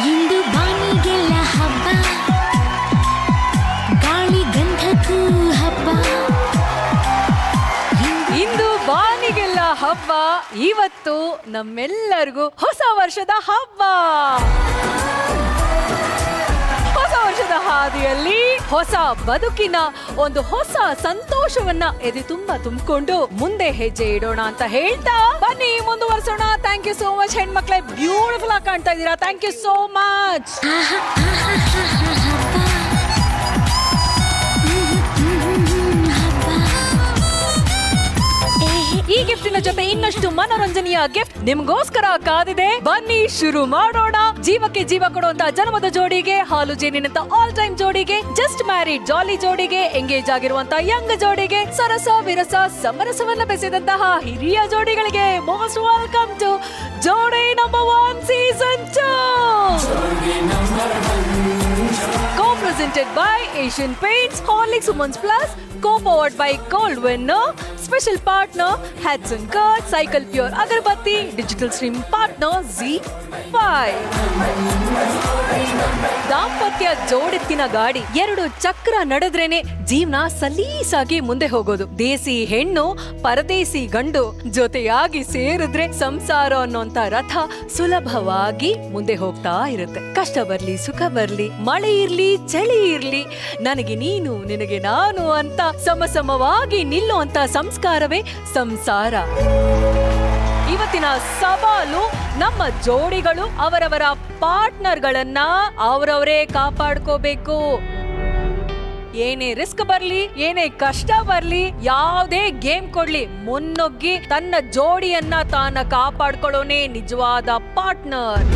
ಇಂದು ಬಾನಿಗೆಲ್ಲ ಹಬ್ಬ, ಗಾಳಿ ಗಂಧಕ್ಕೂ ಹಬ್ಬ. ಇಂದು ಬಾನಿಗೆಲ್ಲ ಹಬ್ಬ, ಇವತ್ತು ನಮ್ಮೆಲ್ಲರಿಗೂ ಹೊಸ ವರ್ಷದ ಹಬ್ಬ. ಹೊಸ ವರ್ಷದ ಹಾದಿಯಲ್ಲಿ ಹೊಸ ಬದುಕಿನ ಒಂದು ಹೊಸ ಸಂತೋಷವನ್ನ ಎದೆ ತುಂಬ ತುಂಬಿಕೊಂಡು ಮುಂದೆ ಹೆಜ್ಜೆ ಇಡೋಣ ಅಂತ ಹೇಳ್ತಾ ಬನ್ನಿ ಮುಂದುವರಿಸೋಣ. ಥ್ಯಾಂಕ್ ಯು ಸೋ ಮಚ್ ಹೆಣ್ಮಕ್ಳೇ, ಬ್ಯೂಟಿಫುಲ್ ಆಗಿ ಕಾಣ್ತಾ ಇದ್ದೀರಾ. ಥ್ಯಾಂಕ್ ಯು ಸೋ ಮಚ್. ಈ ಗಿಫ್ಟಿನ ಜೊತೆ ಇನ್ನಷ್ಟು ಮನೋರಂಜನೆಯ ಗಿಫ್ಟ್ ನಿಮ್ಗೋಸ್ಕರ ಕಾದಿದೆ. ಬನ್ನಿ ಶುರು ಮಾಡೋಣ. ಜೀವಕ್ಕೆ ಜೀವ ಕೊಡುವಂತ ಜನ್ಮದ ಜೋಡಿಗೆ, ಹಾಲು ಜೇನಿನಂತ ಆಲ್ ಟೈಮ್ ಜೋಡಿಗೆ, ಜಸ್ಟ್ ಮ್ಯಾರಿಡ್ ಜಾಲಿ ಜೋಡಿಗೆ, ಎಂಗೇಜ್ ಆಗಿರುವಂತ ಯಂಗ್ ಜೋಡಿಗೆ, ಸರಸ ವಿರಸ ಸಮರಸವನ್ನ ಬೆಸೆದಂತಹ ಹಿರಿಯ ಜೋಡಿಗಳಿಗೆ ಮೋಸ್ಟ್ ವೆಲ್ಕಮ್ ಟು ಜೋಡಿ number 1 season 2. Co-presented by Asian Paints, Horlicks Women's Plus, co-powered by Gold Winner, special partner Hudson Curd, Cycle Pure Agarbatti, digital stream partner Z5. ದಾಂಪತ್ಯ ಜೋಡೆತ್ತಿನ ಗಾಡಿ, 2 ಚಕ್ರ ನಡೆದ್ರೇನೆ ಜೀವನ ಸಲೀಸಾಗಿ ಮುಂದೆ ಹೋಗೋದು. ದೇಸಿ ಹೆಣ್ಣು ಪರದೇಸಿ ಗಂಡು ಜೊತೆಯಾಗಿ ಸೇರಿದ್ರೆ ಸಂಸಾರ ಅನ್ನೋಂತ ರಥ ಸುಲಭವಾಗಿ ಮುಂದೆ ಹೋಗ್ತಾ ಇರುತ್ತೆ. ಕಷ್ಟ ಬರ್ಲಿ ಸುಖ ಬರ್ಲಿ, ಮಳೆ ಇರ್ಲಿ ಚಳಿ ಇರ್ಲಿ, ನನಗೆ ನೀನು ನಿನಗೆ ನಾನು ಅಂತ ಸಮಸಮವಾಗಿ ನಿಲ್ಲುವಂತ ಸಂಸ್ಕಾರವೇ ಸಂಸಾರ. ಇವತ್ತಿನ ಸವಾಲು ನಮ್ಮ ಜೋಡಿಗಳು ಅವರವರ ಪಾರ್ಟ್ನರ್ಗಳನ್ನ ಅವರವರೇ ಕಾಪಾಡ್ಕೋಬೇಕು. ಏನೇ ರಿಸ್ಕ್ ಬರ್ಲಿ, ಏನೇ ಕಷ್ಟ ಬರ್ಲಿ, ಯಾವುದೇ ಗೇಮ್ ಕೊಡ್ಲಿ, ಮುನ್ನುಗ್ಗಿ ತನ್ನ ಜೋಡಿಯನ್ನ ತಾನ ಕಾಪಾಡ್ಕೊಳ್ಳೋನೇ ನಿಜವಾದ ಪಾರ್ಟ್ನರ್.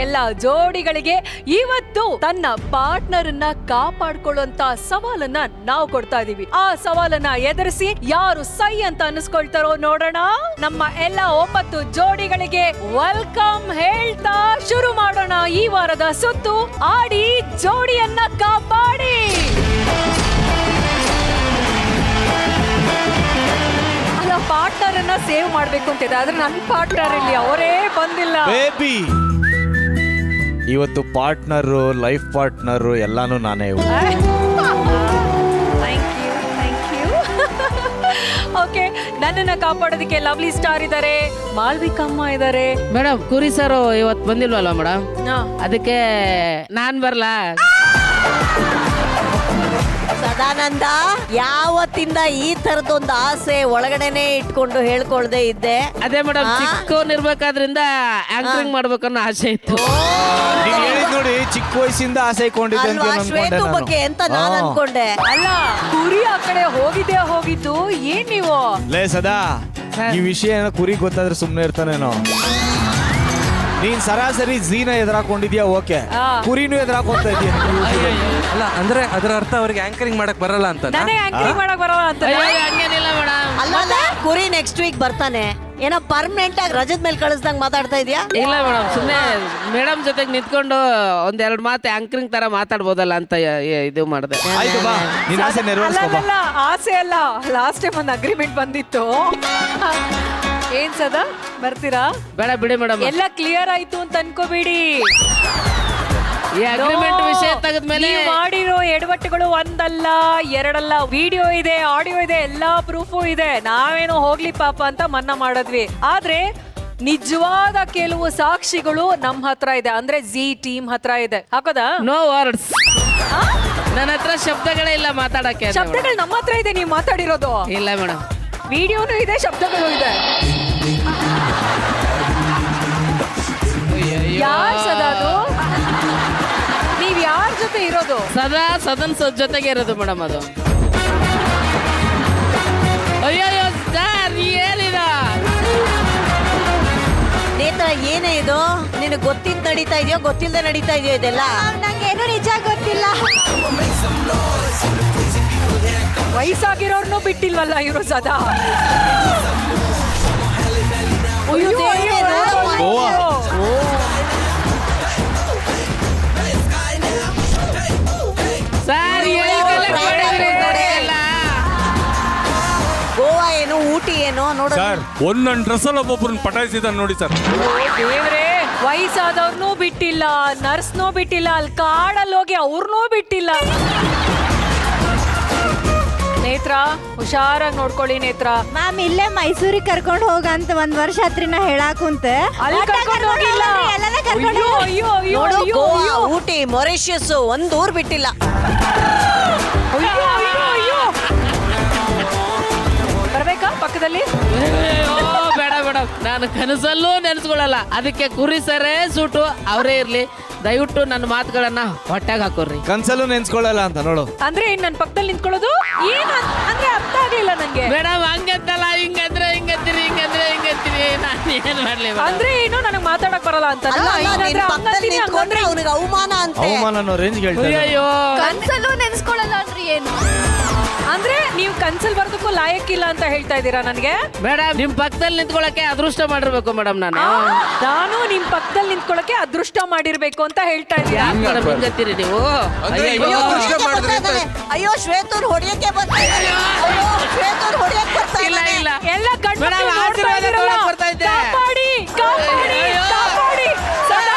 ಎಲ್ಲ ಜೋಡಿಗಳಿಗೆ ಇವತ್ತು ತನ್ನ ಪಾರ್ಟ್ನರ್ ಅನ್ನ ಕಾಪಾಡ್ಕೊಳ್ಳುವಂತ ಸವಾಲನ್ನ ನಾವು ಕೊಡ್ತಾ ಇದೀವಿ. ಆ ಸವಾಲನ್ನ ಎದುರಿಸಿ ಯಾರು ಸೈ ಅಂತ ಅನಿಸ್ಕೊಳ್ತಾರೋ ನೋಡೋಣ. ನಮ್ಮ ಎಲ್ಲ 9 ಜೋಡಿಗಳಿಗೆ ವೆಲ್ಕಮ್ ಹೇಳ್ತಾ ಶುರು ಮಾಡೋಣ ಈ ವಾರದ ಸುತ್ತು. ಆಡಿ ಜೋಡಿಯನ್ನ ಕಾಪಾಡಿ. ಅಲ್ಲ, ಪಾರ್ಟ್ನರ್ ಅನ್ನ ಸೇವ್ ಮಾಡ್ಬೇಕು ಅಂತಿದೆ, ಆದ್ರೆ ನನ್ನ ಪಾರ್ಟ್ನರ್ ಇಲ್ಲಿ ಅವರೇ ಬಂದಿಲ್ಲ. ಬೇಬಿ, ಇವತ್ತು ಪಾರ್ಟ್ನರು, ಲೈಫ್ ಪಾರ್ಟ್ನರು ಎಲ್ಲಾನು ನಾನೇ. ಓಕೆ, ನನ್ನನ್ನ ಕಾಪಾಡೋದಕ್ಕೆ ಲವ್ಲಿ ಸ್ಟಾರ್ ಇದ್ದಾರೆ, ಮಾಲ್ವಿಕಮ್ಮ ಇದ್ದಾರೆ. ಮೇಡಮ್, ಕುರಿ ಸರ್ ಇವತ್ತು ಬಂದಿಲ್ವಲ್ಲ ಮೇಡಮ್, ಅದಕ್ಕೆ ನಾನ್ ಬರ್ಲಾ? ಸದಾನಂದ, ಯಾವತ್ತಿಂದ ಈ ತರದೊಂದು ಆಸೆ ಒಳಗಡೆನೆ ಇಟ್ಕೊಂಡು ಹೇಳ್ಕೊಳ್ದೆ ಇದ್ದೆ? ಅದೇ ಮೇಡಮ್, ಚಿಕ್ಕವನಿರ್ಬೇಕಾದ್ರಿಂದ ಆಂಕರಿಂಗ್ ಮಾಡ್ಬೇಕನ್ನೋ ಆಸೆ ಇತ್ತು. ನೀನ್ ಹೇಳಿದ್ ನೋಡಿ, ಚಿಕ್ಕ ವಯಸ್ಸಿಂದ ಆಸೆ ಇಟ್ಕೊಂಡಿದ್ದೆ ಅಂತ ಅಲ್ವಾ, ಶ್ವೇತು ಬಗ್ಗೆ ಅಂತ ನಾನು ಅನ್ಕೊಂಡೆ. ಅಲ್ಲ, ಕುರಿ ಆ ಕಡೆ ಹೋಗಿದ್ದು ಏನ್ ನೀವು? ಲೇ ಸದಾ, ಈ ವಿಷಯ ಏನೋ ಕುರಿ ಗೊತ್ತಾದ್ರೆ ಸುಮ್ನೆ ಇರ್ತಾನೇನೋ. ನೀನ್ ಸರಾಸರಿ ಝೀನ ಎದುರಾಕೊಂಡಿದ್ಯಾ, ಓಕೆ, ಕುರಿನೂ ಎದುರಾಕೊಂತ ಇದೀಯ. ಅಲ್ಲ ಅಂದ್ರೆ ಅದರ ಅರ್ಥ ಅವ್ರಿಗೆ ಆಂಕರಿಂಗ್ ಮಾಡಕ್ ಬರಲ್ಲ ಅಂತ. ನನಗೆ ಆಂಕರಿಂಗ್ ಮಾಡಕ್ ಬರಲ್ಲ ಅಂತ. ಹಂಗೇನಿಲ್ಲ ಮೇಡಮ್. ಅಲ್ಲ, ಕುರಿ ನೆಕ್ಸ್ಟ್ ವೀಕ್ ಬರ್ತಾನೆ. ಏನೋ ಪರ್ಮನೆಂಟ್ ಆಗಿ ರಜದ ಮೇಲೆ ಕಳಿಸ್ದಂಗ್ ಮಾತಾಡ್ತಾ ಇದೀಯಾ? ಇಲ್ಲ ಮೇಡಮ್, ಸುಮ್ಮನೆ ಮೇಡಮ್ ಜೊತೆಗೆ ನಿಂತ್ಕೊಂಡು ಒಂದೆರಡು ಮಾತು ಆಂಕರಿಂಗ್ ತರ ಮಾತಾಡ್ಬೋದಲ್ಲ ಅಂತ ಇದು ಮಾಡಿದೆ. ಆಯ್ತು ಬಾ, ನಿನ್ ಆಸೆ ನೆರವೇರಿಸ್ಕೊ ಬಾ. ಅಲ್ಲ, ಆಸೆ ಅಲ್ಲ, ಲಾಸ್ಟ್ ಟೈಮ್ ಒಂದು ಅಗ್ರಿಮೆಂಟ್ ಬಂದಿತ್ತು. ಏನ್ ಸದಾ ಬರ್ತೀರಾ? ಬೇಡ ಬಿಡಿ ಮೇಡಮ್, ಎಲ್ಲ ಕ್ಲಿಯರ್ ಆಯ್ತು ಅಂತ ಅನ್ಕೋಬೇಡಿ. ಈ ಅಗ್ರಿಮೆಂಟ್ ವಿಷಯ ತೆಗೆದ್ಮೇಲೆ ನೀವು ಮಾಡಿರೋ ಎಡವಟ್ಟುಗಳು ಒಂದಲ್ಲ ಎರಡಲ್ಲ, ವಿಡಿಯೋ ಇದೆ, ಆಡಿಯೋ ಇದೆ, ಎಲ್ಲಾ ಪ್ರೂಫು ಇದೆ. ನಾವೇನೋ ಹೋಗ್ಲಿ ಪಾಪ ಅಂತ ಮನ್ನಾ ಮಾಡಿದ್ವಿ, ಆದ್ರೆ ನಿಜವಾದ ಕೆಲವು ಸಾಕ್ಷಿಗಳು ನಮ್ ಹತ್ರ ಇದೆ, ಅಂದ್ರೆ ಜಿ ಟೀಮ್ ಹತ್ರ ಇದೆ. ಹಾಕೋದಾ? No words. ನನ್ನ ಹತ್ರ ಶಬ್ದಗಳೇ ಇಲ್ಲ ಮಾತಾಡಕ್ಕೆ. ಶಬ್ದಗಳು ನಮ್ಮ ಹತ್ರ ಇದೆ, ನೀವು ಮಾತಾಡಿರೋದು. ಇಲ್ಲ ಮೇಡಮ್, ವಿಡಿಯೋನು ಇದೆ, ಶಬ್ದಗಳು ಇದೆ. ಯಾರ್ ಸದಾ ಅದು? ನೀವ್ ಯಾರ ಜೊತೆ ಇರೋದು? ಸದಾ ಸದನ್ ಜೊತೆಗೆ ಇರೋದು ಮೇಡಮ್ ಅದು. ಅಯ್ಯೋ ಸರ್, ಏನಿದ ನೇತ್ರ, ಏನೇ ಇದು? ನಿನಗೆ ಗೊತ್ತಿದ್ ನಡೀತಾ ಇದೆಯೋ ಗೊತ್ತಿಲ್ಲದೆ ನಡೀತಾ ಇದೆಯೋ ಇದೆಲ್ಲ? ನಂಗೇನು ನಿಜ ಗೊತ್ತಿಲ್ಲ. ವಯಸ್ಸಾಗಿರೋರ್ನು ಬಿಟ್ಟಿಲ್ವಲ್ಲ ಇವರು ಸದಾ. ಸರ್, ಗೋವಾ ಏನು, ಊಟಿ ಏನು ನೋಡೋಣ. ಸರ್, ಒಂದೊಂದು ಡ್ರೆಸ್ ಅಲ್ಲಿ ಒಬ್ಬೊಬ್ರನ್ನ ಪಟಾಯಿಸಿದ ನೋಡಿ ಸರ್. ದೇವ್ರೇ, ವಯಸ್ಸಾದವ್ರನ್ನೂ ಬಿಟ್ಟಿಲ್ಲ, ನರ್ಸ್ನೂ ಬಿಟ್ಟಿಲ್ಲ, ಅಲ್ಲಿ ಕಾಡಲ್ಲಿ ಹೋಗಿ ಅವ್ರನ್ನೂ ಬಿಟ್ಟಿಲ್ಲ. ನೇತ್ರ, ಹುಷಾರಾಗಿ ನೋಡ್ಕೊಳ್ಳಿ ನೇತ್ರ. ಮ್ಯಾಮ್ ಇಲ್ಲೇ ಮೈಸೂರಿಗೆ ಕರ್ಕೊಂಡು ಹೋಗಂತ 1 ವರ್ಷ ಹತ್ರಿನ ಹೇಳಾಕುಂತ ಅಲ್ಲಿ ಕರ್ಕೊಂಡು ಹೋಗಿಲ್ಲ. ಅಯ್ಯೋ ಅಯ್ಯೋ ಅಯ್ಯೋ ನೋಡು, ಅಯ್ಯೋ ಗೋವಾ, ಅಯ್ಯೋ ಊಟಿ, ಮೊರಿಷಿಯಸ್ ಒಂದ್ ಊರ್ ಬಿಟ್ಟಿಲ್ಲ. ಅಯ್ಯೋ ಅಯ್ಯೋ ಅಯ್ಯೋ. ಬರ್ಬೇಕಾ ಪಕ್ಕದಲ್ಲಿ? ಬೇಡ ಬೇಡ, ನಾನು ಕನಸಲ್ಲೂ ನೆನೆಸ್ಕೊಳ್ಳಲ್ಲ. ಅದಕ್ಕೆ ಕುರಿ ಸರೇ ಸೂಟು ಅವರೇ ಇರ್ಲಿ. ದಯವಿಟ್ಟು ನನ್ನ ಮಾತುಗಳನ್ನ ಹೊಟ್ಟೆಗೆ ಹಾಕೋರಿ. ಕನ್ಸಲ್ಲೂ ನೆನ್ಸ್ಕೊಳ್ಳಲ್ಲ ಅಂತ ನೋಡು. ಅಂದ್ರೆ ನನ್ ಪಕ್ಕದಲ್ಲಿ ನಿಂತ್ಕೊಳ್ಳೋದು ಏನ್ ಅಂದ್ರೆ ಅರ್ಥ ಆಗ್ಲಿಲ್ಲ ನಂಗೆ. ಮೇಡಮ್ ಹಂಗಂತಲ್ಲ, ಹಿಂಗಂದ್ರೆ ಹಿಂಗಂತೀರಿ, ನಾನು ಏನ್ ಮಾಡ್ಲಿ madam? ಅಂದ್ರೆ ಏನು ನನಗ್ ಮಾತಾಡಕ್ ಬರಲ್ಲ ಅಂತ. ಅಲ್ಲ, ನಿನ್ ಪಕ್ಕದಲ್ಲಿ ನಿಂತ್ಕೊಂಡ್ರೆ ಅವ್ನಿಗೆ ಅವಮಾನ ಅಂತೆ. ಅವಮಾನ ಅನ್ನೋ ರೇಂಜ್ ಹೇಳ್ತಾರೆ. ಅಯ್ಯೋ ಕನ್ಸಲ್ಲೂ ನೆನ್ಸ್ಕೊಳ್ಳಲ್ಲ ಅಂದ್ರೆ ಏನು? ಅಂದ್ರೆ ನೀವು ಕನ್ಸಲ್ ಬರೋದಕ್ಕೂ ಲಾಯಕ್ಕಿಲ್ಲ ಅಂತ ಹೇಳ್ತಾ ಇದ್ದೀರಾ ನನ್ಗೆ? ಮೇಡಮ್ ನಿಮ್ ಪಕ್ಕದಲ್ಲಿ ನಿಂತ್ಕೊಳ್ಳಕ್ಕೆ ಅದೃಷ್ಟ ಮಾಡಿರ್ಬೇಕು ಮೇಡಮ್. ನಾನು ನಿಮ್ ಪಕ್ಕದಲ್ಲಿ ನಿಂತ್ಕೊಳ್ಳಕ್ಕೆ ಅದೃಷ್ಟ ಮಾಡಿರ್ಬೇಕು ಅಂತ ಹೇಳ್ತಾ ಇದ್ದೀರಾ? ಮೇಡಮ್ ಹಿಂಗತ್ತೀರಿ ನೀವು? ಅಯ್ಯೋ, ಹೊಡ್ಯಕ್ಕೆ ಬರ್ತಾ ಇದ್ದಾನೆ. ಅಯ್ಯೋ ಶ್ವೇತೂರ್ ಹೊಡಿಯಕ್ಕೆ ಬರ್ತಾ ಇದ್ದಾನೆ. ಅಯ್ಯೋ ಶ್ವೇತೂರ್ ಹೊಡಿಯಕ್ಕೆ ಬರ್ತಾ ಇಲ್ಲ ಇದ್ದಾನೆ. ಇಲ್ಲ ಎಲ್ಲ ಗಂಡು ಮೇಡಮ್, ಮಕ್ಳು ನೋಡ್ತಾ ಆಶೀರ್ವಾದ ಇದ್ದೀರಲ್ಲ? ತಗೊಳಕ್ ಬರ್ತಾ ಇದ್ದೆ. ಕಾಪಾಡಿ ಕಾಪಾಡಿ ಅಯ್ಯೋ. ಕಾಪಾಡಿ ಸದಾ.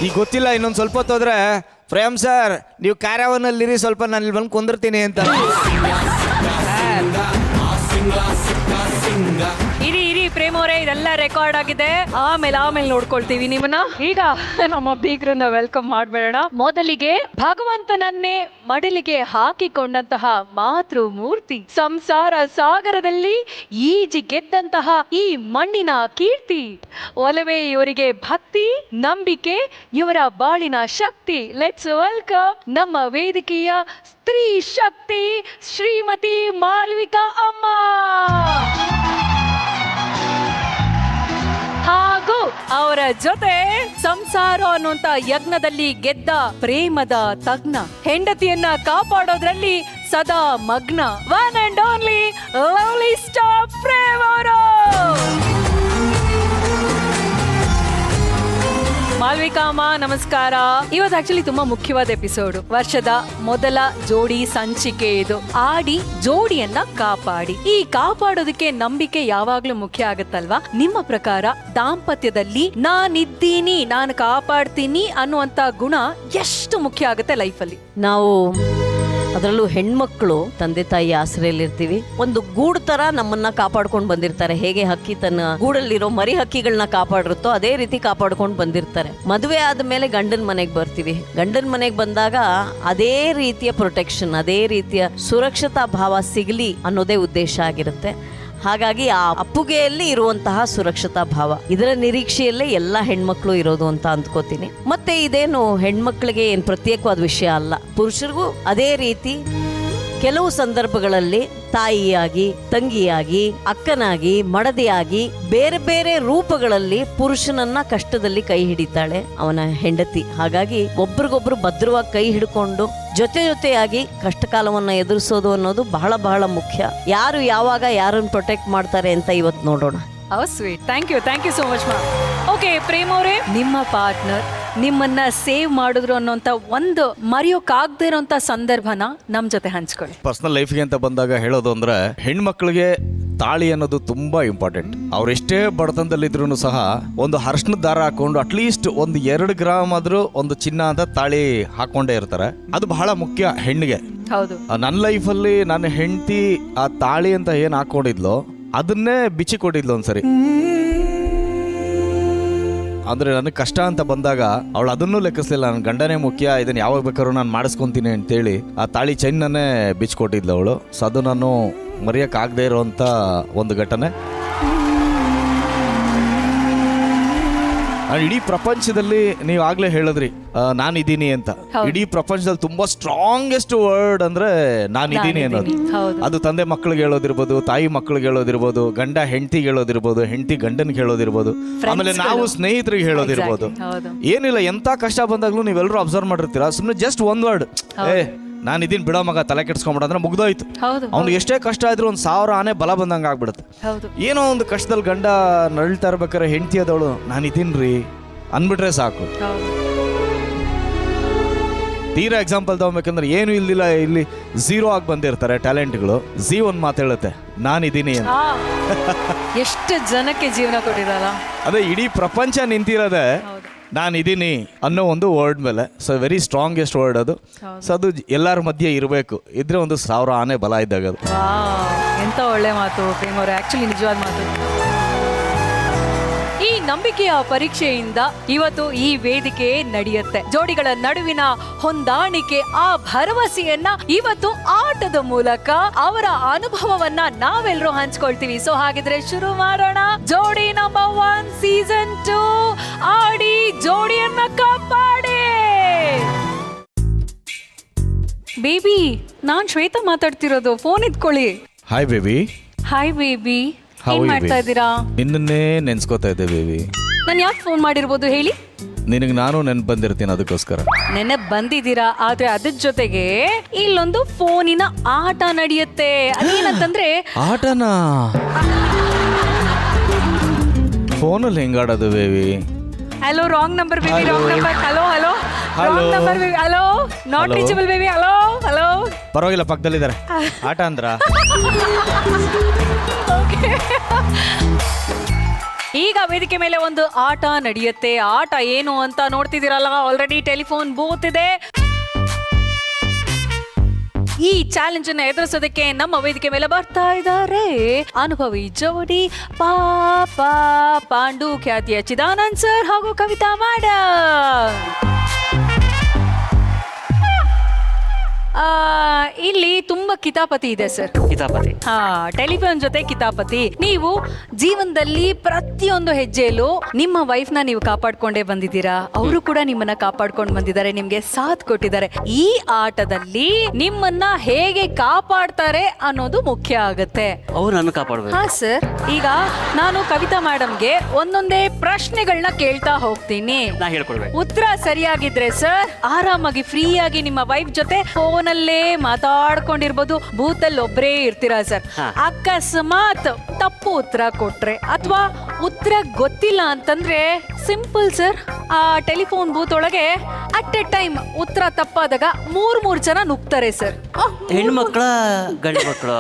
ಈಗ ಗೊತ್ತಿಲ್ಲ, ಇನ್ನೊಂದ್ ಸ್ವಲ್ಪ ಹೊತ್ತೋದ್ರೆ ಪ್ರೇಮ್ ಸರ್ ನೀವು ಕಾರ್ಯವನ್ನಲ್ಲಿರಿ, ಸ್ವಲ್ಪ ನಾನು ಇಲ್ಲಿ ಬಂದು ಕುಂದಿರ್ತೀನಿ ಅಂತ. ಇರಿ ಇರಿ ಪ್ರೇಮ್ ಅವರೇ, ಇದೆಲ್ಲ ರೆಕಾರ್ಡ್ ಆಗಿದೆ. ಆಮೇಲೆ ನೋಡ್ಕೊಳ್ತೀವಿ ನಿಮ್ಮನ್ನ. ಈಗ ನಮ್ಮ ಬೀಗ್ರನ್ನ ವೆಲ್ಕಮ್ ಮಾಡ್ಬೇಡ. ಮೊದಲಿಗೆ ಭಗವಂತನನ್ನೇ ಮಡಲಿಗೆ ಹಾಕಿಕೊಂಡಂತಹ ಮಾತೃ ಮೂರ್ತಿ, ಸಂಸಾರ ಸಾಗರದಲ್ಲಿ ಈಜಿ ಗೆದ್ದಂತಹ ಈ ಮಣ್ಣಿನ ಕೀರ್ತಿ, ಒಲವೇ ಇವರಿಗೆ ಭಕ್ತಿ, ನಂಬಿಕೆ ಇವರ ಬಾಳಿನ ಶಕ್ತಿ. ಲೆಟ್ಸ್ ವೆಲ್ಕಮ್ ನಮ್ಮ ವೇದಿಕೆಯ ಸ್ತ್ರೀ ಶಕ್ತಿ ಶ್ರೀಮತಿ ಮಾಲ್ವಿಕಾ ಅಮ್ಮ ಹಾಗೂ ಅವರ ಜೊತೆ ಸಂಸಾರ ಅನ್ನುವಂತ ಯಜ್ಞದಲ್ಲಿ ಗೆದ್ದ ಪ್ರೇಮದ ತಜ್ಞ, ಹೆಂಡತಿಯನ್ನ ಕಾಪಾಡೋದ್ರಲ್ಲಿ ಸದಾ ಮಗ್ನ, one and only lovely star Prem ಅವರು. ಮಾಲ್ವಿಕಾ ಅಮ್ಮ ನಮಸ್ಕಾರ. ಇವತ್ತು ಆಕ್ಚುಲಿ ತುಂಬಾ ಮುಖ್ಯವಾದ ಎಪಿಸೋಡ್. ವರ್ಷದ ಮೊದಲ ಜೋಡಿ ಸಂಚಿಕೆ ಇದು. ಆಡಿ ಜೋಡಿಯನ್ನ ಕಾಪಾಡಿ. ಈ ಕಾಪಾಡೋದಕ್ಕೆ ನಂಬಿಕೆ ಯಾವಾಗ್ಲೂ ಮುಖ್ಯ ಆಗತ್ತಲ್ವಾ? ನಿಮ್ಮ ಪ್ರಕಾರ ದಾಂಪತ್ಯದಲ್ಲಿ ನಾನಿದ್ದೀನಿ, ನಾನು ಕಾಪಾಡ್ತೀನಿ ಅನ್ನುವಂತ ಗುಣ ಎಷ್ಟು ಮುಖ್ಯ ಆಗುತ್ತೆ ಲೈಫಲ್ಲಿ? ನಾವು ಅದರಲ್ಲೂ ಹೆಣ್ಮಕ್ಳು ತಂದೆ ತಾಯಿ ಆಸರೆಯಲ್ಲಿರ್ತೀವಿ. ಒಂದು ಗೂಡು ತರ ನಮ್ಮನ್ನ ಕಾಪಾಡ್ಕೊಂಡು ಬಂದಿರ್ತಾರೆ. ಹೇಗೆ ಹಕ್ಕಿ ತನ್ನ ಗೂಡಲ್ಲಿರೋ ಮರಿ ಹಕ್ಕಿಗಳನ್ನ ಕಾಪಾಡಿರುತ್ತೋ ಅದೇ ರೀತಿ ಕಾಪಾಡ್ಕೊಂಡು ಬಂದಿರ್ತಾರೆ. ಮದುವೆ ಆದ್ಮೇಲೆ ಗಂಡನ ಮನೆಗೆ ಬರ್ತೀವಿ. ಗಂಡನ ಮನೆಗೆ ಬಂದಾಗ ಅದೇ ರೀತಿಯ ಪ್ರೊಟೆಕ್ಷನ್, ಅದೇ ರೀತಿಯ ಸುರಕ್ಷತಾ ಭಾವ ಸಿಗಲಿ ಅನ್ನೋದೇ ಉದ್ದೇಶ ಆಗಿರುತ್ತೆ. ಹಾಗಾಗಿ ಆ ಅಪ್ಪುಗೆಯಲ್ಲಿ ಇರುವಂತಹ ಸುರಕ್ಷತಾ ಭಾವ, ಇದರ ನಿರೀಕ್ಷೆಯಲ್ಲೇ ಎಲ್ಲ ಹೆಣ್ಮಕ್ಳು ಇರೋದು ಅಂತ ಅಂದ್ಕೋತೀನಿ. ಮತ್ತೆ ಇದೇನು ಹೆಣ್ಮಕ್ಳಿಗೆ ಏನ್ ಪ್ರತ್ಯೇಕವಾದ ವಿಷಯ ಅಲ್ಲ, ಪುರುಷರಿಗೂ ಅದೇ ರೀತಿ ಕೆಲವು ಸಂದರ್ಭಗಳಲ್ಲಿ ತಾಯಿಯಾಗಿ, ತಂಗಿಯಾಗಿ, ಅಕ್ಕನಾಗಿ, ಮಡದಿಯಾಗಿ ಬೇರೆ ಬೇರೆ ರೂಪಗಳಲ್ಲಿ ಪುರುಷನನ್ನ ಕಷ್ಟದಲ್ಲಿ ಕೈ ಹಿಡಿತಾಳೆ ಅವನ ಹೆಂಡತಿ. ಹಾಗಾಗಿ ಒಬ್ರಿಗೊಬ್ರು ಭದ್ರವಾಗಿ ಕೈ ಹಿಡ್ಕೊಂಡು ಜೊತೆಯಾಗಿ ಕಷ್ಟ ಕಾಲವನ್ನ ಎದುರಿಸೋದು ಅನ್ನೋದು ಬಹಳ ಬಹಳ ಮುಖ್ಯ. ಯಾರು ಯಾವಾಗ ಯಾರನ್ನು ಪ್ರೊಟೆಕ್ಟ್ ಮಾಡ್ತಾರೆ ಅಂತ ಇವತ್ತು ನೋಡೋಣ. Sweet. Thank you so much ma'am. Okay Prem ಅವರೇ, ನಿಮ್ಮ ಪಾರ್ಟ್ನರ್ ನಿಮ್ಮನ್ನ ಸೇವ್ ಮಾಡಿದ್ರು ಅನ್ನೋಂತ ಒಂದು ಮರೆಯೋಕಾಗದೇ ಇರೋಂತ ಸಂದರ್ಭನ ನಮ್ ಜೊತೆ ಹಂಚ್ಕೊಳ್ಳಿ. ಪರ್ಸನಲ್ ಲೈಫ್ಗೆ ಅಂತ ಬಂದಾಗ ಹೇಳೋದು ಅಂದ್ರೆ, ಹೆಣ್ಮಕ್ಳಿಗೆ ತಾಳಿ ಅನ್ನೋದು ತುಂಬಾ ಇಂಪಾರ್ಟೆಂಟ್. ಅವ್ರೆಷ್ಟೇ ಬಡತನದಲ್ಲಿದ್ರು ಸಹ ಒಂದು ಅರಿಶಿಣದ ದಾರ ಹಾಕೊಂಡು ಅಟ್ಲೀಸ್ಟ್ ಒಂದು 2 ಗ್ರಾಮ್ ಆದ್ರೂ ಒಂದು ಚಿನ್ನ ಅಂತ ತಾಳಿ ಹಾಕೊಂಡೇ ಇರ್ತಾರೆ. ಅದು ಬಹಳ ಮುಖ್ಯ ಹೆಣ್ಣಿಗೆ. ಹೌದು. ನನ್ನ ಲೈಫಲ್ಲಿ ನನ್ನ ಹೆಂಡತಿ ಆ ತಾಳಿ ಅಂತ ಏನ್ ಹಾಕೊಂಡಿದ್ಲೋ ಅದನ್ನೇ ಬಿಚ್ಚಿ ಕೊಟ್ಟಿದ್ಲು ಒಂದ್ಸರಿ. ಅಂದ್ರೆ ನನಗೆ ಕಷ್ಟ ಅಂತ ಬಂದಾಗ ಅವಳು ಅದನ್ನೂ ಲೆಕ್ಕಿಸ್ಲಿಲ್ಲ. ನನ್ನ ಗಂಡನೇ ಮುಖ್ಯ, ಇದನ್ನ ಯಾವಾಗ ಬೇಕಾದ್ರೂ ನಾನು ಮಾಡಿಸ್ಕೊಂತೀನಿ ಅಂತೇಳಿ ಆ ತಾಳಿ ಚೈನ್ನನ್ನೇ ಬಿಚ್ಕೊಟ್ಟಿದ್ಲು ಅವಳು. ಸೊ ಅದು ನಾನು ಮರೆಯೋಕ್ಕಾಗದೇ ಇರೋಂಥ ಒಂದು ಘಟನೆ. ಇಡೀ ಪ್ರಪಂಚದಲ್ಲಿ ನೀವು ಆಗ್ಲೇ ಹೇಳಿದ್ರಿ ನಾನಿದ್ದೀನಿ ಅಂತ. ಇಡೀ ಪ್ರಪಂಚದಲ್ಲಿ ತುಂಬಾ ಸ್ಟ್ರಾಂಗೆಸ್ಟ್ ವರ್ಡ್ ಅಂದ್ರೆ ನಾನಿದ್ದೀನಿ ಅನ್ನೋದು. ಅದು ತಂದೆ ಮಕ್ಕಳಿಗೆ ಹೇಳೋದಿರ್ಬೋದು, ತಾಯಿ ಮಕ್ಕಳಿಗೆ ಹೇಳೋದಿರ್ಬೋದು, ಗಂಡ ಹೆಂಡತಿಗೆ ಹೇಳೋದಿರ್ಬೋದು, ಹೆಂಡತಿ ಗಂಡನ್ಗೆ ಹೇಳೋದಿರ್ಬೋದು, ಆಮೇಲೆ ನಾವು ಸ್ನೇಹಿತರಿಗೆ ಹೇಳೋದಿರ್ಬೋದು. ಏನಿಲ್ಲ, ಎಂತ ಕಷ್ಟ ಬಂದಾಗ್ಲೂ ನೀವೆಲ್ಲರೂ ಅಬ್ಸರ್ವ್ ಮಾಡಿರ್ತೀರಾ, ಸುಮ್ಮನೆ ಜಸ್ಟ್ ಒಂದ್ ವರ್ಡ್, ನಾನಿದ್ದೀನಿ ಬಿಡೋ ಮಗ, ತಲೆ ಕೆಡ್ಸ್ಕೊಂಬಿಡ ಅಂದ್ರೆ ಮುಗ್ದೋಯ್ತು. ಅವ್ನು ಎಷ್ಟೇ ಕಷ್ಟ ಆದ್ರೂ 1000 ಆನೆ ಬಲ ಬಂದಂಗ ಆಗ್ಬಿಡುತ್ತೆ. ಏನೋ ಒಂದು ಕಷ್ಟದಲ್ಲಿ ಗಂಡ ನಳ್ತಾ ಇರ್ಬೇಕಾರೆ ಹೆಂಡತಿ ಆದವಳು ನಾನಿದ್ದೀನ್ರಿ ಅಂದ್ಬಿಟ್ರೆ ಸಾಕು. ತೀರಾ ಎಕ್ಸಾಂಪಲ್ ತಗೋಬೇಕಂದ್ರೆ ಏನು ಇಲ್ದಿಲ್ಲ, ಇಲ್ಲಿ ಝೀರೋ ಆಗಿ ಬಂದಿರ್ತಾರೆ ಟ್ಯಾಲೆಂಟ್ಗಳು. ಒಂದು ಮಾತು ಹೇಳುತ್ತೆ, ನಾನಿದ್ದೀನಿ ಅಂತ. ಎಷ್ಟು ಜನಕ್ಕೆ ಜೀವನ ಕೊಟ್ಟಿರಲ್ಲ. ಅದೇ ಇಡೀ ಪ್ರಪಂಚ ನಿಂತಿರೋದೆ ನಾನಿದ್ದೀನಿ ಅನ್ನೋ ಒಂದು ವರ್ಡ್ ಮೇಲೆ. ಸೊ ವೆರಿ ಸ್ಟ್ರಾಂಗೆಸ್ಟ್ ವರ್ಡ್ ಅದು. ಸೊ ಅದು ಎಲ್ಲರ ಮಧ್ಯೆ ಇರಬೇಕು. ಇದ್ರೆ ಒಂದು 1000 ಆನೆ ಬಲ ಇದ್ದಾಗ ಅದು. ಎಂತ ಒಳ್ಳೆ ಮಾತು ಪ್ರೇಮ್ ಅವ್ರೆ, ಆಕ್ಚುಲಿ ನಿಜವಾದ ಮಾತು. ಈ ನಂಬಿಕೆಯ ಪರೀಕ್ಷೆಯಿಂದ ಇವತ್ತು ಈ ವೇದಿಕೆ ನಡೆಯುತ್ತೆ. ಜೋಡಿಗಳ ನಡುವಿನ ಹೊಂದಾಣಿಕೆ, ಆ ಭರವಸೆಯನ್ನ ಇವತ್ತು ಆಟದ ಮೂಲಕ ಅವರ ಅನುಭವವನ್ನ ನಾವೆಲ್ಲರೂ ಹಂಚ್ಕೊಳ್ತೀವಿ. ಸೊ ಹಾಗಿದ್ರೆ ಶುರು ಮಾಡೋಣ. ಜೋಡಿ ನಂಬರ್ 1 ಸೀಸನ್ 2 ಆಡಿ ಜೋಡಿಯನ್ನ ಕಾಪಾಡಿ. ಬೇಬಿ, ನಾನ್ ಶ್ವೇತಾ ಮಾತಾಡ್ತಿರೋದು, ಫೋನ್ ಇಟ್ಕೊಳ್ಳಿ. Hi baby. ಹಾಯ್ ಬೇಬಿ, ಏನ್ ಮಾಡ್ತಾ ಇದ್ದೀರಾ? ನಿನ್ನನ್ನೇ ನೆನ್ಸ್ಕೋತಾ ಇದ್ದೆ ಬೇಬಿ. ನಾನು ಯಾಕೆ ಫೋನ್ ಮಾಡಿರ್ಬೋದು ಹೇಳಿ? ನಿನಗೆ ನಾನು ನೆನ್ಪು ಬಂದಿರ್ತೀನಿ, ಅದಕ್ಕೋಸ್ಕರ. ನೆನಪು ಬಂದಿದ್ದೀರಾ, ಆದ್ರೆ ಅದ್ರ ಜೊತೆಗೆ ಇಲ್ಲೊಂದು ಫೋನಿನ ಆಟ ನಡೆಯುತ್ತೆ. ಅದೇನಂತಂದ್ರೆ ಆಟನಾ? ಫೋನಲ್ಲಿ ಹೆಂಗಾಡೋದು baby? Hello, wrong number baby, wrong number. Hello hello, wrong number baby. Hello, not reachable baby. Hello hello. ಪರವಾಗಿಲ್ಲ, ಪಕ್ಕದಲ್ಲಿದ್ದಾರೆ. ಆಟ ಅಂದ್ರ ಈಗ ವೇದಿಕೆ ಮೇಲೆ ಒಂದು ಆಟ ನಡೆಯುತ್ತೆ. ಆಟ ಏನು ಅಂತ ನೋಡ್ತಿದ್ದೀರಲ್ಲ, ಆಲ್ರೆಡಿ ಟೆಲಿಫೋನ್ ಬೂತ್ ಇದೆ. ಈ ಚಾಲೆಂಜ್ ಅನ್ನು ಎದುರಿಸೋದಕ್ಕೆ ನಮ್ಮ ವೇದಿಕೆ ಮೇಲೆ ಬರ್ತಾ ಇದ್ದಾರೆ ಅನುಭವಿ ಜೋಡಿ ಪಾಪಾ ಪಾಂಡು, ಖ್ಯಾತಿಯ ಚಿದಾನಂದ್ ಸರ್ ಹಾಗೂ ಕವಿತಾ ಮೇಡಮ್. ಇಲ್ಲಿ ತುಂಬಾ ಕಿತಾಪತಿ ಇದೆ ಸರ್. ಕಿತಾಪತಿ? ಹಾ, ಟೆಲಿಫೋನ್ ಜೊತೆ ಕಿತಾಪತಿ. ನೀವು ಜೀವನದಲ್ಲಿ ಪ್ರತಿಯೊಂದು ಹೆಜ್ಜೆಯಲ್ಲೂ ನಿಮ್ಮ ವೈಫ್ ನ ನೀವು ಕಾಪಾಡ್ಕೊಂಡೇ ಬಂದಿದ್ದೀರಾ, ಅವರು ಕೂಡ ನಿಮ್ಮನ್ನ ಕಾಪಾಡ್ಕೊಂಡು ಬಂದಿದ್ದಾರೆ, ನಿಮ್ಗೆ ಸಾಥ್ ಕೊಟ್ಟಿದ್ದಾರೆ. ಈ ಆಟದಲ್ಲಿ ನಿಮ್ಮನ್ನ ಹೇಗೆ ಕಾಪಾಡ್ತಾರೆ ಅನ್ನೋದು ಮುಖ್ಯ ಆಗುತ್ತೆ. ಅವ್ರು ನನ್ನ ಕಾಪಾಡ್ಬೇಕು. ಹಾ ಸರ್, ಈಗ ನಾನು ಕವಿತಾ ಮೇಡಮ್ಗೆ ಒಂದೊಂದೇ ಪ್ರಶ್ನೆಗಳನ್ನ ಕೇಳ್ತಾ ಹೋಗ್ತೀನಿ. ನಾ ಹೇಳ್ಕೊಡ್ಬೇಕು. ಉತ್ತರ ಸರಿಯಾಗಿದ್ರೆ ಸರ್ ಆರಾಮಾಗಿ ಫ್ರೀಯಾಗಿ ನಿಮ್ಮ ವೈಫ್ ಜೊತೆ ಫೋನಲ್ಲೇ ಮಾತಾಡ್ಕೊಂಡಿರ್ಬೋದು. ಬೂತ್ ಅಲ್ಲಿ ಒಬ್ಬರೇ ಇರ್ತೀರಾ ಸರ್. ಅಕಸ್ಮಾತ್ ತಪ್ಪು ಉತ್ತರ ಕೊಟ್ರೆ ಅಥವಾ ಉತ್ತರ ಗೊತ್ತಿಲ್ಲ ಅಂತಂದ್ರೆ ಸಿಂಪಲ್ ಸರ್, ಆ ಟೆಲಿಫೋನ್ ಬೂತ್ ಒಳಗೆ ಅಟ್ ಎ ಟೈಮ್ ಉತ್ತರ ತಪ್ಪಾದಾಗ 3 ಜನ ನುಗ್ತಾರೆ ಸರ್. ಹೆಣ್ಮಕ್ಳ ಗಂಡು ಮಕ್ಕಳು?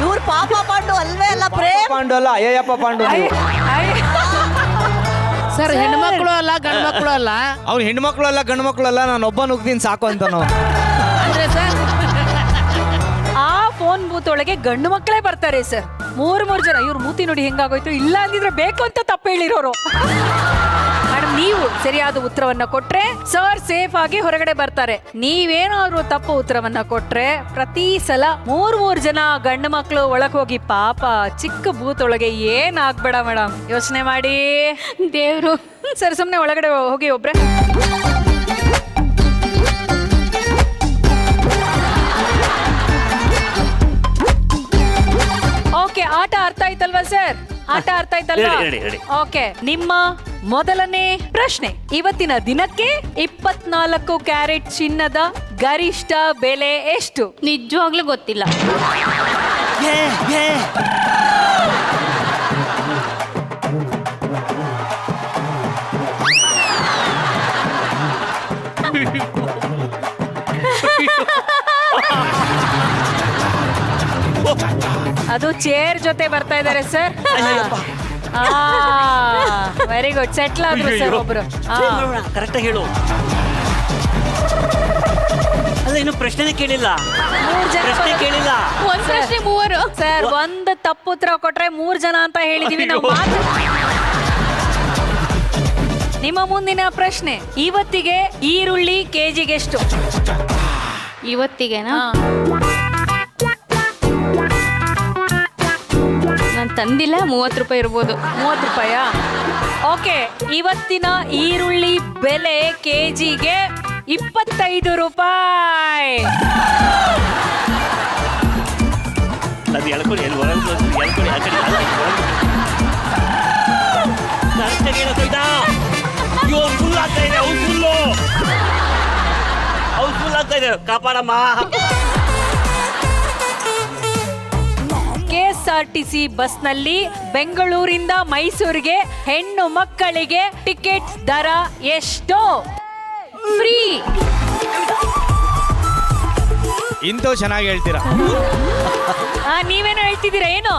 ಇವ್ರು ಪಾಪ ಪಾಂಡು ಅಲ್ವೇ ಅಲ್ಲ? ಪ್ರೇಮ್ ಪಾಂಡು ಅಲ್ಲ, ಅಯ್ಯಪ್ಪ ಪಾಂಡು. ಸರ್, ಹೆಣ್ಮಕ್ಳು ಅಲ್ಲ ಗಂಡು ಮಕ್ಕಳು ಅಲ್ಲ. ಅವ್ನು ಹೆಣ್ಮಕ್ಳು ಅಲ್ಲ ಗಂಡು ಮಕ್ಕಳು ಅಲ್ಲ, ನಾನು ಒಬ್ಬ ನುಗ್ತೀನಿ ಸಾಕು ಅಂತ ನಾವು. ಅಂದ್ರೆ ಸರ್, ಆ ಫೋನ್ ಬೂತ್ ಒಳಗೆ ಗಂಡು ಮಕ್ಕಳೇ ಬರ್ತಾರೆ ಸರ್. 3 ಜನ. ಇವ್ರು ಮೂತಿ ನೋಡಿ ಹೆಂಗಾಗೋಯ್ತು. ಇಲ್ಲ ಅಂದಿದ್ರೆ ಬೇಕು ಅಂತ ತಪ್ಪು ಹೇಳಿರೋರು. ಮೇಡಮ್, ನೀವು ಸರಿಯಾದ ಉತ್ತರವನ್ನ ಕೊಟ್ರೆ ಸರ್ ಸೇಫ್ ಆಗಿ ಹೊರಗಡೆ ಬರ್ತಾರೆ. ನೀವೇನಾದ್ರು ತಪ್ಪು ಉತ್ತರವನ್ನ ಕೊಟ್ರೆ ಪ್ರತಿ ಸಲ 3 ಜನ ಗಂಡು ಮಕ್ಕಳು ಒಳಗೆ ಹೋಗಿ ಪಾಪ ಚಿಕ್ಕ ಬೂತ್ ಒಳಗೆ ಏನ್ ಆಗ್ಬೇಡ ಮೇಡಮ್, ಯೋಚನೆ ಮಾಡಿ. ದೇವ್ರು ಸರ್, ಸುಮ್ನೆ ಒಳಗಡೆ ಹೋಗಿ ಒಬ್ರೆ. ಓಕೆ, ಆಟ ಅರ್ಥ ಆಯ್ತಲ್ವಾ ಸರ್? ಆಟ ಅರ್ಥ ಆಯ್ತಲ್ವಾ? ಓಕೆ, ನಿಮ್ಮ ಮೊದಲನೇ ಪ್ರಶ್ನೆ. ಇವತ್ತಿನ ದಿನಕ್ಕೆ 24 ಕ್ಯಾರೆಟ್ ಚಿನ್ನದ ಗರಿಷ್ಠ ಬೆಲೆ ಎಷ್ಟು? ನಿಜವಾಗ್ಲೂ ಗೊತ್ತಿಲ್ಲ. ಅದು ಚೇರ್ ಜೊತೆ ಬರ್ತಾ ಇದ್ದಾರೆ ಸರ್. ವೆರಿ ಗುಡ್, ಸೆಟ್ಲ್ ಆದ್ರು ಸರ್ ಒಬ್ರು. ಕರೆಕ್ಟ್ ಹೇಳು. ಅಲ್ಲ, ಇನ್ನು ಪ್ರಶ್ನೆ ಕೇಳಿಲ್ಲ. 3 ಜನ ಪ್ರಶ್ನೆ ಕೇಳಿಲ್ಲ. ಒಂದ್ ಪ್ರಶ್ನೆ 3. ಸರ್, ಒಂದು ತಪ್ಪು ಉತ್ತರ ಕೊಟ್ರೆ 3 ಜನ ಅಂತ ಹೇಳಿದೀವಿ ನಾವು. ನಿಮ್ಮ ಮುಂದಿನ ಪ್ರಶ್ನೆ. ಇವತ್ತಿಗೆ ಈರುಳ್ಳಿ ಕೆಜಿಗೆ ಎಷ್ಟು? ಇವತ್ತಿಗೆನಾ? ನಾನು ತಂದಿಲ್ಲ. 30 ರೂಪಾಯಿ ಇರ್ಬೋದು. 30 ರೂಪಾಯಾ? ಓಕೆ, ಇವತ್ತಿನ ಈರುಳ್ಳಿ ಬೆಲೆ ಕೆಜಿಗೆ 25 ರೂಪಾಯಿ. ಅದು ಎಳ್ಕೊಳ್ಳಿ, ಎಲ್ಲಿ ಹೊರಗೆ ಎಳ್ಕೊಳ್ಳಿ, ಆ ಕಡೆ ಕರೆಕ್ಟಾಗಿ ಹೇಳೋದೈತಾ? ಅಯ್ಯೋ, ಫುಲ್ ಆಗ್ತಾ ಇದೆ. ಅವ್ರು ಫುಲ್ ಆಗ್ತಾ ಇದೆ. ಕಾಪಾಡಮ್ಮ. KSRTC ಬಸ್ನಲ್ಲಿ ಬೆಂಗಳೂರಿಂದ ಮೈಸೂರಿಗೆ ಹೆಣ್ಣು ಮಕ್ಕಳಿಗೆ ಟಿಕೆಟ್ ದರ ಎಷ್ಟು? ಫ್ರೀ. ಇಂಥವು ಚೆನ್ನಾಗಿ ಹೇಳ್ತೀರಾ. ನೀವೇನೋ ಹೇಳ್ತಿದ್ದೀರಾ ಏನು?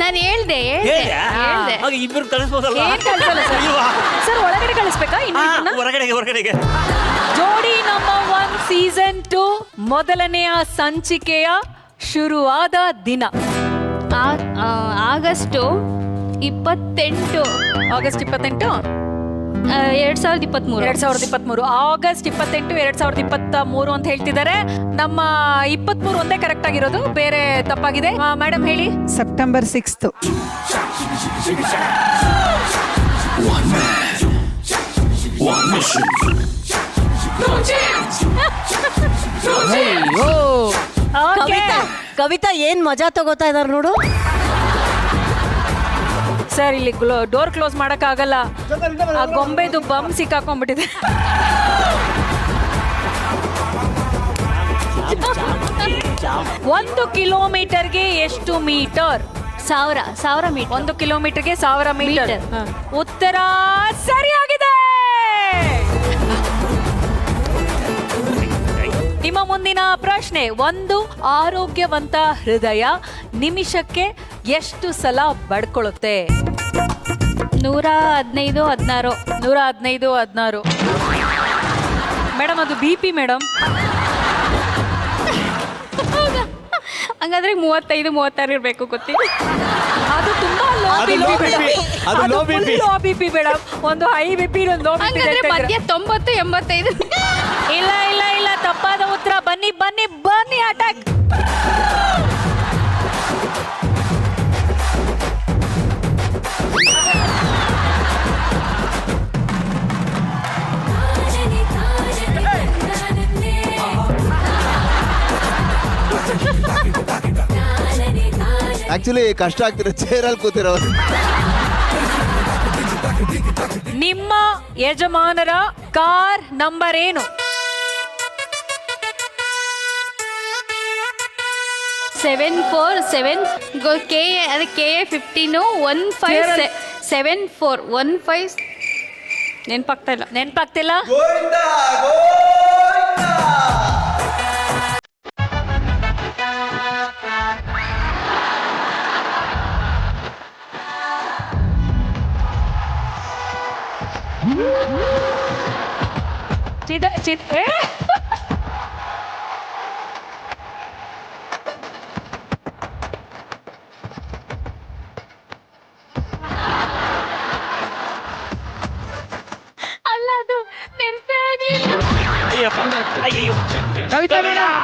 ನಾನು ಹೇಳ್ದೆ ಹೇಳ್ದ್ಯಾ? ಹೇಳ್ದೆ. ಆಗ ಇಬ್ರು ಕಳಿಸ್ಬೋದಲ್ಲ. ಏನ್ ಕಳ್ಸಲ್ಲ ಸರ್. ಇಲ್ವಾ? ಸರ್ ಒಳಗಡೆ ಕಳಿಸ್ಬೇಕಾ ಇನ್ನು ಇದನ್ನ? ಹೊರಗಡೆಗೆ ಜೋಡಿ ನಂಬರ್ 1 ಸೀಸನ್ 2 ಮೊದಲನೆಯ ಸಂಚಿಕೆಯ ಶುರುವಾದ ದಿನ ಆಗಸ್ಟ್ 28 ಆಗಸ್ಟ್ 28 2023. 2023 ಆಗಸ್ಟ್ 28 2023 ಅಂತ ಹೇಳ್ತಿದ್ದಾರೆ. ನಮ್ಮ 23 ಒಂದೇ ಕರೆಕ್ಟ್ ಆಗಿರೋದು, ಬೇರೆ ತಪ್ಪಾಗಿದೆ. ಮೇಡಮ್ ಹೇಳಿ. September 6th. ಕವಿತಾ ಏನ್ ಮಜಾ ತಗೋತಾ ಇದಾರ ನೋಡು. ಸರ್ ಇಲ್ಲಿ ಡೋರ್ ಕ್ಲೋಸ್ ಮಾಡಕ್ ಆಗಲ್ಲ, ಆ ಗೊಂಬೆದು ಬಮ್ ಸಿಕ್ಕಾಕೊಂಡ್ಬಿಟ್ಟಿದೆ. ಒಂದು ಕಿಲೋಮೀಟರ್ಗೆ ಎಷ್ಟು ಮೀಟರ್? 1000 ಮೀಟರ್. 1 ಕಿಲೋಮೀಟರ್ಗೆ 1000 ಮೀಟರ್. ಮೀಟರ್. ಉತ್ತರ ಸರಿಯಾಗಿದೆ. ನಿಮ್ಮ ಮುಂದಿನ ಪ್ರಶ್ನೆ, ಒಂದು ಆರೋಗ್ಯವಂತ ಹೃದಯ ನಿಮಿಷಕ್ಕೆ ಎಷ್ಟು ಸಲ ಬಡ್ಕೊಳ್ಳುತ್ತೆ? 115, 16. 115, 16. ಮೇಡಮ್ ಅದು BP ಮೇಡಮ್. ಹಂಗಾದ್ರೆ 35, 36 ಇರ್ಬೇಕು, ಗೊತ್ತಿಲ್ಲ. ಅದು ತುಂಬಾ ಲೋ ಅದು BP low BP. ಅದು low BP. Low BP madam. ಒಂದು ಹೈ BP, ಒಂದು ಲೋ BP. ಹಂಗಾದ್ರೆ ಮಧ್ಯ 90, 85. ಇಲ್ಲ ಇಲ್ಲ ಇಲ್ಲ, ತಪ್ಪಾದ ಉತ್ತರ. ಬನ್ನಿ ಬನ್ನಿ ಬನ್ನಿ, ಅಟ್ಯಾಕ್. ಆಕ್ಚುಲಿ ಕಷ್ಟ ಆಗ್ತಿರೋ ಚೇರಲ್ಲಿ ಕೂತಿರೋ. ನಿಮ್ಮ ಯಜಮಾನರ ಕಾರ್ ನಂಬರ್ ಏನು? 747 KA, ಅದು KA 15 1574 15. ನೆನಪಾಗ್ತಾ ಇಲ್ಲ. ನೆನ್ಪಾಗ್ತಿಲ್ಲ. ಅಲ್ಲ, ಅದು ನೆನಪೇ ಆಗಿಲ್ಲ. ಅಯ್ಯೋ ಕವಿತಾ ಮೇಡಮ್,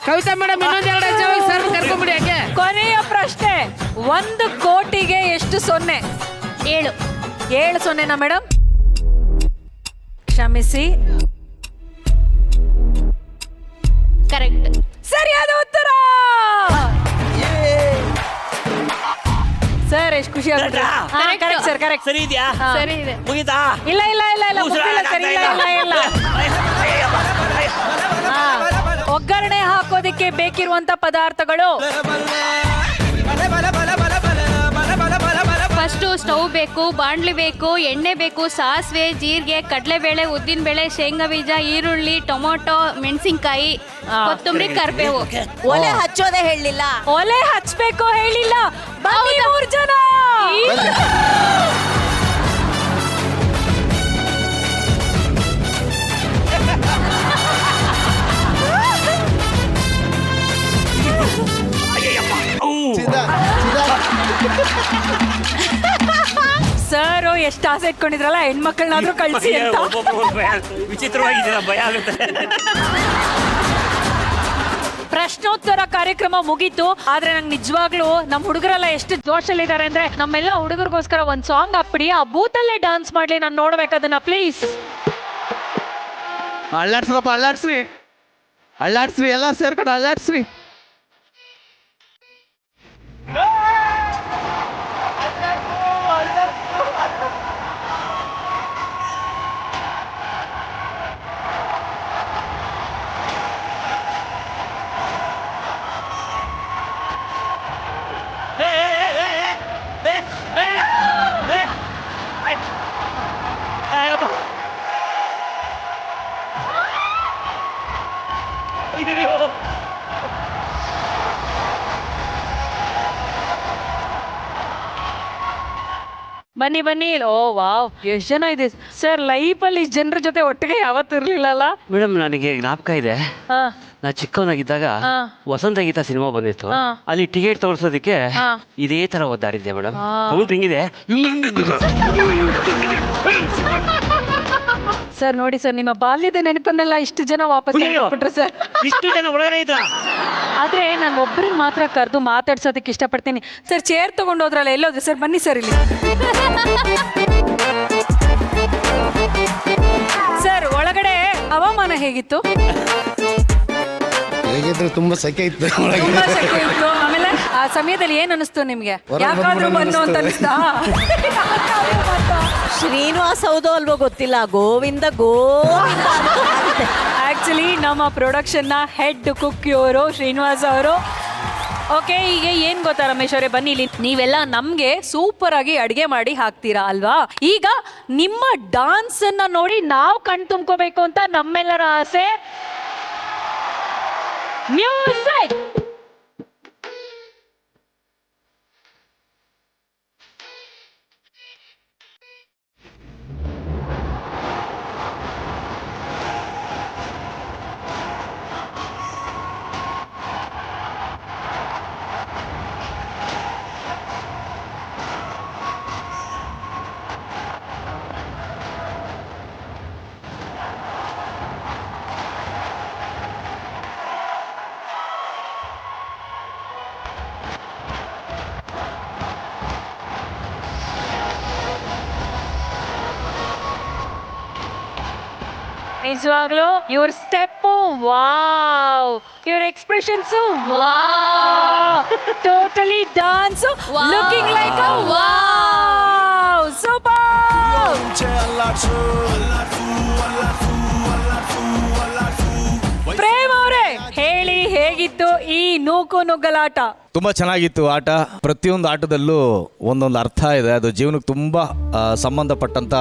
ಕವಿತಾ ಮೇಡಮ್, ಇನ್ನೊಂದೆರಡು ಹೆಚ್ಚಾಗಿ ಸರ್ ಕರ್ಕೊಂಡ್ಬಿಡಿ. ಯಾಕೆ? ಕೊನೆಯ ಪ್ರಶ್ನೆ, 1 ಕೋಟಿಗೆ ಎಷ್ಟು ಸೊನ್ನೆ? 7. 7 ಸೊನ್ನೆನಾ ಮೇಡಮ್? ಕ್ಷಮಿಸಿ. ಕರೆಕ್ಟ್. ಸರಿಯಾದ ಉತ್ತರ. ಸರ್ ಎಷ್ಟು ಖುಷಿ ಆಗುತ್ತೆ. Correct. Correct sir, correct. ಸರಿ ಇದೆಯಾ? ಸರಿ ಇದೆ. ಮುಗಿತಾ? ಇಲ್ಲ ಇಲ್ಲ ಇಲ್ಲ ಇಲ್ಲ, ಮುಗ್ದಿಲ್ಲ ಸರ್, ಇಲ್ಲ ಇಲ್ಲ ಇಲ್ಲ. ಹಾ, ಒಗ್ಗರಣೆ ಹಾಕೋದಕ್ಕೆ ಬೇಕಿರುವಂತ ಪದಾರ್ಥಗಳು. ಫಸ್ಟು ಸ್ಟವ್ ಬೇಕು, ಬಾಣ್ಲಿ ಬೇಕು, ಎಣ್ಣೆ ಬೇಕು, ಸಾಸಿವೆ, ಜೀರಿಗೆ, ಕಡಲೆಬೇಳೆ, ಉದ್ದಿನಬೇಳೆ, ಶೇಂಗಾ ಬೀಜ, ಈರುಳ್ಳಿ, ಟೊಮೊಟೊ, ಮೆಣಸಿನ್ಕಾಯಿ, ಕೊತ್ತಂಬರಿ, ಕರಿಬೇವು. ಒಲೆ ಹಚ್ಚೋದೇ ಹೇಳಲಿಲ್ಲ. ಒಲೆ ಹಚ್ಬೇಕು ಹೇಳಿಲ್ಲ. ಬನ್ನಿ 3 ಜನ. ಸರ್ ಎಷ್ಟು ಆಸೆ ಇಟ್ಕೊಂಡಿದ್ರಲ್ಲ, ಹೆಣ್ಮಕ್ಳನ್ನಾದ್ರೂ ಕಳ್ಸಿ ಅಂತ. ವಿಚಿತ್ರವಾಗಿದ್ದೀರ, ಭಯ ಆಗುತ್ತೆ. ಪ್ರಶ್ನೋತ್ತರ ಕಾರ್ಯಕ್ರಮ ಮುಗೀತು. ಆದ್ರೆ ನಂಗೆ ನಿಜವಾಗ್ಲೂ ನಮ್ಮ ಹುಡುಗರೆಲ್ಲ ಎಷ್ಟು ಜೋಶಲ್ಲಿದ್ದಾರೆ ಅಂದ್ರೆ, ನಮ್ಮೆಲ್ಲ ಹುಡುಗರಿಗೋಸ್ಕರ ಒಂದ್ ಸಾಂಗ್ ಹಾಕ್ಬಿಡಿ, ಆ ಬೂತಲ್ಲೇ ಡಾನ್ಸ್ ಮಾಡ್ಲಿ, ನಾನು ನೋಡ್ಬೇಕು ಅದನ್ನ, ಪ್ಲೀಸ್. ಅಳ್ಳಾಡ್ಸ್ರಪ್ಪ, ಅಳ್ಳಾಡ್ಸ್ರಿ, ಅಳ್ಳಾಡ್ಸ್ರಿ, ಎಲ್ಲ ಸೇರ್ಕೊಂಡು ಅಳ್ಳಾಡ್ಸ್ರಿ. ಬನ್ನಿ ಬನ್ನಿ. ಓ ವಾವ್, ಎಷ್ಟ್ ಜನ ಇದೆ ಸರ್. ಲೈಫ್ ಅಲ್ಲಿ ಜನರ ಜೊತೆ ಒಟ್ಟಿಗೆ ಯಾವತ್ತೂ ಇರ್ಲಿಲ್ಲಲ್ಲ. ಮೇಡಮ್ ನನಗೆ ಜ್ಞಾಪಕ ಇದೆ, ನಾ ಚಿಕ್ಕವನಾಗಿದ್ದಾಗ ವಸಂತ ಗೀತ ಸಿನಿಮಾ ಬಂದಿತ್ತು. ಅಲ್ಲಿ ಟಿಕೆಟ್ ತೋರಿಸೋದಕ್ಕೆ ಇದೇ ತರ ಒದ್ದಾಡಿದ್ದೆ ಮೇಡಮ್. ಹೌದು, ಹಿಂಗಿದೆ. ಸರ್ ನೋಡಿ ಸರ್, ನಿಮ್ಮ ಬಾಲ್ಯದ ನೆನಪನ್ನೆಲ್ಲ ಇಷ್ಟು ಜನ ವಾಪಸ್ ಬಿಟ್ರು ಸರ್. ಇಷ್ಟು ಜನ ಒಳಗಡೆ ಇದ್ರ. ಆದ್ರೆ ನಾನು ಒಬ್ಬರಿಗೆ ಮಾತ್ರ ಕರೆದು ಮಾತಾಡ್ಸೋದಕ್ಕೆ ಇಷ್ಟಪಡ್ತೀನಿ ಸರ್. ಚೇರ್ ತಗೊಂಡೋದ್ರಲ್ಲ, ಎಲ್ಲೋದ್ರಿ ಸರ್? ಬನ್ನಿ ಸರ್ ಇಲ್ಲಿ. ಸರ್, ಒಳಗಡೆ ಹವಾಮಾನ ಹೇಗಿತ್ತು? ಹೇಗಿದ್ರೆ ತುಂಬಾ ಸೆಕೆ ಇತ್ತು. ತುಂಬಾ ಸೆಕೆ ಇತ್ತು. ಆಮೇಲೆ ಆ ಸಮಯದಲ್ಲಿ ಏನ್ ಅನಿಸ್ತು ನಿಮ್ಗೆ? ಯಾಕಾದ್ರೂ ಬನ್ನು ಅಂತ ಅನಿಸ್ತಾ? ಶ್ರೀನಿವಾಸ್ ಹೌದೋ ಅಲ್ವೋ ಗೊತ್ತಿಲ್ಲ, ಗೋವಿಂದ ಗೋವಿಂದ ಆಕ್ಚುಲಿ ನಮ್ಮ ಪ್ರೊಡಕ್ಷನ್ ನ ಹೆಡ್ ಕುಕ್ ಇವರು ಶ್ರೀನಿವಾಸ್ ಅವರು. ಓಕೆ, ಈಗ ಏನ್ ಗೊತ್ತಾ ರಮೇಶ್ ಅವರೇ, ಬನ್ನಿ ಇಲ್ಲಿ. ನೀವೆಲ್ಲ ನಮ್ಗೆ ಸೂಪರ್ ಆಗಿ ಅಡಿಗೆ ಮಾಡಿ ಹಾಕ್ತೀರಾ ಅಲ್ವಾ? ಈಗ ನಿಮ್ಮ ಡಾನ್ಸ್ ಅನ್ನ ನೋಡಿ ನಾವು ಕಣ್ ತುಂಬ್ಕೋಬೇಕು ಅಂತ ನಮ್ಮೆಲ್ಲರ ಆಸೆ. ಮ್ಯೂಸಿಕ್. ನಿಜವಾಗ್ಲೂ ಇವ್ರ ಸ್ಟೆಪ್ಪು ವಾವ್, ಇವ್ರ expressions wow, totally dance looking like a wow, super. Prem ಅವರೇ ಹೇಳಿ, ಹೇಗಿತ್ತು ಈ ನೂಕು ನುಗ್ಗಲಾಟ? ತುಂಬಾ ಚೆನ್ನಾಗಿತ್ತು ಆಟ. ಪ್ರತಿಯೊಂದು ಆಟದಲ್ಲೂ ಒಂದೊಂದು ಅರ್ಥ ಇದೆ. ಅದು ಜೀವನಕ್ಕೆ ತುಂಬಾ ಸಂಬಂಧಪಟ್ಟಂತ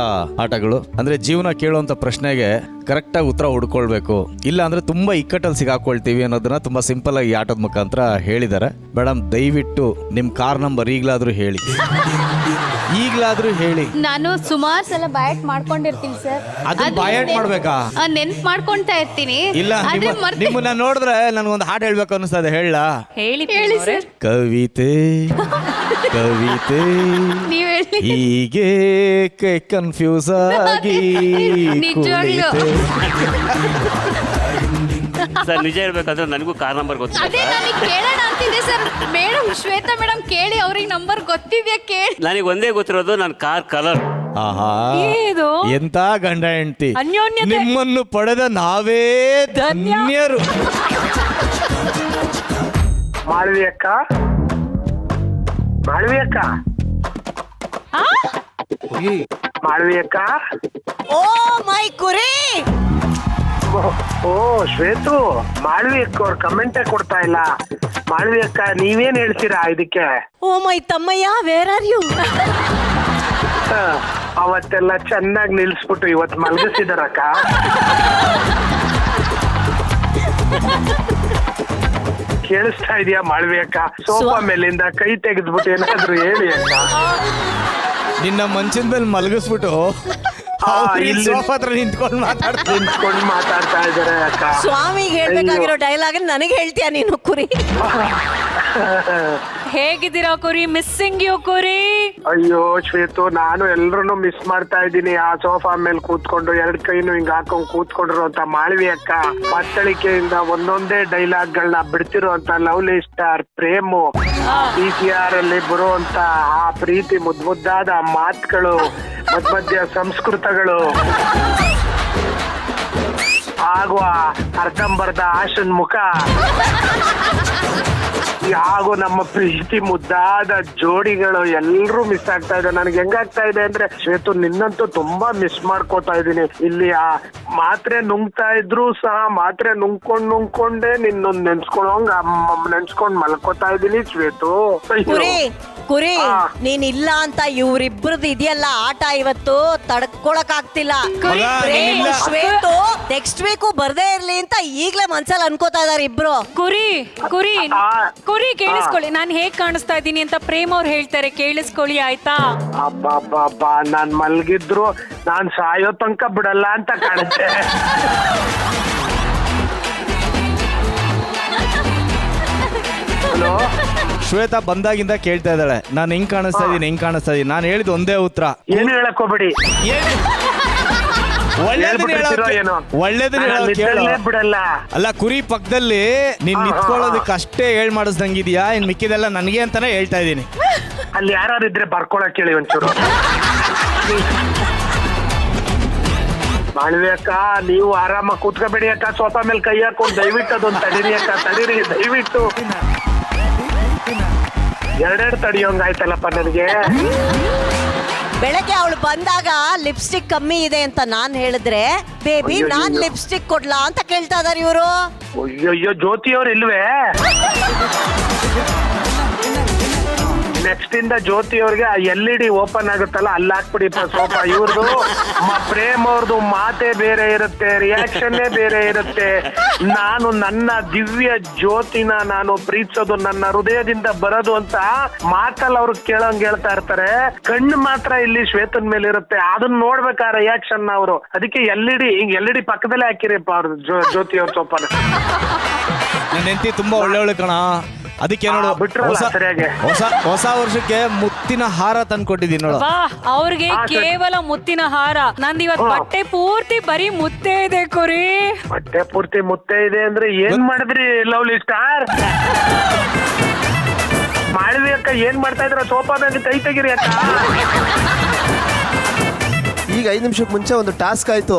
ಆಟಗಳು. ಅಂದ್ರೆ ಜೀವನ ಕೇಳುವಂತ ಪ್ರಶ್ನೆಗೆ ಕರೆಕ್ಟಾಗಿ ಉತ್ತರ ಹುಡ್ಕೊಳ್ಬೇಕು, ಇಲ್ಲ ಅಂದ್ರೆ ತುಂಬಾ ಇಕ್ಕಟ್ಟಲ್ಲಿ ಸಿಗಾಕೊಳ್ತೀವಿ ಅನ್ನೋದನ್ನ ತುಂಬಾ ಸಿಂಪಲ್ ಆಗಿ ಆಟದ ಮುಖಾಂತರ ಹೇಳಿದ್ದಾರೆ. ಮೇಡಮ್, ದಯವಿಟ್ಟು ನಿಮ್ ಕಾರ್ ನಂಬರ್ ಈಗಲಾದ್ರೂ ಹೇಳಿ, ಈಗಲಾದ್ರೂ ಹೇಳಿ. ನಾನು ಸುಮಾರು ಸಲ ಬಯಾಟ್ ಮಾಡ್ಕೊಂಡಿರ್ತೀನಿ ಸರ್. ಅದನ್ನ ಬಾಯಾಟ್ ಮಾಡ್ಬೇಕಾ? ನೆನ್ಪ್ ಮಾಡ್ಕೊಂತಾ ಇರ್ತೀನಿ. ಇಲ್ಲ, ನಿಮ್ಮನ್ನ ನೋಡಿದ್ರೆ ನನ್ಗೊಂದು ಹಾಡು ಹೇಳ್ಬೇಕು ಅನಿಸ್ತದೆ. ಹೇಳ ಹೇಳಿ ಸರ್. ಕವಿತೆ ಕವಿತೆ ನೀವ್ ಹೇಳಿ. ಹೀಗೆ ಕನ್ಫ್ಯೂಸ್ ಆಗಿ ನಿಜವಾಗ್ಲೂ. ಸರ್, ನಿಜ ಹೇಳ್ಬೇಕಂದ್ರೆ ನನಗೂ ಕಾರ್ ನಂಬರ್ ಗೊತ್ತಿಲ್ಲ. ಅದೇ ನನಗೆ ಕೇಳೋಣ ಅಂತಿದ್ದೆ ಸರ್. ಮೇಡಮ್, ಶ್ವೇತಾ ಮೇಡಮ್ ಕೇಳಿ, ಅವ್ರಿಗೆ ನಂಬರ್ ಗೊತ್ತಿದ್ಯಾ ಕೇಳಿ. ನನಗೆ ಒಂದೇ ಗೊತ್ತಿರೋದು ನನ್ನ ಕಾರ್ ಕಲರ್. ಆಹಾ, ಇದು ಎಂತ ಗಂಡ ಹೆಂಡತಿ. ಅನ್ಯೋನ್ಯತೆ. ನಿಮ್ಮನ್ನು ಪಡೆದ ನಾವೇ ಧನ್ಯರು. ಮಾಳವಿ ಅಕ್ಕ, ಮಾಳವಿ ಅಕ್ಕ, ಮಾಳವಿ ಅಕ್ಕ. ಓ ಮೈ ಕುರಿ. ಓ ಶ್ವೇತು, ಮಾಳವಿ ಅಕ್ಕ ಅವ್ರ ಕಮೆಂಟೇ ಕೊಡ್ತಾ ಇಲ್ಲ. ಮಾಳವಿ ಅಕ್ಕ, ನೀವೇನ್ ಹೇಳ್ತೀರಾ ಇದಕ್ಕೆ? ಓ ಮೈ ತಮ್ಮಯ್ಯ, ವೇರ್ ಆರ್ ಯು? ಅವತ್ತೆಲ್ಲ ಚೆನ್ನಾಗಿ ನಿಲ್ಸ್ಬಿಟ್ಟು ಇವತ್ತು ಮಲಗಿಸಿದಾರಕ್ಕ. ಕೇಳಿಸ್ತಾ ಇದೆಯಾ ಮಾಳವಿ ಅಕ್ಕ? ಸೋಫಾ ಮೇಲಿಂದ ಕೈ ತೆಗೆದ್ಬಿಟ್ಟು ಏನಾದ್ರು ಹೇಳಿ ಅಕ್ಕ. ನಿನ್ನ ಮಂಚದ ಮೇಲೆ ಮಲಗಿಸ್ಬಿಟ್ಟು ಇಲ್ಲಿ ಸೋಫಾ ಹತ್ರ ನಿಂತ್ಕೊಂಡು ಮಾತಾಡ್ತಾ ಇದಾರೆ ಅಕ್ಕ. ಸ್ವಾಮಿಗೆ ಹೇಳ್ಬೇಕಾಗಿರೋ ಡೈಲಾಗ್ ನನಗೆ ಹೇಳ್ತೀಯ ನೀನು ಕುರಿ? ಹೇಗಿದ್ದೀರಾ ಕುರಿ? ಮಿಸ್ಸಿಂಗ್ ಯು ಕುರಿ. ಅಯ್ಯೋ ಶ್ವೇತು, ನಾನು ಎಲ್ರು ಮಿಸ್ ಮಾಡ್ತಾ ಇದ್ದೀನಿ. ಆ ಸೋಫಾ ಮೇಲೆ ಕೂತ್ಕೊಂಡು ಎರಡ್ ಕೈನು ಹಿಂಗ್ ಹಾಕೊಂಡ್ ಕೂತ್ಕೊಂಡ್ರು ಅಂತ ಮಾಳವಿ ಅಕ್ಕ ಮತ್ತಳಿಕೆಯಿಂದ ಒಂದೊಂದೇ ಡೈಲಾಗ್ ಗಳನ್ನ ಬಿಡ್ತಿರೋ ಅಂತ ಲವ್ಲಿ ಸ್ಟಾರ್ ಪ್ರೇಮು PCR ಅಲ್ಲಿ ಬರುವಂತ ಆ ಪ್ರೀತಿ ಮುದ್ದಾದ ಮಾತುಗಳು, ಮಧ್ಯ ಸಂಸ್ಕೃತಗಳು, ಆಗುವ ಅರ್ಧಂಬರ್ಧ ಆಶನ್ ಮುಖ, ಹಾಗೂ ನಮ್ಮ ಪ್ರೀತಿ ಮುದ್ದಾದ ಜೋಡಿಗಳು ಎಲ್ಲರೂ ಮಿಸ್ ಆಗ್ತಾ ಇದೆ. ನನಗೆ ಹೆಂಗಾಗ್ತಾ ಇದೆ ಅಂದ್ರೆ ಶ್ವೇತು, ನಿನ್ನಂತೂ ತುಂಬಾ ಮಿಸ್ ಮಾಡ್ಕೋತಾ ಇದ್ದೀನಿ. ಇಲ್ಲಿ ಆ ಮಾತ್ರೆ ನುಂಗ್ತಾ ಇದ್ರು ಸಹ ಮಾತ್ರೆ ನುಂಗ್ಕೊಂಡೇ ನಿನ್ನೊಂದು ನೆನ್ಸ್ಕೊಂಡ್ ಮಲ್ಕೋತಾ ಇದ್ದೀನಿ ಶ್ವೇತು. ಕುರಿ, ಕುರಿ ನೀನ್ ಇಲ್ಲ ಅಂತ ಇವ್ರಿಬ್ರದ್ದು ಇದೆಯಲ್ಲ ಆಟ ಇವತ್ತು ತಡ್ಕೊಳಕ್ ಆಗ್ತಿಲ್ಲ. ಶ್ವೇತು ನೆಕ್ಸ್ಟ್ ವೀಕು ಬರ್ದೇ ಇರ್ಲಿ ಅಂತ ಈಗ್ಲೇ ಮನ್ಸಲ್ಲಿ ಅನ್ಕೋತಾ ಇದಾರೆ ಇಬ್ರು. ಕುರಿ ಕುರಿ ಕುರಿ ಕೇಳಿಸ್ಕೊಳ್ಳಿ, ನಾನ್ ಹೇಗ್ ಕಾಣಿಸ್ತಾ ಇದ್ದೀನಿ ಅಂತ ಪ್ರೇಮ್ ಅವ್ರು ಹೇಳ್ತಾರೆ, ಕೇಳಿಸ್ಕೊಳ್ಳಿ ಆಯ್ತಾ? ಅಬ್ಬಾ ನಾನ್ ಮಲ್ಗಿದ್ರು ನಾನ್ ಸಾಯೋ ತನಕ ಬಿಡಲ್ಲ ಅಂತ ಕಾಣುತ್ತೆ. ಹಲೋ ಶ್ವೇತಾ ಬಂದಾಗಿಂದ ಕೇಳ್ತಾ ಇದ್ದಾಳೆ, ನಾನು ಹೆಂಗ್ ಕಾಣಿಸ್ತಾ ಇದೀನಿ. ನಾನು ಹೇಳಿದ ಒಂದೇ ಉತ್ತರ, ಏನು ಹೇಳಕ್ ಹೋಗ್ಬೇಡಿ, ಬಿಡಲ್ಲ. ಅಲ್ಲ, ಕುರಿ ಪಕ್ಕದಲ್ಲಿ ನೀನ್ ನಿಂತ್ಕೊಳ್ಳೋದಕ್ಕೆ ಅಷ್ಟೇ ಹೇಳ್ ಮಾಡಿಸ್ದಂಗಿದ್ಯಾ, ಇನ್ ಮಿಕ್ಕಿದೆಲ್ಲ ನನಗೆ ಅಂತಾನೆ ಹೇಳ್ತಾ ಇದೀನಿ. ಅಲ್ಲಿ ಯಾರು ಇದ್ರೆ ಬರ್ಕೊಳಕ್ ಹೇಳಿ ಒಂಚೂರು. ಮಾಳ್ವಿ ಅಕ್ಕ, ನೀವು ಆರಾಮಾಗಿ ಕೂತ್ಕೋಬೇಡಿ ಅಕ್ಕ, ಸೋಫಾ ಮೇಲೆ ಕೈ ಹಾಕೊಂಡು ದಯವಿಟ್ಟು ಅದೊಂದು ತಡೀರಿ ಅಕ್ಕ, ತಡೀರಿ ದಯವಿಟ್ಟು. ಎರಡೆರಡು ತಡಿಯೋಂಗ್ ಆಯ್ತಲ್ಲಪ್ಪ ನನಗೆ. ಬೆಳಗ್ಗೆ ಅವಳು ಬಂದಾಗ ಲಿಪ್ಸ್ಟಿಕ್ ಕಮ್ಮಿ ಇದೆ ಅಂತ ನಾನ್ ಹೇಳಿದ್ರೆ, ಬೇಬಿ ನಾನ್ ಲಿಪ್ಸ್ಟಿಕ್ ಕೊಡ್ಲಾ ಅಂತ ಕೇಳ್ತಾ ಇದಾರೆ ಇವರು. ಅಯ್ಯೋ ಜ್ಯೋತಿ ಅವ್ರು ಇಲ್ವೇ? ನೆಕ್ಸ್ಟ್ ಇಂದ ಜ್ಯೋತಿ ಅವ್ರಿಗೆ LED ಓಪನ್ ಆಗುತ್ತಲ್ಲ, ಅಲ್ಲಿ ಹಾಕ್ಬಿಡಿ ಸೋಫಾ. ಇವ್ರದು ಪ್ರೇಮ್ ಅವ್ರದ್ದು ಮಾತೇ ಬೇರೆ ಇರುತ್ತೆ, ರಿಯಾಕ್ಷನ್ನೇ ಬೇರೆ ಇರುತ್ತೆ. ನಾನು ನನ್ನ ದಿವ್ಯ ಜ್ಯೋತಿನ ನಾನು ಪ್ರೀತಿಸೋದು ನನ್ನ ಹೃದಯದಿಂದ ಬರೋದು ಅಂತ ಮಾತಲ್ಲಿ ಅವ್ರು ಕೇಳೋಂಗ್ ಹೇಳ್ತಾ ಇರ್ತಾರೆ. ಕಣ್ಣು ಮಾತ್ರ ಇಲ್ಲಿ ಶ್ವೇತನ್ ಮೇಲೆ ಇರುತ್ತೆ, ಅದನ್ನ ನೋಡ್ಬೇಕಾ ರಿಯಾಕ್ಷನ್ ಅವರು. ಅದಕ್ಕೆ LED ಪಕ್ಕದಲ್ಲೇ ಹಾಕಿರಿಪ್ಪ ಅವ್ರ ಜ್ಯೋತಿ ಅವ್ರ ಸೋಫಾನ. ನನ್ನ ಹೆಂಡತಿ ತುಂಬಾ ಒಳ್ಳೆ ಕಣ, ಅದಕ್ಕೆ ನೋಡು ಹೊಸ ವರ್ಷಕ್ಕೆ ಮುತ್ತಿನ ಹಾರ ತಂದ್ಕೊಟ್ಟಿದ್ದೀನಿ ನೋಡು. ಅವ್ರಿಗೆ ಕೇವಲ ಮುತ್ತಿನ ಹಾರ, ನಂದು ಇವತ್ತು ಬಟ್ಟೆ ಪೂರ್ತಿ ಬರೀ ಮುತ್ತೇ ಇದೆ ಕುರಿ. ಬಟ್ಟೆ ಪೂರ್ತಿ ಮುತ್ತೇ ಇದೆ ಅಂದ್ರೆ ಏನ್ ಮಾಡಿದ್ರಿ ಲವ್ಲಿ ಸ್ಟಾರ್? ಮಾಳ್ವಿ ಅಕ್ಕ ಏನ್ ಮಾಡ್ತಾ ಇದ್ರ? ಸೋಫಾ ಮೇಲೆ ಕೈ ತೆಗಿರಿ ಅಕ್ಕ. ಈಗ 5 ನಿಮಿಷಕ್ಕೆ ಮುಂಚೆ ಒಂದು ಟಾಸ್ಕ್ ಆಯ್ತು.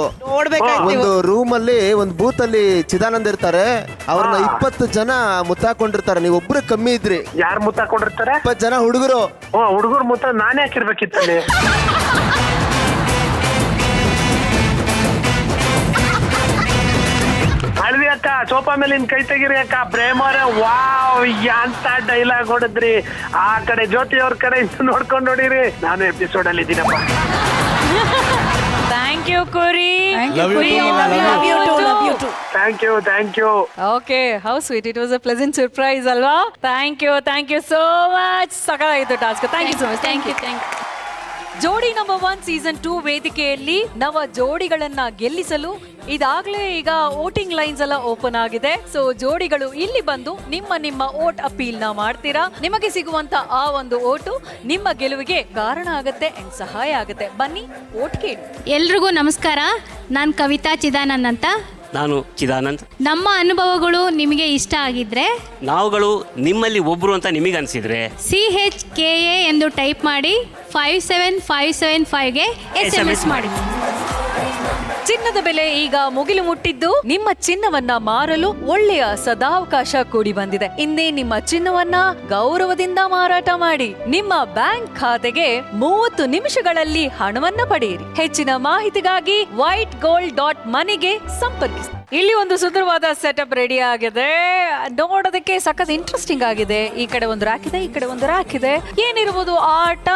ಒಂದು ರೂಮ್ ಅಲ್ಲಿ ಒಂದು ಬೂತ್ ಅಲ್ಲಿ ಚಿದಾನಂದ್ ಇರ್ತಾರೆ, ಅವ್ರನ್ನ 20 ಜನ ಮುತ್ತಾಕೊಂಡಿರ್ತಾರೆ. ನೀವು ಒಬ್ರು ಕಮ್ಮಿ ಇದ್ರಿ. ಯಾರು ಮುತ್ತಾಕೊಂಡಿರ್ತಾರೆ? 20 ಜನ ಹುಡುಗರು. ಹುಡುಗರು ಮುತ್ತ ನಾನೇ ಹಾಕಿರ್ಬೇಕಿತ್ತಲ್ಲಿ. ಮಾಳ್ವಿ ಅಕ್ಕ, ಸೋಫಾ ಮೇಲೆ ಕೈ ತೆಗಿರಿ ಅಕ್ಕ. ಪ್ರೇಮರೇ ವಾವ್ ಅಂತ ಡೈಲಾಗ್ ಹೊಡೆದ್ರಿ. ಆ ಕಡೆ ಜ್ಯೋತಿ ಅವ್ರ ಕಡೆ ನೋಡ್ಕೊಂಡು ನೋಡಿರಿ. ನಾನು ಎಪಿಸೋಡ್ ಅಲ್ಲಿ ಇದ್ದೀನಪ್ಪ. Thank you Kuri. Thank you. Okay, how sweet, it was a pleasant surprise ಅಲ್ವಾ? Thank you so much. ಸಕಾಲಾಯಿತು task. Thank you so much. Thank you. ಜೋಡಿ ನಂಬರ್ 1 ಸೀಸನ್ 2 ವೇದಿಕೆಯಲ್ಲಿ ನವ ಜೋಡಿಗಳನ್ನ ಗೆಲ್ಲಿಸಲು ಇದಾಗ್ಲೇ ಈಗ ವೋಟಿಂಗ್ ಲೈನ್ಸ್ ಎಲ್ಲ ಓಪನ್ ಆಗಿದೆ. ಸೊ ಜೋಡಿಗಳು ಇಲ್ಲಿ ಬಂದು ನಿಮ್ಮ ವೋಟ್ ಅಪೀಲ್ ನ ಮಾಡ್ತೀರಾ. ನಿಮಗೆ ಸಿಗುವಂತ ಆ ಒಂದು ಓಟು ನಿಮ್ಮ ಗೆಲುವಿಗೆ ಕಾರಣ ಆಗತ್ತೆ ಅಂಡ್ ಸಹಾಯ ಆಗತ್ತೆ. ಬನ್ನಿ ವೋಟ್ ಕೇಳಿ. ಎಲ್ರಿಗೂ ನಮಸ್ಕಾರ. ನಾನು ಕವಿತಾ ಚಿದಾನಂದ್ ಅಂತ. ನಾನು ಚಿದಾನಂದ್. ನಮ್ಮ ಅನುಭವಗಳು ನಿಮಗೆ ಇಷ್ಟ ಆಗಿದ್ರೆ, ನಾವುಗಳು ನಿಮ್ಮಲ್ಲಿ ಒಬ್ರು ಅಂತ ನಿಮಗೆ ಅನಿಸಿದ್ರೆ CHKA ಎಂದು ಟೈಪ್ ಮಾಡಿ 57575ಗೆ SMS ಮಾಡಿ. ಚಿನ್ನದ ಬೆಲೆ ಈಗ ಮುಗಿಲು ಮುಟ್ಟಿದ್ದು, ನಿಮ್ಮ ಚಿನ್ನವನ್ನ ಮಾರಲು ಒಳ್ಳೆಯ ಸದಾವಕಾಶ ಕೂಡಿ ಬಂದಿದೆ. ಇಂದೇ ನಿಮ್ಮ ಚಿನ್ನವನ್ನ ಗೌರವದಿಂದ ಮಾರಾಟ ಮಾಡಿ ನಿಮ್ಮ ಬ್ಯಾಂಕ್ ಖಾತೆಗೆ 30 ನಿಮಿಷಗಳಲ್ಲಿ ಹಣವನ್ನ ಪಡೆಯಿರಿ. ಹೆಚ್ಚಿನ ಮಾಹಿತಿಗಾಗಿ whitegold.moneyಗೆ ಸಂಪರ್ಕಿಸಿ. ಇಲ್ಲಿ ಒಂದು ಸುಂದರವಾದ ಸೆಟಪ್ ರೆಡಿ ಆಗಿದೆ, ನೋಡೋದಕ್ಕೆ ಸಖತ್ ಇಂಟ್ರೆಸ್ಟಿಂಗ್ ಆಗಿದೆ. ಈ ಕಡೆ ಒಂದು ರ್ಯಾಕ್ ಇದೆ, ಈ ಕಡೆ ಒಂದು ರ್ಯಾಕ್ ಇದೆ. ಏನಿರ್ಬೋದು ಆಟ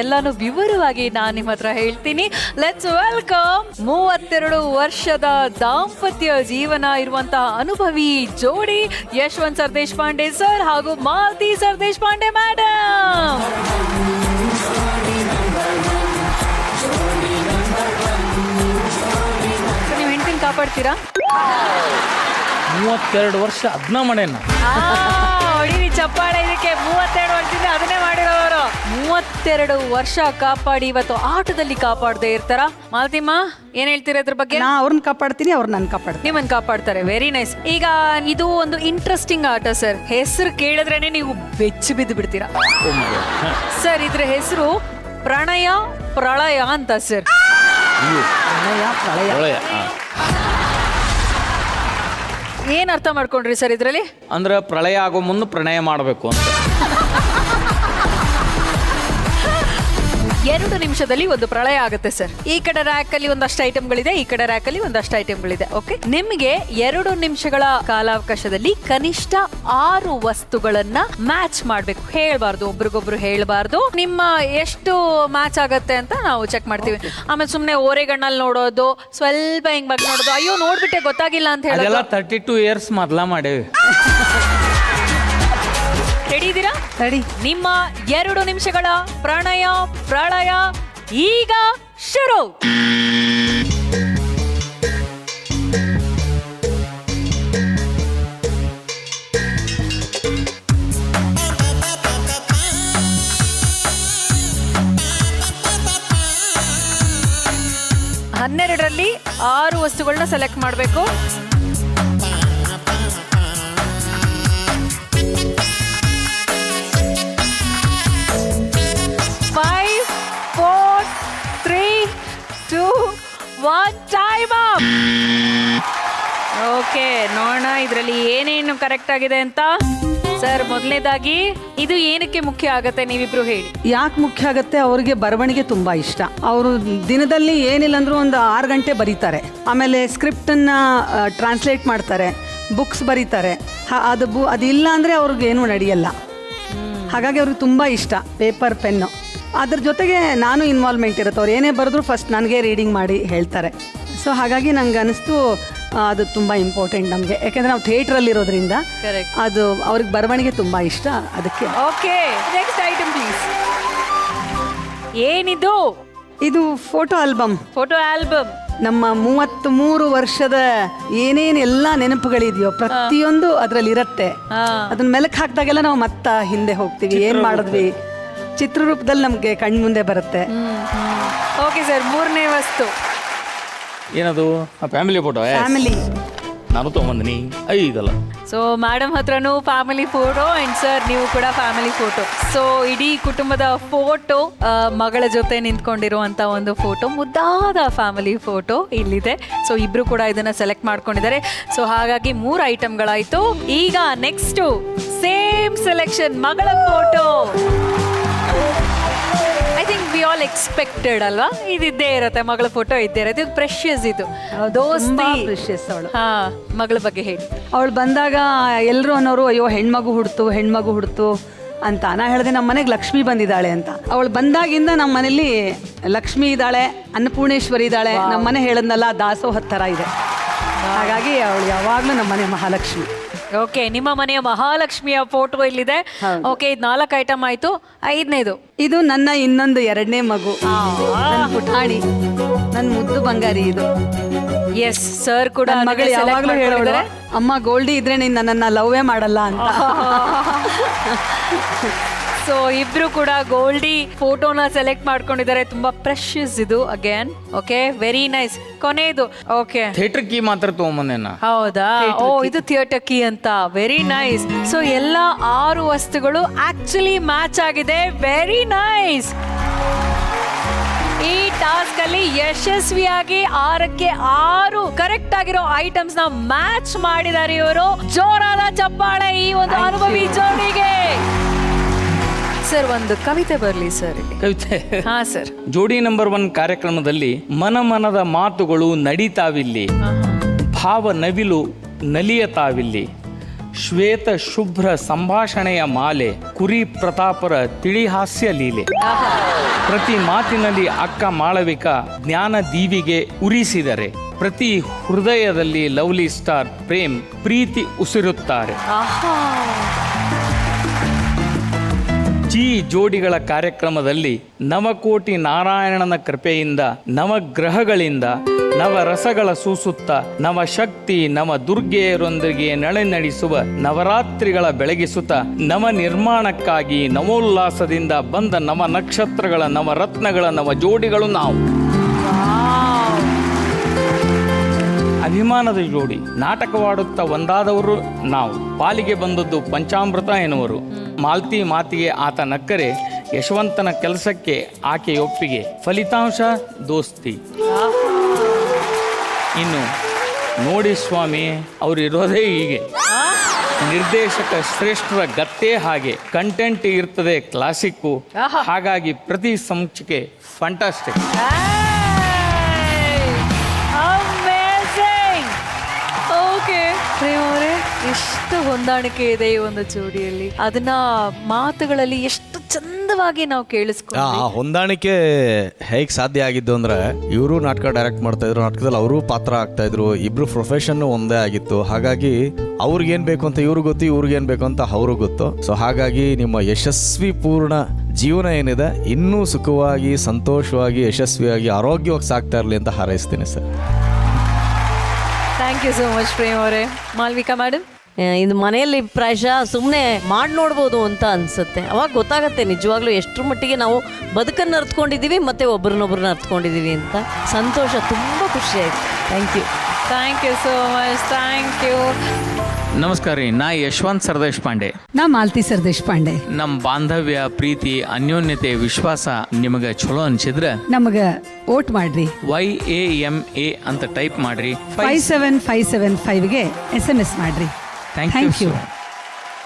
ಎಲ್ಲಾನು ವಿವರವಾಗಿ ನಾನು ನಿಮ್ಮ ಹತ್ರ ಹೇಳ್ತೀನಿ. ಲೆಟ್ಸ್ ವೆಲ್ಕಮ್ 32 ವರ್ಷದ ದಾಂಪತ್ಯ ಜೀವನ ಇರುವಂತಹ ಅನುಭವಿ ಜೋಡಿ ಯಶವಂತ್ ಸರ್ ದೇಶಪಾಂಡೆ ಸರ್ ಹಾಗೂ ಮಾಲತಿ ಸರ್ ದೇಶಪಾಂಡೆ ಮೇಡಮ್. ನೀವು ಹೆಂಡತಿನ ಕಾಪಾಡ್ತೀರಾ? 32 ವರ್ಷ ಅದನ್ನ ಮನೆಯನ್ನ ಹೊಡಿರಿ ಚಪ್ಪಾಳೆ. ಇದಕ್ಕೆ 32 ವರ್ಷದಿಂದ ಅದನ್ನೇ ಮಾಡಿರೋರು. 32 ವರ್ಷ ಕಾಪಾಡಿ ಇವತ್ತು ಆಟದಲ್ಲಿ ಕಾಪಾಡದೆ ಇರ್ತಾರ. ಮಾಲತಿಮ್ಮ ಏನ್ ಹೇಳ್ತೀರಾ ಇದ್ರ ಬಗ್ಗೆ? ನಾ ಅವ್ರನ್ನ ಕಾಪಾಡ್ತೀನಿ, ಅವ್ರು ನನ್ನ ಕಾಪಾಡ್ತೀನಿ. ನಿಮ್ಮನ್ನ ಕಾಪಾಡ್ತಾರೆ. Very nice. ಈಗ ಇದು ಒಂದು ಇಂಟ್ರೆಸ್ಟಿಂಗ್ ಆಟ ಸರ್. ಹೆಸರು ಕೇಳಿದ್ರೇನೆ ನೀವು ಬೆಚ್ಚಿ ಬಿದ್ದು ಬಿಡ್ತೀರಾ ಸರ್. ಇದ್ರ ಹೆಸರು ಪ್ರಣಯ ಪ್ರಳಯ ಅಂತ ಸರ್. ಏನ್ ಅರ್ಥ ಮಾಡ್ಕೊಂಡ್ರಿ ಸರ್ ಇದ್ರಲ್ಲಿ? ಅಂದ್ರೆ ಪ್ರಳಯ ಆಗೋ ಮುನ್ನ ಪ್ರಣಯ ಮಾಡಬೇಕು ಅಂತ. 2 ನಿಮಿಷದಲ್ಲಿ ಒಂದು ಪ್ರಳಯ ಆಗುತ್ತೆ ಸರ್. ಈ ಕಡೆ ರ್ಯಾಕ್ ಅಲ್ಲಿ ಒಂದಷ್ಟು ಐಟಮ್ಗಳಿದೆ, ಈ ಕಡೆ ರ್ಯಾಕ್ ಅಲ್ಲಿ ಒಂದಷ್ಟು ಐಟಮ್ಗಳಿದೆ. ಓಕೆ, ನಿಮ್ಗೆ 2 ನಿಮಿಷಗಳ ಕಾಲಾವಕಾಶದಲ್ಲಿ ಕನಿಷ್ಠ 6 ವಸ್ತುಗಳನ್ನ ಮ್ಯಾಚ್ ಮಾಡ್ಬೇಕು. ಹೇಳ್ಬಾರ್ದು, ಒಬ್ರಿಗೊಬ್ರು ಹೇಳ್ಬಾರ್ದು. ನಿಮ್ಮ ಎಷ್ಟು ಮ್ಯಾಚ್ ಆಗತ್ತೆ ಅಂತ ನಾವು ಚೆಕ್ ಮಾಡ್ತೀವಿ. ಆಮೇಲೆ ಸುಮ್ನೆ ಓರೆಗಣ್ಣಲ್ಲಿ ನೋಡೋದು, ಸ್ವಲ್ಪ ಹಿಂಗ್ ಬಗ್ಗೆ ನೋಡೋದು, ಅಯ್ಯೋ ನೋಡ್ಬಿಟ್ಟೆ ಗೊತ್ತಾಗಿಲ್ಲ ಅಂತ ಹೇಳೋದು. ಅದೆಲ್ಲ 32 ಇಯರ್ಸ್ ಮೊದಲ ಮಾಡೇವಿ. ರೆಡಿ ಇದ್ದೀರಾ? ರೆಡಿ. ನಿಮ್ಮ 2 ನಿಮಿಷಗಳ ಪ್ರಳಯ ಈಗ ಶುರು. ಹನ್ನೆರಡರಲ್ಲಿ 6 ವಸ್ತುಗಳನ್ನ ಸೆಲೆಕ್ಟ್ ಮಾಡಬೇಕು. 5, 4, 3, 2, 1 ಟೈಮ್ ಅಪ್. ಓಕೆ, ನೋಡೋಣ ಇದರಲ್ಲಿ ಏನೇನು ಕರೆಕ್ಟ್ ಆಗಿದೆ ಅಂತ. ಸರ್, ಮೊದಲನೇದಾಗಿ ಇದು ಏನಕ್ಕೆ ಮುಖ್ಯ ಆಗತ್ತೆ, ನೀವಿಬ್ರು ಹೇಳಿ. ಯಾಕೆ ಮುಖ್ಯ ಆಗುತ್ತೆ? ಅವ್ರಿಗೆ ಬರವಣಿಗೆ ತುಂಬ ಇಷ್ಟ. ಅವರು ದಿನದಲ್ಲಿ ಏನಿಲ್ಲ ಅಂದ್ರೂ ಒಂದು 6 ಗಂಟೆ ಬರೀತಾರೆ. ಆಮೇಲೆ ಸ್ಕ್ರಿಪ್ಟನ್ನು ಟ್ರಾನ್ಸ್ಲೇಟ್ ಮಾಡ್ತಾರೆ, ಬುಕ್ಸ್ ಬರೀತಾರೆ. ಅದಿಲ್ಲ ಅಂದರೆ ಅವ್ರಿಗೇನು ನಡೆಯಲ್ಲ. ಹಾಗಾಗಿ ಅವ್ರಿಗೆ ತುಂಬ ಇಷ್ಟ ಪೇಪರ್ ಪೆನ್ನು. ಅದ್ರ ಜೊತೆಗೆ ನಾನು ಇನ್ವಾಲ್ವ್ಮೆಂಟ್ ಇರುತ್ತೆ. ಅವ್ರು ಏನೇ ಬರೆದ್ರು ಫಸ್ಟ್ ನನಗೆ ರೀಡಿಂಗ್ ಮಾಡಿ ಹೇಳ್ತಾರೆ. ಸೊ ಹಾಗಾಗಿ ನಂಗೆ ಅನಿಸ್ತು ಅದು ತುಂಬ ಇಂಪಾರ್ಟೆಂಟ್ ನಮಗೆ. ಯಾಕೆಂದರೆ ನಾವು ಥಿಯೇಟ್ರಲ್ಲಿರೋದ್ರಿಂದ ಅದು ಅವ್ರಿಗೆ ಬರವಣಿಗೆ ತುಂಬ ಇಷ್ಟ. ಅದಕ್ಕೆ. Okay, next item please. ಏನಿದು? ಇದು ಫೋಟೋ ಆಲ್ಬಮ್. Photo album. ನಮ್ಮ 33 ವರ್ಷದ ಏನೇನೆಲ್ಲ ನೆನಪುಗಳಿದೆಯೋ ಪ್ರತಿಯೊಂದು ಅದರಲ್ಲಿ ಇರುತ್ತೆ. ಅದನ್ನ ಮೆಲಕ್ ಹಾಕಿದಾಗೆಲ್ಲ ನಾವು ಹಿಂದೆ ಹೋಗ್ತೀವಿ, ಏನ್ ಮಾಡಿದ್ವಿ ಚಿತ್ರರೂಪದಲ್ಲಿ ನಮ್ಗೆ ಕಣ್ಮುಂದೆ ಬರುತ್ತೆ. ಓಕೆ ಸರ್, 3ನೇ ವಸ್ತು ಏನದು? Family photo. ಫ್ಯಾಮಿಲಿ. ನಾನು ತಗೊಂಬಂದಿನಿ 5 ಸೊ ಮೇಡಮ್ ಹತ್ರನೂ ಫ್ಯಾಮಿಲಿ ಫೋಟೋ ಅಂಡ್ ಸರ್ ನೀವು ಕೂಡ ಫ್ಯಾಮಿಲಿ ಫೋಟೋ. ಸೊ ಇಡೀ ಕುಟುಂಬದ ಫೋಟೋ, ಮಗಳ ಜೊತೆ ನಿಂತ್ಕೊಂಡಿರುವಂತ ಒಂದು ಫೋಟೋ, ಮುದ್ದಾದ ಫ್ಯಾಮಿಲಿ ಫೋಟೋ ಇಲ್ಲಿದೆ. ಸೊ ಇಬ್ರು ಕೂಡ ಇದನ್ನ ಸೆಲೆಕ್ಟ್ ಮಾಡ್ಕೊಂಡಿದ್ದಾರೆ. ಸೊ ಹಾಗಾಗಿ 3 ಐಟಮ್ಗಳಾಯ್ತು. ಈಗ ನೆಕ್ಸ್ಟ್ ಸೇಮ್ ಸೆಲೆಕ್ಷನ್, ಮಗಳ photo. I think we all expected ಅಲ್ವಾ, ಇದಿದ್ದೇ ಇರುತ್ತೆ, ಮಗಳ ಫೋಟೋ ಇದ್ದೇ ಇರುತ್ತೆ. ಇದು ಪ್ರೆಷಿಯಸ್, ಇದು ದೋಸ್ತಿ ಪ್ರೆಷಿಯಸ್. ಅವಳು ಮಗಳ ಬಗ್ಗೆ ಹೇಳಿ. ಅವಳು ಬಂದಾಗ ಎಲ್ಲರೂ ಅನ್ನೋರು ಅಯ್ಯೋ ಹೆಣ್ಮಗು ಹುಡ್ತು ಅಂತ. ನಾ ಹೇಳಿದೆ ನಮ್ಮ ಮನೆಗೆ ಲಕ್ಷ್ಮಿ ಬಂದಿದ್ದಾಳೆ ಅಂತ. ಅವಳು ಬಂದಾಗಿಂದ ನಮ್ಮ ಮನೇಲಿ ಲಕ್ಷ್ಮಿ ಇದ್ದಾಳೆ, ಅನ್ನಪೂರ್ಣೇಶ್ವರಿ ಇದ್ದಾಳೆ. ನಮ್ಮ ಮನೆ ಹೇಳದ್ನಲ್ಲ, ದಾಸೋಹದ ಥರ ಇದೆ. ಹಾಗಾಗಿ ಅವಳು ಯಾವಾಗಲೂ ನಮ್ಮ ಮನೆ ಮಹಾಲಕ್ಷ್ಮಿ. ಓಕೆ, ನಿಮ್ಮ ಮನೆಯ ಮಹಾಲಕ್ಷ್ಮಿಯ ಫೋಟೋ ಇಲ್ಲಿದೆ. ಓಕೆ, ಇದು 4 ಐಟಮ್ ಆಯ್ತು. 5ನೇದು ಇದು ನನ್ನ ಇನ್ನೊಂದು 2ನೇ ಮಗು, ನನ್ನ ಪುಟಾಣಿ, ನನ್ನ ಮುದ್ದು ಬಂಗಾರಿ. ಇದು ಎಸ್, ಸರ್ ಕೂಡ ಮಗಳು ಯಾವಾಗಲೂ ಹೇಳೋಳು, ಅಮ್ಮ ಗೋಲ್ಡಿ ಇದ್ರೆ ನೀನು ನನ್ನನ್ನು ಲವ್ವೇ ಮಾಡಲ್ಲ ಅಂತ. ಸೊ ಇಬ್ರು ಕೂಡ ಗೋಲ್ಡಿ ಫೋಟೋನ ಸೆಲೆಕ್ಟ್ ಮಾಡ್ಕೊಂಡಿದ್ದಾರೆ. ತುಂಬಾ ಪ್ರೆಷಿಯಸ್ ಇದು ಅಗೇನ್. Okay, very nice. ಕೊನೆಯದು ಓಕೆ, ಥಿಯೇಟರ್ ಕೀ ಮಾತ್ರ ತಗೊಂಬಂದೇನ. ಹೌದಾ? ಓ, ಇದು ಥಿಯೇಟರ್ ಕೀ ಅಂತ. Very nice. ಸೊ ಎಲ್ಲ 6 ವಸ್ತುಗಳು ಆಕ್ಚುಲಿ ಮ್ಯಾಚ್ ಆಗಿದೆ. Very nice. ಈ ಟಾಸ್ಕ್ ಅಲ್ಲಿ ಯಶಸ್ವಿಯಾಗಿ 6ಕ್ಕೆ 6 ಕರೆಕ್ಟ್ ಆಗಿರೋ ಐಟಮ್ಸ್ ನ ಮ್ಯಾಚ್ ಮಾಡಿದ್ದಾರೆ ಇವರು. ಜೋರಾದ ಚಪ್ಪಾಳೆ ಈ ಒಂದು ಅನುಭವಿ ಜೋಡಿಗೆ. ಸರ್, ಒಂದು ಕವಿತೆ ಬರಲಿ ಸರ್ ಇಲ್ಲಿ. ಕವಿತೆ? ಹಾ ಸರ್. ಜೋಡಿ ನಂಬರ್ 1 ಕಾರ್ಯಕ್ರಮದಲ್ಲಿ ಮನದ ಮಾತುಗಳು ನಡೀತಾವಿಲ್ಲಿ, ಭಾವ ನವಿಲು ನಲಿಯತಾವಿಲ್ಲಿ, ಶ್ವೇತ ಶುಭ್ರ ಸಂಭಾಷಣೆಯ ಮಾಲೆ, ಕುರಿ ಪ್ರತಾಪರ ತಿಳಿಹಾಸ್ಯ ಲೀಲೆ, ಪ್ರತಿ ಮಾತಿನಲ್ಲಿ ಅಕ್ಕ ಮಾಳವಿಕ ಜ್ಞಾನ ದೀವಿಗೆ ಉರಿಸಿದರೆ, ಪ್ರತಿ ಹೃದಯದಲ್ಲಿ ಲವ್ಲಿ ಸ್ಟಾರ್ ಪ್ರೇಮ್ ಪ್ರೀತಿ ಉಸಿರುತ್ತಾರೆ. ಜಿ ಜೋಡಿಗಳ ಕಾರ್ಯಕ್ರಮದಲ್ಲಿ ನವಕೋಟಿ ನಾರಾಯಣನ ಕೃಪೆಯಿಂದ, ನವಗ್ರಹಗಳಿಂದ, ನವರಸಗಳ ಸೂಸುತ್ತ, ನವಶಕ್ತಿ ನವ ದುರ್ಗೆಯರೊಂದಿಗೆ ನಡೆಸುವ ನವರಾತ್ರಿಗಳ ಬೆಳಗಿಸುತ್ತ, ನವ ನಿರ್ಮಾಣಕ್ಕಾಗಿ ನವೋಲ್ಲಾಸದಿಂದ ಬಂದ ನವ ನಕ್ಷತ್ರಗಳ ನವರತ್ನಗಳ ನವ ಜೋಡಿಗಳು ನಾವು. ಅಭಿಮಾನದ ಜೋಡಿ, ನಾಟಕವಾಡುತ್ತಾ ಒಂದಾದವರು ನಾವು. ಪಾಲಿಗೆ ಬಂದದ್ದು ಪಂಚಾಮೃತ ಎನ್ನುವರು. ಮಾಲ್ತಿ ಮಾತಿಗೆ ಆತ ನಕ್ಕರೆ, ಯಶವಂತನ ಕೆಲಸಕ್ಕೆ ಆಕೆ ಒಪ್ಪಿಗೆ, ಫಲಿತಾಂಶ ದೋಸ್ತಿ. ಇನ್ನು ನೋಡಿ ಸ್ವಾಮಿ, ಅವರಿರೋದೇ ಹೀಗೆ. ನಿರ್ದೇಶಕ ಶ್ರೇಷ್ಠರ ಗತ್ತೇ ಹಾಗೆ, ಕಂಟೆಂಟ್ ಇರ್ತದೆ ಕ್ಲಾಸಿಕ್ಕು, ಹಾಗಾಗಿ ಪ್ರತಿ ಸಂಚಿಕೆ ಫ್ಯಾಂಟಾಸ್ಟಿಕ್. ಓಕೆ ಪ್ರೇಮ್ ಅವರೇ, ಎಷ್ಟು ಹೊಂದಾಣಿಕೆ ಇದೆ ಈ ಒಂದು ಜೋಡಿಯಲ್ಲಿ, ಅದನ್ನ ಮಾತುಗಳಲ್ಲಿ ಎಷ್ಟು ಚಂದವಾಗಿ ನಾವು ಕೇಳಿಸ್ಕೊಂಡು. ಆ ಹೊಂದಾಣಿಕೆ ಹೇಗೆ ಸಾಧ್ಯ ಆಗಿದ್ದು ಅಂದ್ರೆ, ಇವರು ನಾಟಕ ಡೈರೆಕ್ಟ್ ಮಾಡ್ತಾ ಇದ್ರು, ನಾಟಕದಲ್ಲಿ ಅವರು ಪಾತ್ರ ಆಗ್ತಾ ಇದ್ರು, ಇಬ್ರು ಪ್ರೊಫೆಷನ್ ಒಂದೇ ಆಗಿತ್ತು. ಹಾಗಾಗಿ ಅವ್ರಿಗೇನ್ ಬೇಕು ಅಂತ ಇವ್ರಿಗೆ ಗೊತ್ತು, ಇವ್ರಿಗೇನ್ ಬೇಕು ಅಂತ ಅವ್ರಿಗೆ ಗೊತ್ತು. ಸೊ ಹಾಗಾಗಿ ನಿಮ್ಮ ಯಶಸ್ವಿ ಪೂರ್ಣ ಜೀವನ ಏನಿದೆ ಇನ್ನೂ ಸುಖವಾಗಿ, ಸಂತೋಷವಾಗಿ, ಯಶಸ್ವಿಯಾಗಿ, ಆರೋಗ್ಯವಾಗಿ ಸಾಗ್ತಾ ಇರಲಿ ಅಂತ ಹಾರೈಸ್ತೀನಿ sir. Thank you so much Prem ಅವರೇ. ಮಾಲ್ವಿಕಾ ಮೇಡಮ್, ಇದು ಮನೆಯಲ್ಲಿ ಪ್ರಾಯಶಃ ಸುಮ್ಮನೆ ಮಾಡಿ ನೋಡ್ಬೋದು ಅಂತ ಅನ್ಸುತ್ತೆ. ಅವಾಗ ಗೊತ್ತಾಗತ್ತೆ ನಿಜವಾಗ್ಲೂ ಎಷ್ಟರ ಮಟ್ಟಿಗೆ ನಾವು ಬದುಕನ್ನು ಅರ್ಥಕೊಂಡಿದ್ದೀವಿ ಮತ್ತು ಒಬ್ರನ್ನೊಬ್ರನ್ನ ಅರ್ಥಕೊಂಡಿದ್ದೀವಿ ಅಂತ. ಸಂತೋಷ, ತುಂಬ ಖುಷಿ ಆಯಿತು. Thank you. Thank you so much. Thank you. ನಮಸ್ಕಾರ ರೀ, ನಾ ಯಶವಂತ್ ಸರ್ದೇಶ್ ಪಾಂಡೆ. ನಾ ಮಾಲ್ತಿ ಸರ್ದೇಶ್ ಪಾಂಡೆ. ನಮ್ಮ ಬಾಂಧವ್ಯ, ಪ್ರೀತಿ, ಅನ್ಯೋನ್ಯತೆ, ವಿಶ್ವಾಸ ನಿಮಗೆ ಚಲೋ ಅನ್ಸಿದ್ರೆ ನಮಗೆ ವೋಟ್ ಮಾಡ್ರಿ. YAMA ಅಂತ ಟೈಪ್ ಮಾಡ್ರಿ. 57575ಗೆ SMS ಮಾಡ್ರಿ. Thank you.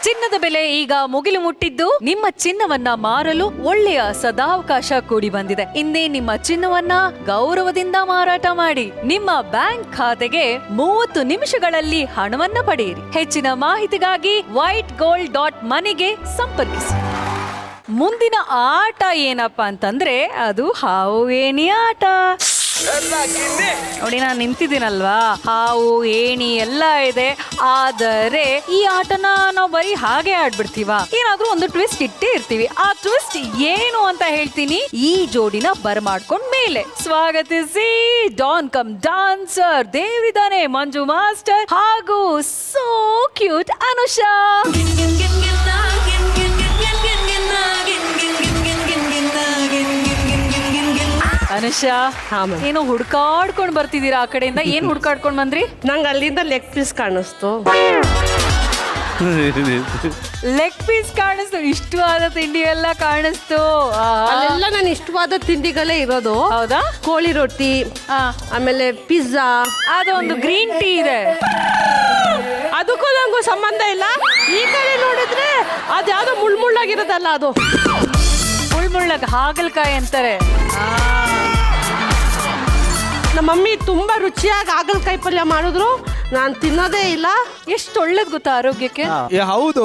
ಚಿನ್ನದ ಬೆಲೆ ಈಗ ಮುಗಿಲು ಮುಟ್ಟಿದ್ದು, ನಿಮ್ಮ ಚಿನ್ನವನ್ನ ಮಾರಲು ಒಳ್ಳೆಯ ಸದಾವಕಾಶ ಕೂಡಿ ಬಂದಿದೆ. ಇಂದೇ ನಿಮ್ಮ ಚಿನ್ನವನ್ನ ಗೌರವದಿಂದ ಮಾರಾಟ ಮಾಡಿ ನಿಮ್ಮ ಬ್ಯಾಂಕ್ ಖಾತೆಗೆ 30 ನಿಮಿಷಗಳಲ್ಲಿ ಹಣವನ್ನ ಪಡೆಯಿರಿ. ಹೆಚ್ಚಿನ ಮಾಹಿತಿಗಾಗಿ whitegold.moneyಗೆ ಸಂಪರ್ಕಿಸಿ. ಮುಂದಿನ ಆಟ ಏನಪ್ಪಾ ಅಂತಂದ್ರೆ, ಅದು ಹಾವು ಏಣಿ ಆಟ. ನೋಡಿ, ನಾನು ನಿಂತಿದ್ದೀನಲ್ವಾ, ಹಾವು ಏಣಿ ಎಲ್ಲ ಇದೆ. ಆದರೆ ಈ ಆಟನ ನಾವು ಬರೀ ಹಾಗೆ ಆಡ್ಬಿಡ್ತೀವ, ಏನಾದ್ರೂ ಒಂದು ಟ್ವಿಸ್ಟ್ ಇಟ್ಟೇ ಇರ್ತೀವಿ. ಆ ಟ್ವಿಸ್ಟ್ ಏನು ಅಂತ ಹೇಳ್ತೀನಿ ಈ ಜೋಡಿನ ಬರ್ಮಾಡ್ಕೊಂಡ್ ಮೇಲೆ. ಸ್ವಾಗತಿಸಿ ಡಾನ್ ಕಮ್ ಡಾನ್ಸರ್ ದೇವ್ರಿದಾನೆ ಮಂಜು ಮಾಸ್ಟರ್ ಹಾಗೂ ಸೋ ಕ್ಯೂಟ್ ಅನುಷಾ. ಅನುಷಾ, ಏನೋ ಹುಡ್ಕಾಡ್ಕೊಂಡ್ ಬರ್ತಿದ್ದೀರಾ ಆ ಕಡೆಯಿಂದ. ಏನ್ ಹುಡ್ಕಾಡ್ಕೊಂಡ್ ಬಂದ್ರಿ? ನಂಗೆ ಅಲ್ಲಿಂದ ಲೆಗ್ ಪೀಸ್ ಕಾಣಿಸ್ತು. ಲೆಗ್ ಪೀಸ್ ಕಾಣಿಸ್ತು, ಇಷ್ಟವಾದ ತಿಂಡಿ ಎಲ್ಲ ಕಾಣಿಸ್ತು. ಅಲ್ಲೆಲ್ಲ ನನ್ನ ಇಷ್ಟವಾದ ತಿಂಡಿಗಳೇ ಇರೋದು. ಹೌದಾ? ಕೋಳಿ ರೊಟ್ಟಿ, ಆಮೇಲೆ ಪಿಜ್ಜಾ, ಅದೊಂದು ಗ್ರೀನ್ ಟೀ ಇದೆ. ಅದಕ್ಕೂ ನಂಗೂ ಸಂಬಂಧ ಇಲ್ಲ. ಈ ಕಡೆ ನೋಡಿದ್ರೆ ಅದ್ಯಾವುದೋ ಮುಳ್ಳುಮುಳ್ಳಾಗಿರೋದಲ್ಲ, ಅದು ಮುಳ್ಳುಮುಳ್ಳಾಗ ಹಾಗಲಕಾಯಿ ಅಂತಾರೆ. ನಮ್ಮ ಮಮ್ಮಿ ತುಂಬಾ ರುಚಿಯಾಗಿ ಹಾಗಲಕಾಯಿ ಪಲ್ಯ ಮಾಡಿದ್ರು, ನಾನು ತಿನ್ನೋದೇ ಇಲ್ಲ. ಎಷ್ಟು ಒಳ್ಳೇದ್ ಗೊತ್ತಾ ಆರೋಗ್ಯಕ್ಕೆ. ಹೌದು,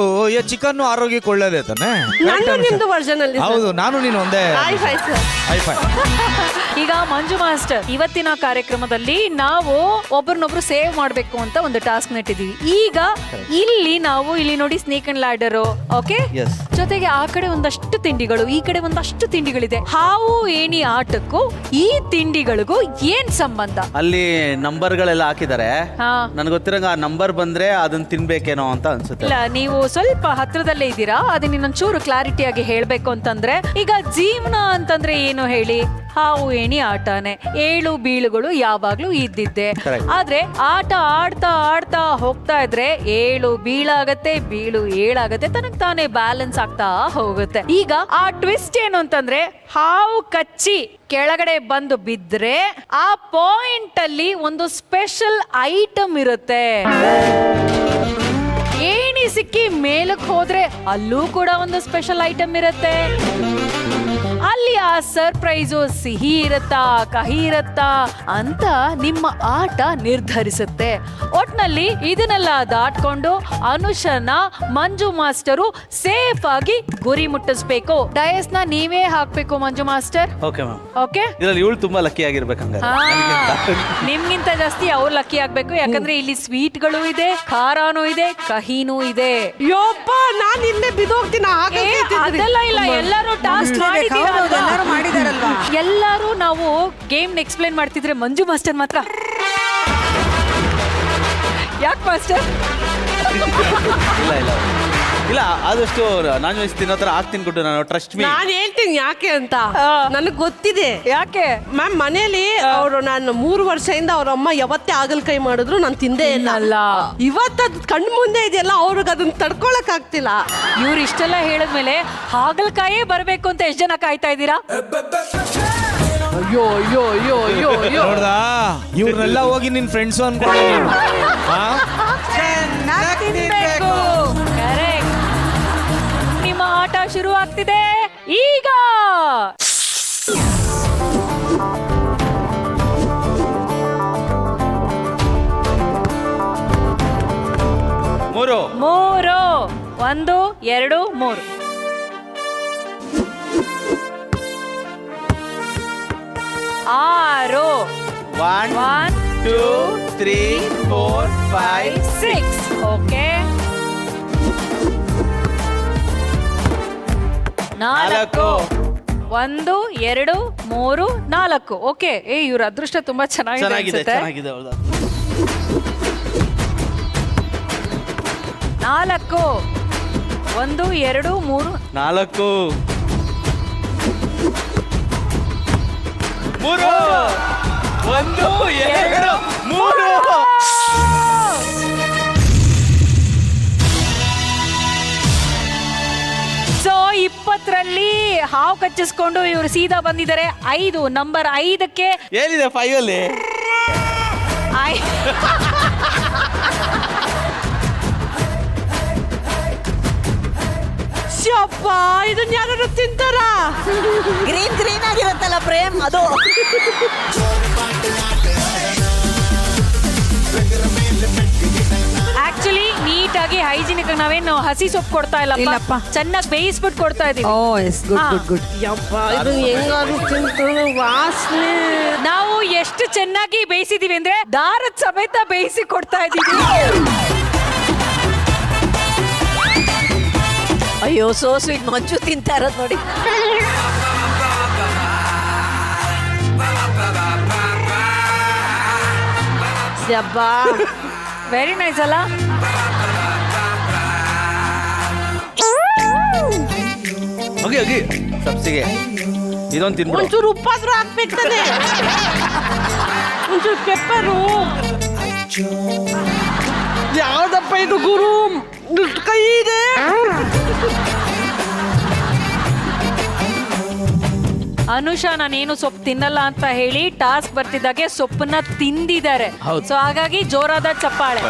ಚಿಕನ್ ಆರೋಗ್ಯಕ್ಕೆ ಒಳ್ಳೇದೇ ತಾನೆ. ನಂದು ನಿಮ್ದು ವರ್ಷನ್ ಅಲ್ಲಿ. ಹೌದು, ನಾನು ನೀನು ಒಂದೇ. ಈಗ ಮಂಜು ಮಾಸ್ಟರ್, ಇವತ್ತಿನ ಕಾರ್ಯಕ್ರಮದಲ್ಲಿ ನಾವು ಒಬ್ರನ್ನೊಬ್ರು ಸೇವ್ ಮಾಡ್ಬೇಕು ಅಂತ ಒಂದು ಟಾಸ್ಕ್ ನೆಟ್ಟಿದೀವಿ. ಈಗ ಇಲ್ಲಿ ನೋಡಿ ಸ್ನೇಕ್ ಅಂಡ್ ಲ್ಯಾಡರ್, ಓಕೆ, ಜೊತೆಗೆ ಆ ಕಡೆ ಒಂದಷ್ಟು ತಿಂಡಿಗಳು, ಈ ಕಡೆ ಒಂದಷ್ಟು ತಿಂಡಿಗಳಿದೆ. ಹಾವು ಏಣಿ ಆಟಕ್ಕೂ ಈ ತಿಂಡಿಗಳಿಗೂ ಏನ್ ಸಂಬಂಧ? ಅಲ್ಲಿ ನಂಬರ್ಗಳೆಲ್ಲ ಹಾಕಿದ್ದಾರೆ. ನನ್ಗೆ ಗೊತ್ತಿರಂಗ ಆ ನಂಬರ್ ಬಂದ್ರೆ ಅದನ್ನ ತಿನ್ಬೇಕೇನೋ ಅಂತ ಅನ್ಸುತ್ತೆ. ಇಲ್ಲ, ನೀವು ಸ್ವಲ್ಪ ಹತ್ರದಲ್ಲೇ ಇದ್ದೀರಾ. ಅದನ್ನ ಇನ್ನೊಂಚೂರು ಕ್ಲಾರಿಟಿಯಾಗಿ ಹೇಳ್ಬೇಕು ಅಂತಂದ್ರೆ, ಈಗ ಜೀವನ ಅಂತಂದ್ರೆ ಏನು ಹೇಳಿ? ಹಾವು ಏಣಿ ಆಟನೇ. ಏಳು ಬೀಳುಗಳು ಯಾವಾಗ್ಲೂ ಇದ್ದಿದ್ದೆ. ಆದ್ರೆ ಆಟ ಆಡ್ತಾ ಆಡ್ತಾ ಹೋಗ್ತಾ ಇದ್ರೆ ಏಳು ಬೀಳಾಗತ್ತೆ, ಬೀಳು ಏಳಾಗತ್ತೆ, ತನಗ್ ತಾನೇ ಬ್ಯಾಲೆನ್ಸ್ ಆಗ್ತಾ ಹೋಗುತ್ತೆ. ಈಗ ಆ ಟ್ವಿಸ್ಟ್ ಏನು ಅಂತಂದ್ರೆ, ಹಾವು ಕಚ್ಚಿ ಕೆಳಗಡೆ ಬಂದು ಬಿದ್ರೆ ಆ ಪಾಯಿಂಟ್ ಅಲ್ಲಿ ಒಂದು ಸ್ಪೆಷಲ್ ಐಟಮ್ ಇರುತ್ತೆ. ಏಣಿ ಸಿಕ್ಕಿ ಮೇಲಕ್ಕೆ ಹೋದ್ರೆ ಅಲ್ಲೂ ಕೂಡ ಒಂದು ಸ್ಪೆಷಲ್ ಐಟಮ್ ಇರುತ್ತೆ. ಅಲ್ಲಿ ಆ ಸರ್ಪ್ರೈಸು ಸಿಹಿ ಇರತ್ತಾ, ಕಹಿ ಇರತ್ತಾ ಅಂತ ನಿಮ್ಮ ಆಟ ನಿರ್ಧರಿಸುತ್ತೆ. ಒಟ್ನಲ್ಲಿ ಇದನ್ನೆಲ್ಲ ದಾಟ್ಕೊಂಡು ಅನುಷನ ಮಂಜು ಮಾಸ್ಟರು ಸೇಫ್ ಆಗಿ ಗುರಿ ಮುಟ್ಟಿಸ್ಬೇಕು. ಡಯಸ್ ನ ನೀವೇ ಹಾಕ್ಬೇಕು ಮಂಜು ಮಾಸ್ಟರ್. Okay ma'am. ಓಕೆ, ಇದ್ರಲ್ಲಿ ಇವಳು ತುಂಬಾ ಲಕ್ಕಿ ಆಗಿರ್ಬೇಕಂದ್ರೆ. ನಿಮ್ಗಿಂತ ಜಾಸ್ತಿ ಅವ್ರು ಲಕ್ಕಿ ಆಗ್ಬೇಕು, ಯಾಕಂದ್ರೆ ಇಲ್ಲಿ ಸ್ವೀಟ್ಗಳು ಇದೆ, ಖಾರಾನೂ ಇದೆ, ಕಹಿನೂ ಇದೆ. ಯೋಪ್ಪ, ನಾನು ಇಲ್ಲೇ ಬಿದ್ದೋಗ್ತೀನಿ. ಅದೆಲ್ಲ ಇಲ್ಲ, ಎಲ್ಲರೂ ಟಾಸ್ಕ್ ಮಾಡಿದಾರಲ್ವಾ. ಎಲ್ಲರೂ ನಾವು ಗೇಮ್ ಎಕ್ಸ್ಪ್ಲೇನ್ ಮಾಡ್ತಿದ್ರೆ ಮಂಜು ಮಾಸ್ಟರ್ ಮಾತ್ರ ಯಾಕೆ ಮಾಸ್ಟರ್? ಇಲ್ಲ, ಆದಷ್ಟು ನಾನ್ ವೆಜ್ ತಿನ್ನೋ ತರ ಆಗ್ತೀನಿ ಕೊಟ್ಟು ನಾನು. Trust me. ನಾನು ಹೇಳ್ತೀನಿ ಯಾಕೆ ಅಂತ. ನನಗೆ ಗೊತ್ತಿದೆ ಯಾಕೆ. ಮ್ಯಾಮ್, ಮನೇಲಿ ಅವರು ನಾನು 3 ವರ್ಷದಿಂದ ಅವ್ರ ಅಮ್ಮ ಯಾವತ್ತೇ ಹಾಗಲಕಾಯಿ ಮಾಡಿದ್ರು ನಾನು ತಿಂದೇ ಇಲ್ಲ. ಇವತ್ತದ್ ಕಣ್ ಮುಂದೆ ಇದೆಯಲ್ಲ, ಅವ್ರಿಗೆ ಅದನ್ನ ತಡ್ಕೊಳಕ್ ಆಗ್ತಿಲ್ಲ. ಇವ್ರು ಇಷ್ಟೆಲ್ಲ ಹೇಳಿದ್ಮೇಲೆ ಹಾಗಲಕಾಯೇ ಬರ್ಬೇಕು ಅಂತ ಎಷ್ಟು ಜನ ಕಾಯ್ತಾ ಇದ್ದೀರಾ? ಅಯ್ಯೋ ಅಯ್ಯೋ ಅಯ್ಯೋ ಅಯ್ಯೋ ಅಯ್ಯೋ, ನೋಡ್ದಾ, ಇವ್ರನ್ನೆಲ್ಲ ಹೋಗಿ ನಿನ್ ಫ್ರೆಂಡ್ಸ್ ಅನ್ಕೊಂಡು ಆಟ ಶುರು ಆಗ್ತಿದೆ ಈಗ. ಮೂರು 3 1 2 3 6 1 1 2 3 4 5 6 ಓಕೆ. 4 1 2 3 4 ಓಕೆ. ಇವ್ರ ಅದೃಷ್ಟ ತುಂಬಾ ಚೆನ್ನಾಗಿದೆ ಚೆನ್ನಾಗಿದೆ ಅನ್ಸುತ್ತೆ. ಚೆನ್ನಾಗಿದೆ ಹೌದಾ 4 1 2 3 4 3 1 2 3 ಸೊ 20ರಲ್ಲಿ ಹಾವು ಕಚ್ಚಿಸ್ಕೊಂಡು ಇವರು ಸೀದಾ ಬಂದಿದ್ದಾರೆ 5 ನಂಬರ್ 5ಕ್ಕೆ ಏನಿದೆ 5 ಅಲ್ಲಿ ಇದನ್ನ ಯಾರು ತಿಂತಾರ? ಗ್ರೀನ್ ಗ್ರೀನ್ ಆಗಿರುತ್ತಲ್ಲ ಪ್ರೇಮ್ ಅದು. ಆಕ್ಚುಲಿ ನೀಟಾಗಿ ಹೈಜಿನಿಕ್ ನಾವೇನು ಹಸಿ ಸೊಪ್ಪು ಕೊಡ್ತಾ ಇಲ್ಲಪ್ಪ, ಚೆನ್ನಾಗಿ ಬೇಯಿಸ್ಬಿಟ್ಟು ಕೊಡ್ತಾ ಇದೀವಿ. ಗುಡ್. ನಾವು ಎಷ್ಟು ಚೆನ್ನಾಗಿ ಬೇಯಿಸಿದೀವಿ ಅಂದ್ರೆ ದಾರದ ಸಮೇತ ಬೇಯಿಸಿ ಕೊಡ್ತಾ ಇದೀವಿ. ಅಯ್ಯೋ ಸೋ ಸ್ವೀಟ್. ಮಂಜು ತಿಂತಾ ಇರೋದು ನೋಡಿ. ವೆರಿ ನೈಸ್ ಅಲ್ಲ? ಹೋಗಿ ಸಬ್ಸಿಗೆ ಇದೊಂದು ತಿನ್ಬಿಡು. ಒಂಚೂರು ಉಪ್ಪಾದ್ರೂ ಹಾಕ್ಬೇಕಾನೆ. ಒಂಚೂರು ಪೆಪ್ಪರು. ಯಾವ್ದಪ್ಪ ಇದು ಗುರು ಕೈ ಇದೆ. ಅನುಷಾ ನಾನೇನು ಸೊಪ್ಪು ತಿನ್ನಲ್ಲ ಅಂತ ಹೇಳಿ ಟಾಸ್ಕ್ ಬರ್ತಿದ್ದಾಗೆ ಸೊಪ್ಪನ್ನ ತಿಂದಿದ್ದಾರೆ. ಸೊ ಹಾಗಾಗಿ ಜೋರಾದ ಚಪ್ಪಾಳೆ.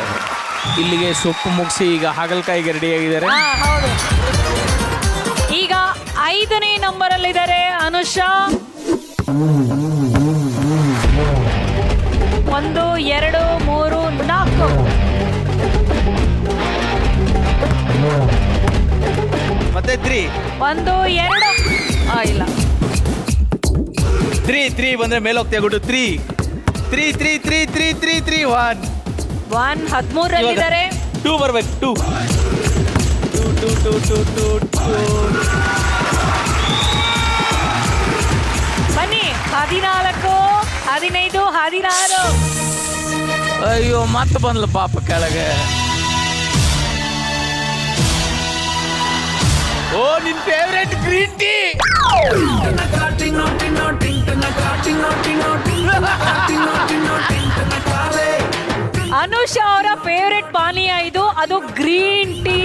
ಇಲ್ಲಿಗೆ ಸೊಪ್ಪು ಮುಗಿಸಿ ಈಗ ಹಾಗಲಕಾಯಿಗೆ ರೆಡಿ ಆಗಿದ್ದಾರೆ. ಹೌದು. ಈಗ 5ನೇ ನಂಬರ್ ಅಲ್ಲಿದ್ದಾರೆ ಅನುಷಾ. 1 2 3 4 ಮತ್ತೆ 3 1 2 ಇಲ್ಲ 3 ಬಂದ್ರೆ ಮೇಲೆ ಹೋಗ್ತೀಯ ಗುಡ್ಡು. 3 1 13 ಅಲ್ಲಿದ್ದಾರೆ. 2 ಬರ್ಬೇಕು. 2 ಬನ್ನಿ 14 15 16 ಅಯ್ಯೋ ಮತ್ತೆ ಬಂದ್ಲ ಪಾಪ ಕೆಳಗೆ. ಓ ನಿನ್ ಫೇವ್ರೆಟ್ ಗ್ರೀನ್ ಟೀ. ಅನುಷಾ ಅವರ ಫೇವ್ರೆಟ್ ಪಾನೀಯ ಇದು, ಅದು ಗ್ರೀನ್ ಟೀ.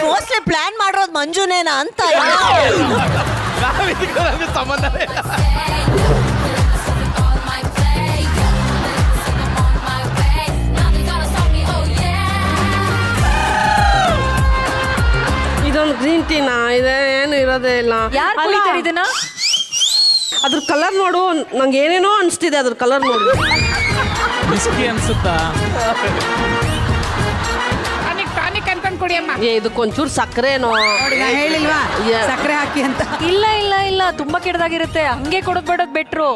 ಮೋಸ್ಟ್ಲಿ ಪ್ಲಾನ್ ಮಾಡೋದು ಮಂಜುನೇನಾ ಅಂತ. ಸಂಬಂಧ ಇದೊಂದು ಗ್ರೀನ್ ಟೀನಾ? ಇದೆ ಏನು ಇರೋದೇ ಇಲ್ಲ. ಯಾರು ಕುಡಿತಾರೆ ಇದನ್ನ? ಅದ್ರ ಕಲರ್ ನೋಡು, ನಂಗೆ ಏನೇನೋ ಅನಿಸ್ತಿದೆ ಅದ್ರ ಕಲರ್ ನೋಡು. ಬಿಸ್ಕಿ ಅನ್ಸುತ್ತಾ? ಇದಕ್ಕೊಂಚೂರು ಸಕ್ಕರೆನೋ ಹೇಳಿಲ್ವಾ ಸಕ್ಕರೆ ಹಾಕಿ ಅಂತ. ಇಲ್ಲ ಇಲ್ಲ ಇಲ್ಲ, ತುಂಬಾ ಕೆಟ್ಟದಾಗಿರುತ್ತೆ. ಹಂಗೆ ಕೊಡೋದ್ ಬಿಡೋದ್ ಬೆಟ್ರು.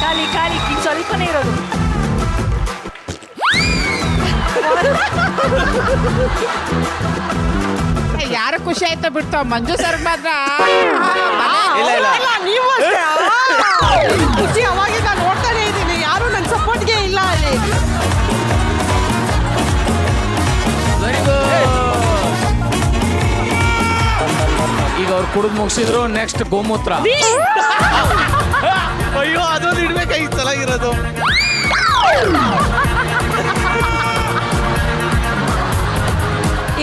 ಖಾಲಿ ಖಾಲಿ ಸ್ವಲ್ಪನೇ ಇರೋದು. ಯಾರು ಖುಷಿ ಆಯ್ತಾ ಬಿಡ್ತಾವ ಮಂಜು ಸರ್ ಮಾತ್ರ. ಇಲ್ಲ ನೀವು ಅವಾಗಿಂದ ನೋಡ್ತಾನೆ ಇದ್ದೀನಿ, ಯಾರು ನನ್ನ ಸಪೋರ್ಟ್ಗೆ ಇಲ್ಲ ಅಲ್ಲಿ. ಈಗ ಅವ್ರು ಕುಡಿದು ಮುಗಿಸಿದ್ರು. ನೆಕ್ಸ್ಟ್ ಗೋಮೂತ್ರ. ಅಯ್ಯೋ ಅದೊಂದು ಇಡ್ಬೇಕಾಗಿತ್ತು ಚೆನ್ನಾಗಿರೋದು.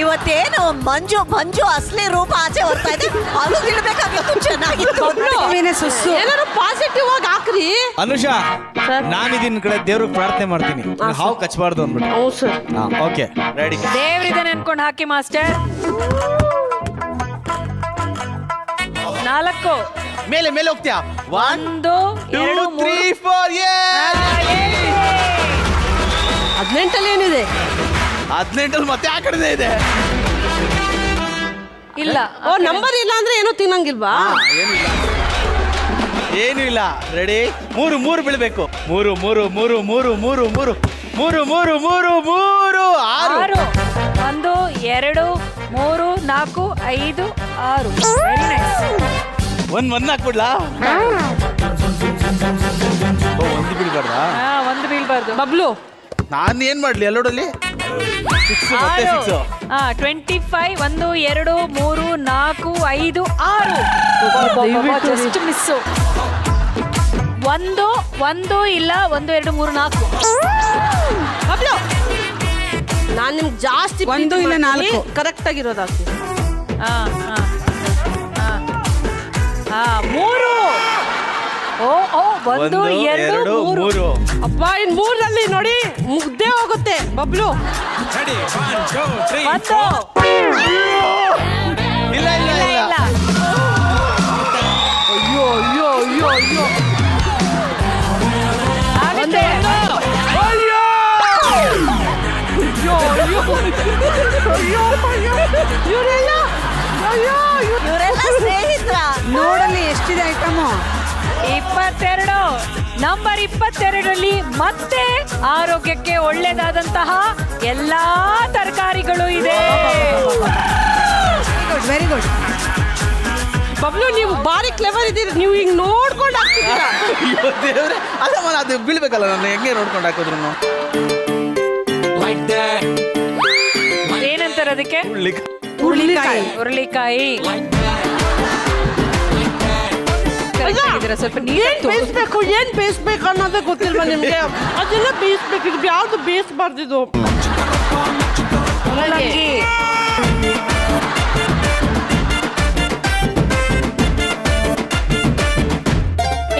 ಇವತ್ತೇನು ಮಂಜು ಅಸಲಿ ರೂಪ ಆಚೆ ಬರ್ತಾ ಇದೆ. ಅದು ಇಡಬೇಕಾಗಿತ್ತು, ಚೆನ್ನಾಗಿತ್ತು. ಏನಾದ್ರು ಪಾಸಿಟಿವ್ ಆಗಿ ಹಾಕ್ರಿ. ಅನುಷಾ, ನಾನಿದಿನ ಕಡೆ ದೇವ್ರಿಗೆ ಪ್ರಾರ್ಥನೆ ಮಾಡ್ತೀನಿ, ಹಾವು ಕಚ್ಚಬಾರ್ದು ಅಂದ್ಬಿಟ್ಟು. Okay, ready. ದೇವ್ರಿದೆ ಅನ್ಕೊಂಡು ಹಾಕಿ ಮಾಸ್ಟರ್. 4 ಮೇಲೆ ಮೇಲೆ ಹೋಗ್ತೀಯಾ? 1 1 2 3 4 18 ಏನಿದೆ? 18 ಮತ್ತೆ ಆ ಕಡೆ ಇದೆ. ಇಲ್ಲ. ಓ, ನಂಬರ್ ಇಲ್ಲ ಅಂದ್ರೆ ಏನು ತಿನ್ನಂಗಿಲ್ವಾ? ಏನು ಇಲ್ಲ. ರೆಡಿ? 3 ಬೀಳ್ಬೇಕು. 3 3 3 3 3 3 3 3 3 3 6 1 2 3 4 5 6. Very nice. ಒಂದ್ ಹಾಕ್ಬಿಡ್ಲಾ? ಒಂದು ಬೀಳ್ಬಾರ್ದಾ? 1 ಬೀಳ್ಬಾರ್ದು. ಬಬ್ಲು, ನಾನು ಏನ್ ಮಾಡ್ಲಿ ಎಲ್ಲೋಡಲ್ಲಿ? 6 ಮತ್ತೆ 6. 25 1 2 3 4 5 6. Just miss. 1 ಇಲ್ಲ. 1 2 3 4. ಬಬ್ಲು, ನಾನ್ ನಿಮ್ಗೆ ಜಾಸ್ತಿ 1 ಇಲ್ಲ 4 ಕರೆಕ್ಟ್ ಆಗಿರೋದು ಹಾಕಿ. 3. ಓ 1 2 3. ಅಪ್ಪ, ಇನ್ 3ರಲ್ಲಿ ನೋಡಿ ಮುಗ್ದೇ ಹೋಗುತ್ತೆ. ಬಬ್ಲು, 1. ಇಲ್ಲ ಇಲ್ಲ ಇಲ್ಲ. ಅಯ್ಯೋ ಅಯ್ಯೋ ಅಯ್ಯೋ ಅಯ್ಯೋ. ಆಗುತ್ತೆ. ಇವರೆಲ್ಲ ಸ್ನೇಹಿತರ. ನೋಡಲ್ಲಿ ಎಷ್ಟಿದೆ ಐಟಮು. 22. ನಂಬರ್ 22ರಲ್ಲಿ ಮತ್ತೆ ಆರೋಗ್ಯಕ್ಕೆ ಒಳ್ಳೆಯದಾದಂತಹ ಎಲ್ಲಾ ತರಕಾರಿಗಳು ಇದೆ. Very good. ಬಬ್ಲು, ನೀವು ಬಾರಿ ಕ್ಲೆವರ್ ಇದ್ದೀರಿ. ನೀವು ಹಿಂಗ್ ನೋಡ್ಕೊಂಡು ಹಾಕ್ತಿದ್ದೀರಾ. ಅಯ್ಯೋ ದೇವ್ರೆ, ಅದಮ್ಮ ಅದು ಬೀಳ್ಬೇಕಲ್ಲ, ನಾನು ಹೆಂಗೆ ನೋಡ್ಕೊಂಡು ಹಾಕಿದ್ರು. ಏನಂತಾರೆ ಅದಕ್ಕೆ? ಹುರುಳಿಕಾಯಿ. ಸ್ವಲ್ಪ ಏನ್ ಬೇಯಿಸ್ಬೇಕು, ಏನ್ ಬೇಯಿಸ್ಬೇಕು ಅನ್ನೋದೇ ಗೊತ್ತಿಲ್ವಾ ನಿಮ್ಗೆ? ಅದೆಲ್ಲ ಬೇಯಿಸ್ಬೇಕು. ಇದು ಯಾವ್ದು ಬೇಯಿಸ್ಬಾರ್ದಿದು.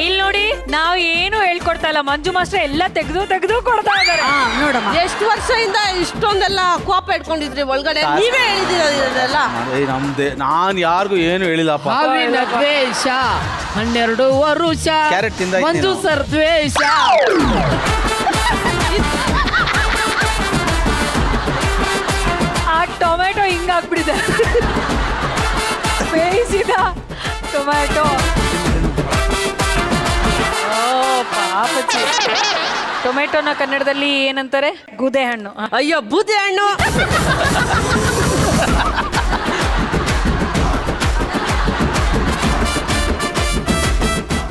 ಇಲ್ಲಿ ನೋಡಿ, ನಾವು ಏನು ಹೇಳ್ಕೊಡ್ತಾ ಇಲ್ಲ. ಮಂಜು ಮಾಸ್ಟರ್ ಎಲ್ಲ ತೆಗೆದು ಕೊಡ್ತಾ ಇದ್ದಾರೆ. ನೋಡಮ್ಮ, ಎಷ್ಟು ವರ್ಷದಿಂದ ಇಷ್ಟೊಂದೆಲ್ಲ ಕೋಪ ಇಟ್ಕೊಂಡಿದ್ರಿ ಒಳಗಡೆ? ನೀವೇ ಹೇಳಿದಿರಲ್ಲ. ನಮ್ದೇ, ನಾನು ಯಾರಿಗೂ ಏನು ಹೇಳಿಲ್ಲಪ್ಪ. ಹಾವಿನ ದ್ವೇಷ 12 ವರುಷ. ಕ್ಯಾರೆಟ್ ತಿಂದ ಮಂಜು ಸರ್ ದ್ವೇಷ. ಆ ಟೊಮೆಟೊ ಹಿಂಗಾಗ್ಬಿಟ್ಟಿದೆ. ಬೇಯಿಸಿದ ಟೊಮೆಟೊ. ಪಾಪಚ್ಚಿ. ಟೊಮೆಟೊನ ಕನ್ನಡದಲ್ಲಿ ಏನಂತಾರೆ? ಗುದೆ ಹಣ್ಣು. ಅಯ್ಯೋ, ಬೂದೆ ಹಣ್ಣು.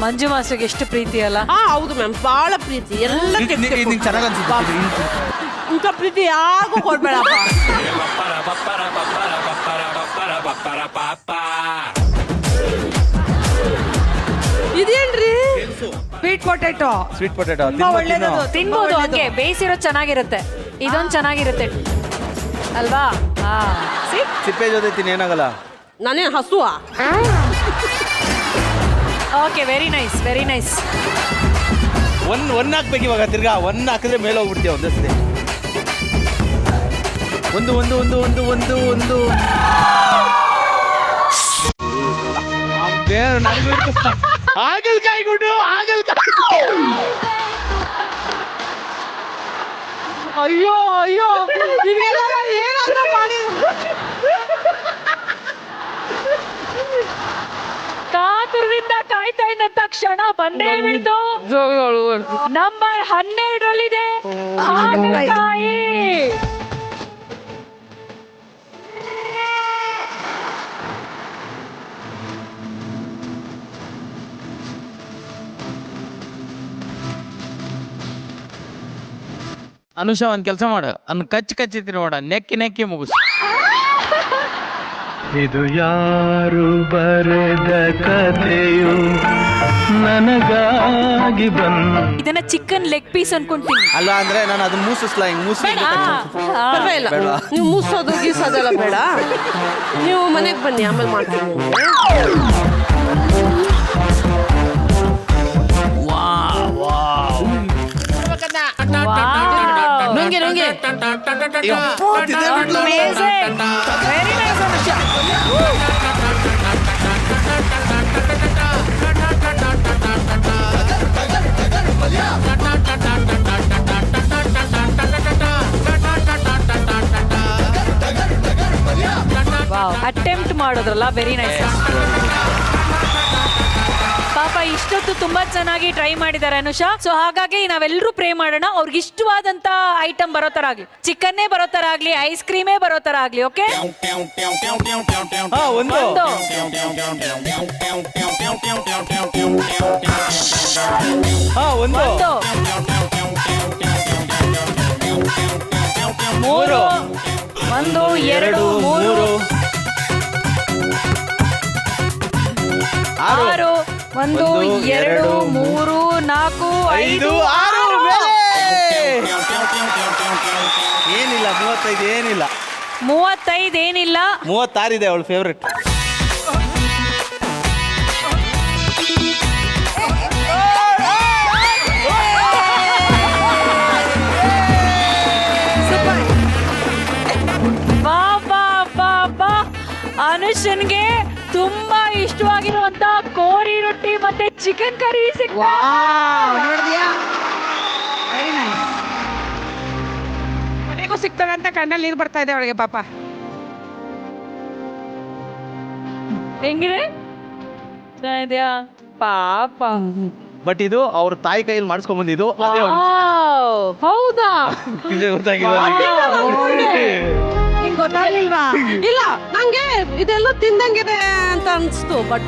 ಮಂಜು ಮಾಸ್ಟರ್ಗೆ ಎಷ್ಟು ಪ್ರೀತಿ ಅಲ್ಲ? ಹೌದು ಮ್ಯಾಮ್, ಬಹಳ ಪ್ರೀತಿ. ಎಲ್ಲ ಚೆನ್ನಾಗಿ ಅನ್ಸುತ್ತೆ. ಇಂಥ ಪ್ರೀತಿ ಯಾರಿಗೂ ಕೊಡ್ಬೇಡಪ್ಪ. ಇದೇನ್ರಿ? Sweet potato. ಒಳ್ಳೇದದು, ತಿನ್ಬೋದು. ಹಂಗೆ ಬೇಯಿಸಿರೋ ಚೆನ್ನಾಗಿರುತ್ತೆ. ಇದೊಂದು ಚೆನ್ನಾಗಿರುತ್ತೆ ಅಲ್ವಾ? ಸಿಪ್ಪೆ ಜೊತೆ ತಿನ್ನಿ, ಏನಾಗಲ್ಲ. ನಾನೇನು ಹಸುವ? Okay, very nice, very nice. One ಹಾಕ್ಬೇಕು ಇವಾಗ. ತಿರ್ಗಾ 1 ಹಾಕಿದ್ರೆ ಮೇಲೆ ಹೋಗ್ಬಿಡ್ತೀಯ ಒಂದಷ್ಟೇ. ಒಂದು ಹಾಗಲ್ಕಾಯಿ ಗುಡ್ಡು, ಹಾಗಲ್ಕಾಯಿ. ಅಯ್ಯೋ ಅಯ್ಯೋ, ಏನಾದ್ರೂ ಮಾಡಿ. ಕಾತುರದಿಂದ ಕಾಯ್ತಾ ಇದ್ದ ತಕ್ಷಣ ಬಂದೇ ಬಿಡ್ತು. ನಂಬರ್ 12ರಲ್ಲಿದೆ ಹಾಗಲಕಾಯಿ. ಅನುಷಾ, ಒಂದ್ ಕೆಲಸ ಮಾಡು, ಕಚ್ಚಿ ತಿನ್ನೋಡ, ನೆಕ್ಕಿ ಮುಗಿಸು. ಇದು ಯಾರು ಬರೆದ ಕಥೆಯು ನನಗಾಗಿ ಇದನ್ನ ಚಿಕನ್ ಲೆಗ್ ಪೀಸ್ ಅನ್ಕೊಂತೀನಿ. ಅಲ್ಲ ಅಂದ್ರೆ ನಾನು ಅದನ್ನ ಮೂಸಿಸ್ಲಾ ಹಿಂಗ್ ಪರವಾಗಿಲ್ಲ, ನೀವು ಮೂಸೋದು ಗೀಸೋದೆಲ್ಲ ಬೇಡ. ನೀವು ಮನೆಗೆ ಬನ್ನಿ, ಆಮೇಲೆ ಮಾಡ್ತೀನಿ. ನುಂಗಿ ನುಂಗಿ ಅಟೆಂಪ್ಟ್ ಮಾಡೋದ್ರಲ್ಲ, ವೆರಿ ನೈಸ್. ಪಾಪ ಇಷ್ಟೊತ್ತು ತುಂಬಾ ಚೆನ್ನಾಗಿ ಟ್ರೈ ಮಾಡಿದ್ದಾರೆ ಅನುಷಾ. ಸೊ ಹಾಗಾಗಿ ನಾವೆಲ್ಲರೂ ಪ್ರೇ ಮಾಡೋಣ ಅವ್ರಿಗೆ ಇಷ್ಟವಾದಂತ ಐಟಮ್ ಬರೋ ತರ ಆಗ್ಲಿ, ಚಿಕನ್ನೇ ಬರೋ ತರ ಆಗ್ಲಿ, ಐಸ್ ಕ್ರೀಮೇ ಬರೋ ತರ ಆಗ್ಲಿ. ಓಕೆ, ಮೂರು, 1 2 3 6, 1 2 3 4 5 6. ಏನಿಲ್ಲ 35 ಏನಿಲ್ಲ 35 ಏನಿಲ್ಲ 36 ಇದೆ ಅವಳ ಫೇವ್ರೆಟ್. ಅನುಷನ್ಗೆ ತುಂಬಾ ಇಷ್ಟವಾಗಿರುವಂತ ಕೋರಿ ರೊಟ್ಟಿ ಮತ್ತೆ ಚಿಕನ್ ಕರಿ ಮನೆಗೂ ಸಿಗ್ತದೆ ಅಂತ ಕಣ್ಣಲ್ಲಿ ನೀರು ಬರ್ತಾ ಇದೆ ಅವಳಿಗೆ ಪಾಪ. ಹೆಂಗಿದೆ ಇದೆಯಾ ಪಾಪ. ಬಟ್ ಇದು ಅವ್ರ ತಾಯಿ ಕೈಯಲ್ಲಿ ಮಾಡಿಸ್ಕೊಂಡ್ ಬಂದಿದ್ದು. ಹೌದಾ? ಗೊತ್ತಾಗ್ಲಿಲ್ವಾ? ಇಲ್ಲ, ನಂಗೆ ಇದೆಲ್ಲ ತಿಂದಂಗಿದೆ ಅಂತ ಅನ್ಸ್ತು. ಬಟ್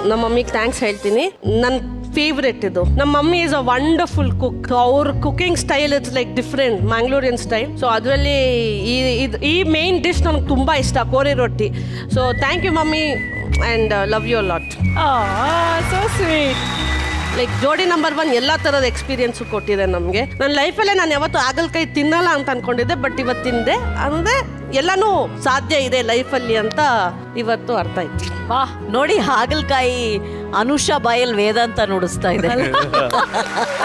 ನಮ್ಮ ಮಮ್ಮಿಗೆ ಥ್ಯಾಂಕ್ಸ್ ಹೇಳ್ತೀನಿ. ನನ್ನ ಫೇವ್ರೆಟ್ ಇದು. ನಮ್ಮ mummy is a wonderful cook. ಅವ್ರ cooking style it's like different, Mangalorean style. So ಅದರಲ್ಲಿ ಈ ಮೇನ್ ಡಿಶ್ ನನಗೆ ತುಂಬ ಇಷ್ಟ, kori rotti. So thank you mummy and love you lot. So sweet. Like ಜೋಡಿ ನಂಬರ್ 1 ಎಲ್ಲ ಥರದ ಎಕ್ಸ್ಪೀರಿಯನ್ಸು ಕೊಟ್ಟಿದೆ ನಮಗೆ. ನನ್ನ ಲೈಫಲ್ಲೇ ನಾನು ಯಾವತ್ತೂ ಹಾಗಲಕಾಯಿ ತಿನ್ನಲ್ಲ ಅಂತ ಅನ್ಕೊಂಡಿದ್ದೆ, ಬಟ್ ಇವತ್ತು ತಿಂದೆ. ಅಂದರೆ ಎಲ್ಲನೂ ಸಾಧ್ಯ ಇದೆ ಲೈಫಲ್ಲಿ ಅಂತ ಇವತ್ತು ಅರ್ಥ ಆಯ್ತು. ವಾಹ್, ನೋಡಿ ಹಾಗಲಕಾಯಿ ಅನುಷಾ ಬಾಯಲ್ಲಿ ವೇದಾಂತ ನುಡಿಸ್ತಾ ಇದೆ.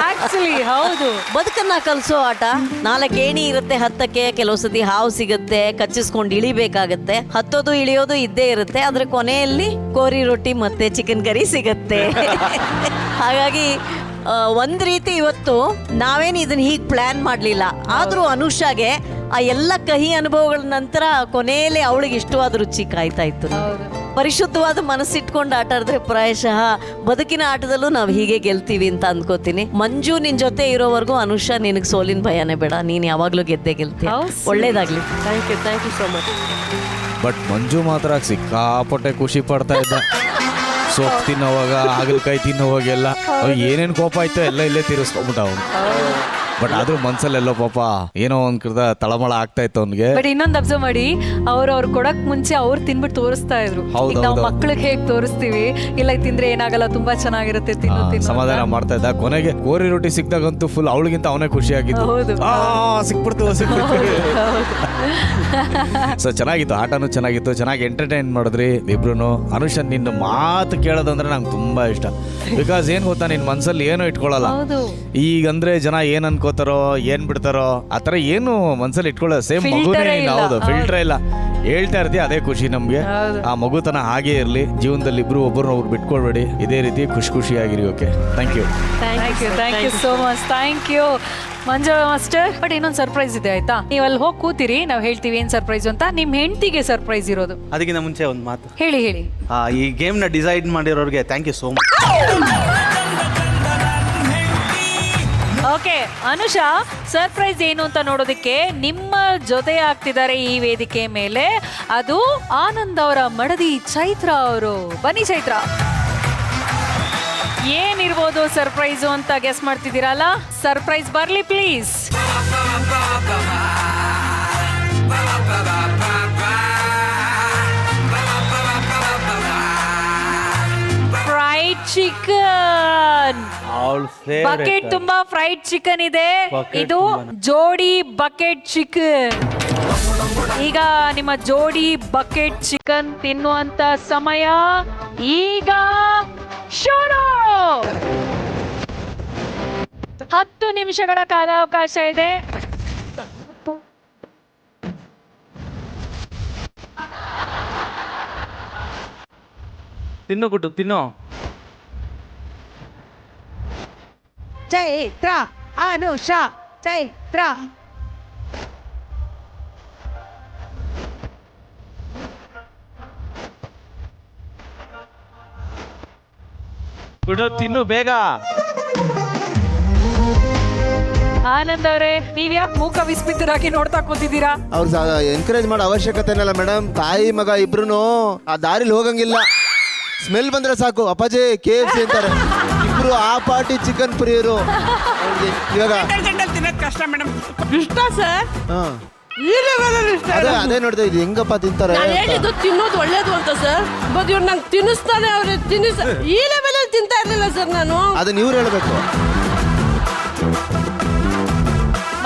ಆಕ್ಚುಲಿ ಹೌದು, ಬದುಕನ್ನ ಕಲಿಸೋ ಆಟ. 4 ಏಣಿ ಇರುತ್ತೆ ಹತ್ತಕ್ಕೆ, ಕೆಲವು ಸತಿ ಹಾವು ಸಿಗುತ್ತೆ, ಕಚ್ಚಿಸ್ಕೊಂಡು ಇಳಿಬೇಕಾಗತ್ತೆ. ಹತ್ತೋದು ಇಳಿಯೋದು ಇದ್ದೇ ಇರುತ್ತೆ, ಆದ್ರೆ ಕೊನೆಯಲ್ಲಿ ಕೋರಿ ರೊಟ್ಟಿ ಮತ್ತೆ ಚಿಕನ್ ಕರಿ ಸಿಗತ್ತೆ. ಹಾಗಾಗಿ ಒಂದ್ ರೀತಿ ಇವತ್ತು ನಾವೇನು ಇದನ್ನ ಹೀಗೆ ಪ್ಲಾನ್ ಮಾಡ್ಲಿಲ್ಲ, ಆದ್ರೂ ಅನುಷಾಗೆ ಆ ಎಲ್ಲ ಕಹಿ ಅನುಭವಗಳ ನಂತರ ಕೊನೆಯಲ್ಲಿ ಅವಳಿಗೆ ಇಷ್ಟವಾದ ರುಚಿ ಕಾಯ್ತಾ ಇತ್ತು. ಪರಿಶುದ್ಧವಾದ ಮನಸ್ಸಿಟ್ಕೊಂಡು ಆಟ ಆಡಿದ್ರೆ ಪ್ರಾಯಶಃ ಬದುಕಿನ ಆಟದಲ್ಲೂ ನಾವು ಹೀಗೆ ಗೆಲ್ತೀವಿ ಅಂತ ಅನ್ಕೋತೀನಿ. ಮಂಜು ನಿನ್ ಜೊತೆ ಇರೋವರೆಗೂ ಅನುಷಾ ನಿನಗೆ ಸೋಲಿನ ಭಯನೇ ಬೇಡ, ನೀನ್ ಯಾವಾಗ್ಲೂ ಗೆದ್ದೇ ಗೆಲ್ತೀಯ. ಒಳ್ಳೇದಾಗ್ಲಿ. Thank you so much. But Manju ಮಾತ್ರ ಸಿಕ್ಕಾಪಟ್ಟೆ ಖುಷಿ ಪಡ್ತಾ ಇದ್ದ. ಸೊಪ್ಪು ತಿನ್ನೋವಾಗ, ಹಾಗಲಕಾಯಿ ತಿನ್ನೋವಾಗೆಲ್ಲ ಏನೇನು ಕೋಪ ಆಯ್ತೋ ಎಲ್ಲ ಇಲ್ಲೇ ತೀರಿಸ್ಕೊಂಡ್ಬಿಟ್ಟ ಅವನು. ಬಟ್ ಆದ್ರೂ ಮನ್ಸಲ್ಲೆಲ್ಲೋ ಪಾಪ ಏನೋ ಒಂದ್ ಕಡೆ ತಳಮಳ ಆಗ್ತಾ ಇತ್ತು ಅವನಿಗೆ. ಬಟ್ ಇನ್ನೊಂದು ಅಬ್ಸರ್ವ್ ಮಾಡಿ, ಅವ್ರು ಕೊಡಕ್ ಮುಂಚೆ ಅವ್ರು ತಿನ್ಬಿಟ್ಟು ತೋರಿಸ್ತಾ ಇದ್ರು. ಈಗ ನಾವು ಮಕ್ಳಿಗೆ ಹೇಗ್ ತೋರಿಸ್ತೀವಿ, ಇಲ್ಲ ತಿಂದ್ರೆ ಏನಾಗಲ್ಲ, ತುಂಬಾ ಚೆನ್ನಾಗಿರುತ್ತೆ, ತಿನ್ನು ಸಮಾಧಾನ ಮಾಡ್ತಾ ಇದ್ದ. ಕೊನೆಗೆ ಕೋರಿ ರೊಟ್ಟಿ ಸಿಕ್ದಾಗಂತೂ ಫುಲ್ ಅವಳಿಗಿಂತ ಅವನೇ ಖುಷಿ ಆಗಿದ್ದು. ಸಿಕ್ಬಿಡ್ತು. ಸೊ ಚೆನ್ನಾಗಿತ್ತು, ಆಟನೂ ಚೆನ್ನಾಗಿತ್ತು, ಚೆನ್ನಾಗಿ ಎಂಟರ್ಟೈನ್ ಮಾಡಿದ್ರಿ ಇಬ್ರು. ಅನುಷನ್ ನಿನ್ನ ಮಾತು ಕೇಳೋದಂದ್ರೆ ನಂಗೆ ತುಂಬಾ ಇಷ್ಟ. ಬಿಕಾಸ್ ಏನ್ ಗೊತ್ತಾ, ನಿನ್ ಮನ್ಸಲ್ಲಿ ಏನೋ ಇಟ್ಕೊಳ್ಳಲ್ಲ. ಈಗಂದ್ರೆ ಜನ ಏನ್ ಅನ್ಕೋತಾರೋ, ಏನ್ ಬಿಡ್ತಾರೋ ಆ ತರ ಏನು ಮನ್ಸಲ್ಲಿ ಇಟ್ಕೊಳ್ಳೋ. ಸೇಮ್ ಮಗುನೇ. ಹೌದು, ಫಿಲ್ಟರ್ ಇಲ್ಲ. ಹೇಳ್ತಾ ಇರ್ತೀವಿ, ಅದೇ ಖುಷಿ ನಮ್ಗೆ. ಆ ಮಗುತನ ಹಾಗೆ ಇರ್ಲಿ ಜೀವನದಲ್ಲಿ. ಇಬ್ರು ಒಬ್ಬರನ್ನೊಬ್ರು ಬಿಟ್ಕೊಳ್ಬೇಡಿ, ಇದೇ ರೀತಿ ಖುಷಿಯಾಗಿರಿ. Okay, thank you so much. Thank you Manju master. But ಇನ್ನೊಂದು ಸರ್ಪ್ರೈಸ್ ಇದೆ ಆಯ್ತಾ, ನೀವು ಅಲ್ಲಿ ಹೋಗಿ ಕೂತಿರಿ, ನಾವು ಹೇಳ್ತೀವಿ ಏನ್ ಸರ್ಪ್ರೈಸ್ ಅಂತ. ನಿಮ್ ಹೆಂಡತಿಗೆ ಸರ್ಪ್ರೈಸ್ ಇರೋದು. ಅದಕ್ಕಿಂತ ಮುಂಚೆ ಒಂದು ಮಾತು ಹೇಳಿ. ಈ ಗೇಮ್ ನ ಡಿಸೈಡ್ ಮಾಡಿರೋರಿಗೆ thank you so much. Okay Anusha, surprise ಏನು ಅಂತ ನೋಡೋದಕ್ಕೆ ನಿಮ್ಮ ಜೊತೆ ಆಗ್ತಿದ್ದಾರೆ ಈ ವೇದಿಕೆ ಮೇಲೆ. ಅದು ಆನಂದ್ ಅವರ ಮಡದಿ ಚೈತ್ರ ಅವರು. ಬನ್ನಿ ಚೈತ್ರ, ಏನಿರ್ಬೋದು ಸರ್ಪ್ರೈಸು ಅಂತ ಗೆಸ್ ಮಾಡ್ತಿದ್ದೀರಲ್ಲ? ಸರ್ಪ್ರೈಸ್ ಬರ್ಲಿ ಪ್ಲೀಸ್. ಚಿಕನ್. ಬಕೆಟ್ ತುಂಬಾ ಫ್ರೈಡ್ ಚಿಕನ್ ಇದೆ. ಇದು ಜೋಡಿ ಬಕೆಟ್ ಚಿಕನ್. ಈಗ ನಿಮ್ಮ ಜೋಡಿ ಬಕೆಟ್ ಚಿಕನ್ ತಿನ್ನುವಂತ ಸಮಯ ಈಗ ಶುರು. 10 ನಿಮಿಷಗಳ ಕಾಲಾವಕಾಶ ಇದೆ. ತಿನ್ನು ಗುಟ್ಟು ತಿನ್ನು. ಚೈತ್ರ ಅನುಷಾ ಚೈತ್ರ. ಗುಡು ತಿನ್ನು ಬೇಗ. ಆನಂದ್ ಅವರೇ, ನೀವ್ಯಾಕೆ ಮೂಕ ವಿಸ್ಮಿತರಾಗಿ ನೋಡ್ತಾ ಕೂತಿದ್ದೀರಾ? ಅವ್ರು ಎನ್ಕರೇಜ್ ಮಾಡೋ ಅವಶ್ಯಕತೆ ಇಲ್ಲ ಮೇಡಮ್. ತಾಯಿ ಮಗ ಇಬ್ರು ಆ ದಾರಿಲಿ ಹೋಗಂಗಿಲ್ಲ. ಸ್ಮೆಲ್ ಬಂದ್ರೆ ಸಾಕು ಅಪ್ಪಾಜಿ KFC ಅಂತಾರೆ. ಇಬ್ರು ಆ ಪಾರ್ಟಿ ಚಿಕನ್ ಪ್ರಿಯರು. ಇವಾಗ ಕಷ್ಟ ಮೇಡಮ್. ಇಷ್ಟ ಸರ್. ಹಾ ಅದೇ ನೋಡ್ತಾ ಇದು ಹೆಂಗಪ್ಪ ತಿಂತಾರೆ. ಹೇಳಿದ್ದು ತಿನ್ನೋದು ಒಳ್ಳೇದು ಅಂತ ಸರ್. ಬಟ್ ಇವ್ರು ನಂಗೆ ತಿನ್ನಿಸ್ತಾನೆ, ಅವ್ರು ಈ ಲೆವೆಲ್ ತಿಂತಾ ಇರ್ಲಿಲ್ಲ ಸರ್ ನಾನು. ಅದನ್ನ ಇವ್ರು ಹೇಳ್ಬೇಕು.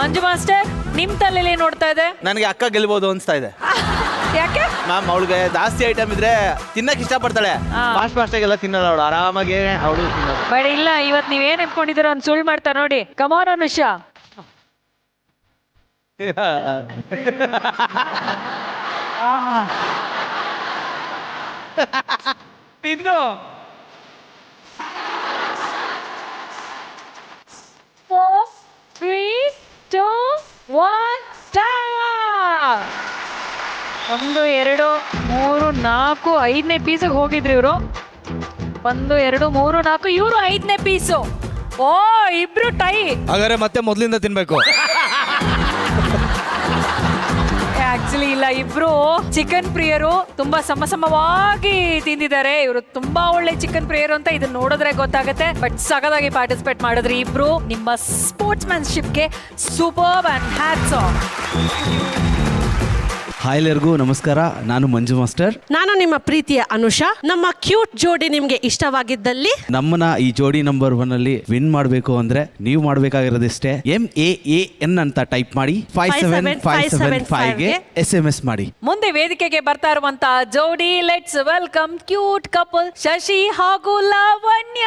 ಮಂಜು ಮಾಸ್ಟರ್, ನಿಮ್ ತಲೆಯಲ್ಲಿ ನೋಡ್ತಾ ಇದೆ? ನನಗೆ ಅಕ್ಕ ಗೆಲ್ಬೋದು ಅನ್ಸ್ತಾ ಇದೆ. ಯಾಕೆ ಮ್ಯಾಮ್ ಅವಳಿಗೆ ಜಾಸ್ತಿ ಐಟಮ್ ಇದ್ರೆ ತಿನ್ನಕ್ ಇಷ್ಟಪಡ್ತಾಳೆ. ಫಾಸ್ಟ್ ಆಗೆಲ್ಲ ತಿನ್ನಲ್ಲ ಅವಳು, ಆರಾಮಾಗಿ ಅವಳು ತಿನ್ನೋದು. ಬೇಡ, ಇಲ್ಲ, ಇವತ್ ನೀವೇನ್ ಅನ್ಕೊಂಡಿದ್ದೀರ ಅಂತ ಸುಳ್ಳು ಮಾಡ್ತಾ ನೋಡಿ. ಕಮಾನ್ ಅನುಷಾ. ತಿನ್ನು. 4, 3, 2, 1 ಸ್ಟಾರ್ಟ್. 1, 2, 3, 4 5ನೇ ಪೀಸಿಗೆ ಹೋಗಿದ್ರಿ ಇವರು. 1, 2, 3, 4 ಇವರು 5ನೇ ಪೀಸು. ಓ, ಇಬ್ರು ಟೈ. ಹಾಗಾದ್ರೆ ಮತ್ತೆ ಮೊದಲಿಂದ ತಿನ್ಬೇಕು. ಆಕ್ಚುಲಿ ಇಲ್ಲ, ಇಬ್ರು ಚಿಕನ್ ಪ್ರಿಯರು. ತುಂಬಾ ಸಮವಾಗಿ ತಿಂದಿದ್ದಾರೆ. ಇವರು ತುಂಬಾ ಒಳ್ಳೆ ಚಿಕನ್ ಪ್ರಿಯರು ಅಂತ ಇದನ್ನ ನೋಡಿದ್ರೆ ಗೊತ್ತಾಗುತ್ತೆ. ಬಟ್ ಸಗದಾಗಿ ಪಾರ್ಟಿಸಿಪೇಟ್ ಮಾಡಿದ್ರಿ ಇಬ್ರು. ನಿಮ್ಮ ಸ್ಪೋರ್ಟ್ಸ್ ಮ್ಯಾನ್ಶಿಪ್ಗೆ superb and hats off. Hi ಎಲ್ಲರಿಗೂ ನಮಸ್ಕಾರ. ನಾನು ಮಂಜು ಮಾಸ್ಟರ್. ನಾನು ನಿಮ್ಮ ಪ್ರೀತಿಯ ಅನುಷಾ. ನಮ್ಮ ಕ್ಯೂಟ್ ಜೋಡಿ ನಿಮ್ಗೆ ಇಷ್ಟವಾಗಿದ್ದಲ್ಲಿ ನಮ್ಮನ್ನ ಈ ಜೋಡಿ ನಂಬರ್ 1 ಅಲ್ಲಿ ವಿನ್ ಮಾಡಬೇಕು ಅಂದ್ರೆ ನೀವು ಮಾಡಬೇಕಾಗಿರೋದಿಷ್ಟೇ MAAN ಅಂತ ಟೈಪ್ ಮಾಡಿ 57575 ಗೆ SMS ಮಾಡಿ. ಮುಂದೆ ವೇದಿಕೆಗೆ ಬರ್ತಾ ಇರುವಂತ ಜೋಡಿ, let's welcome cute couple Shashi ಹಾಗೂ ಲಾವಣ್ಯ.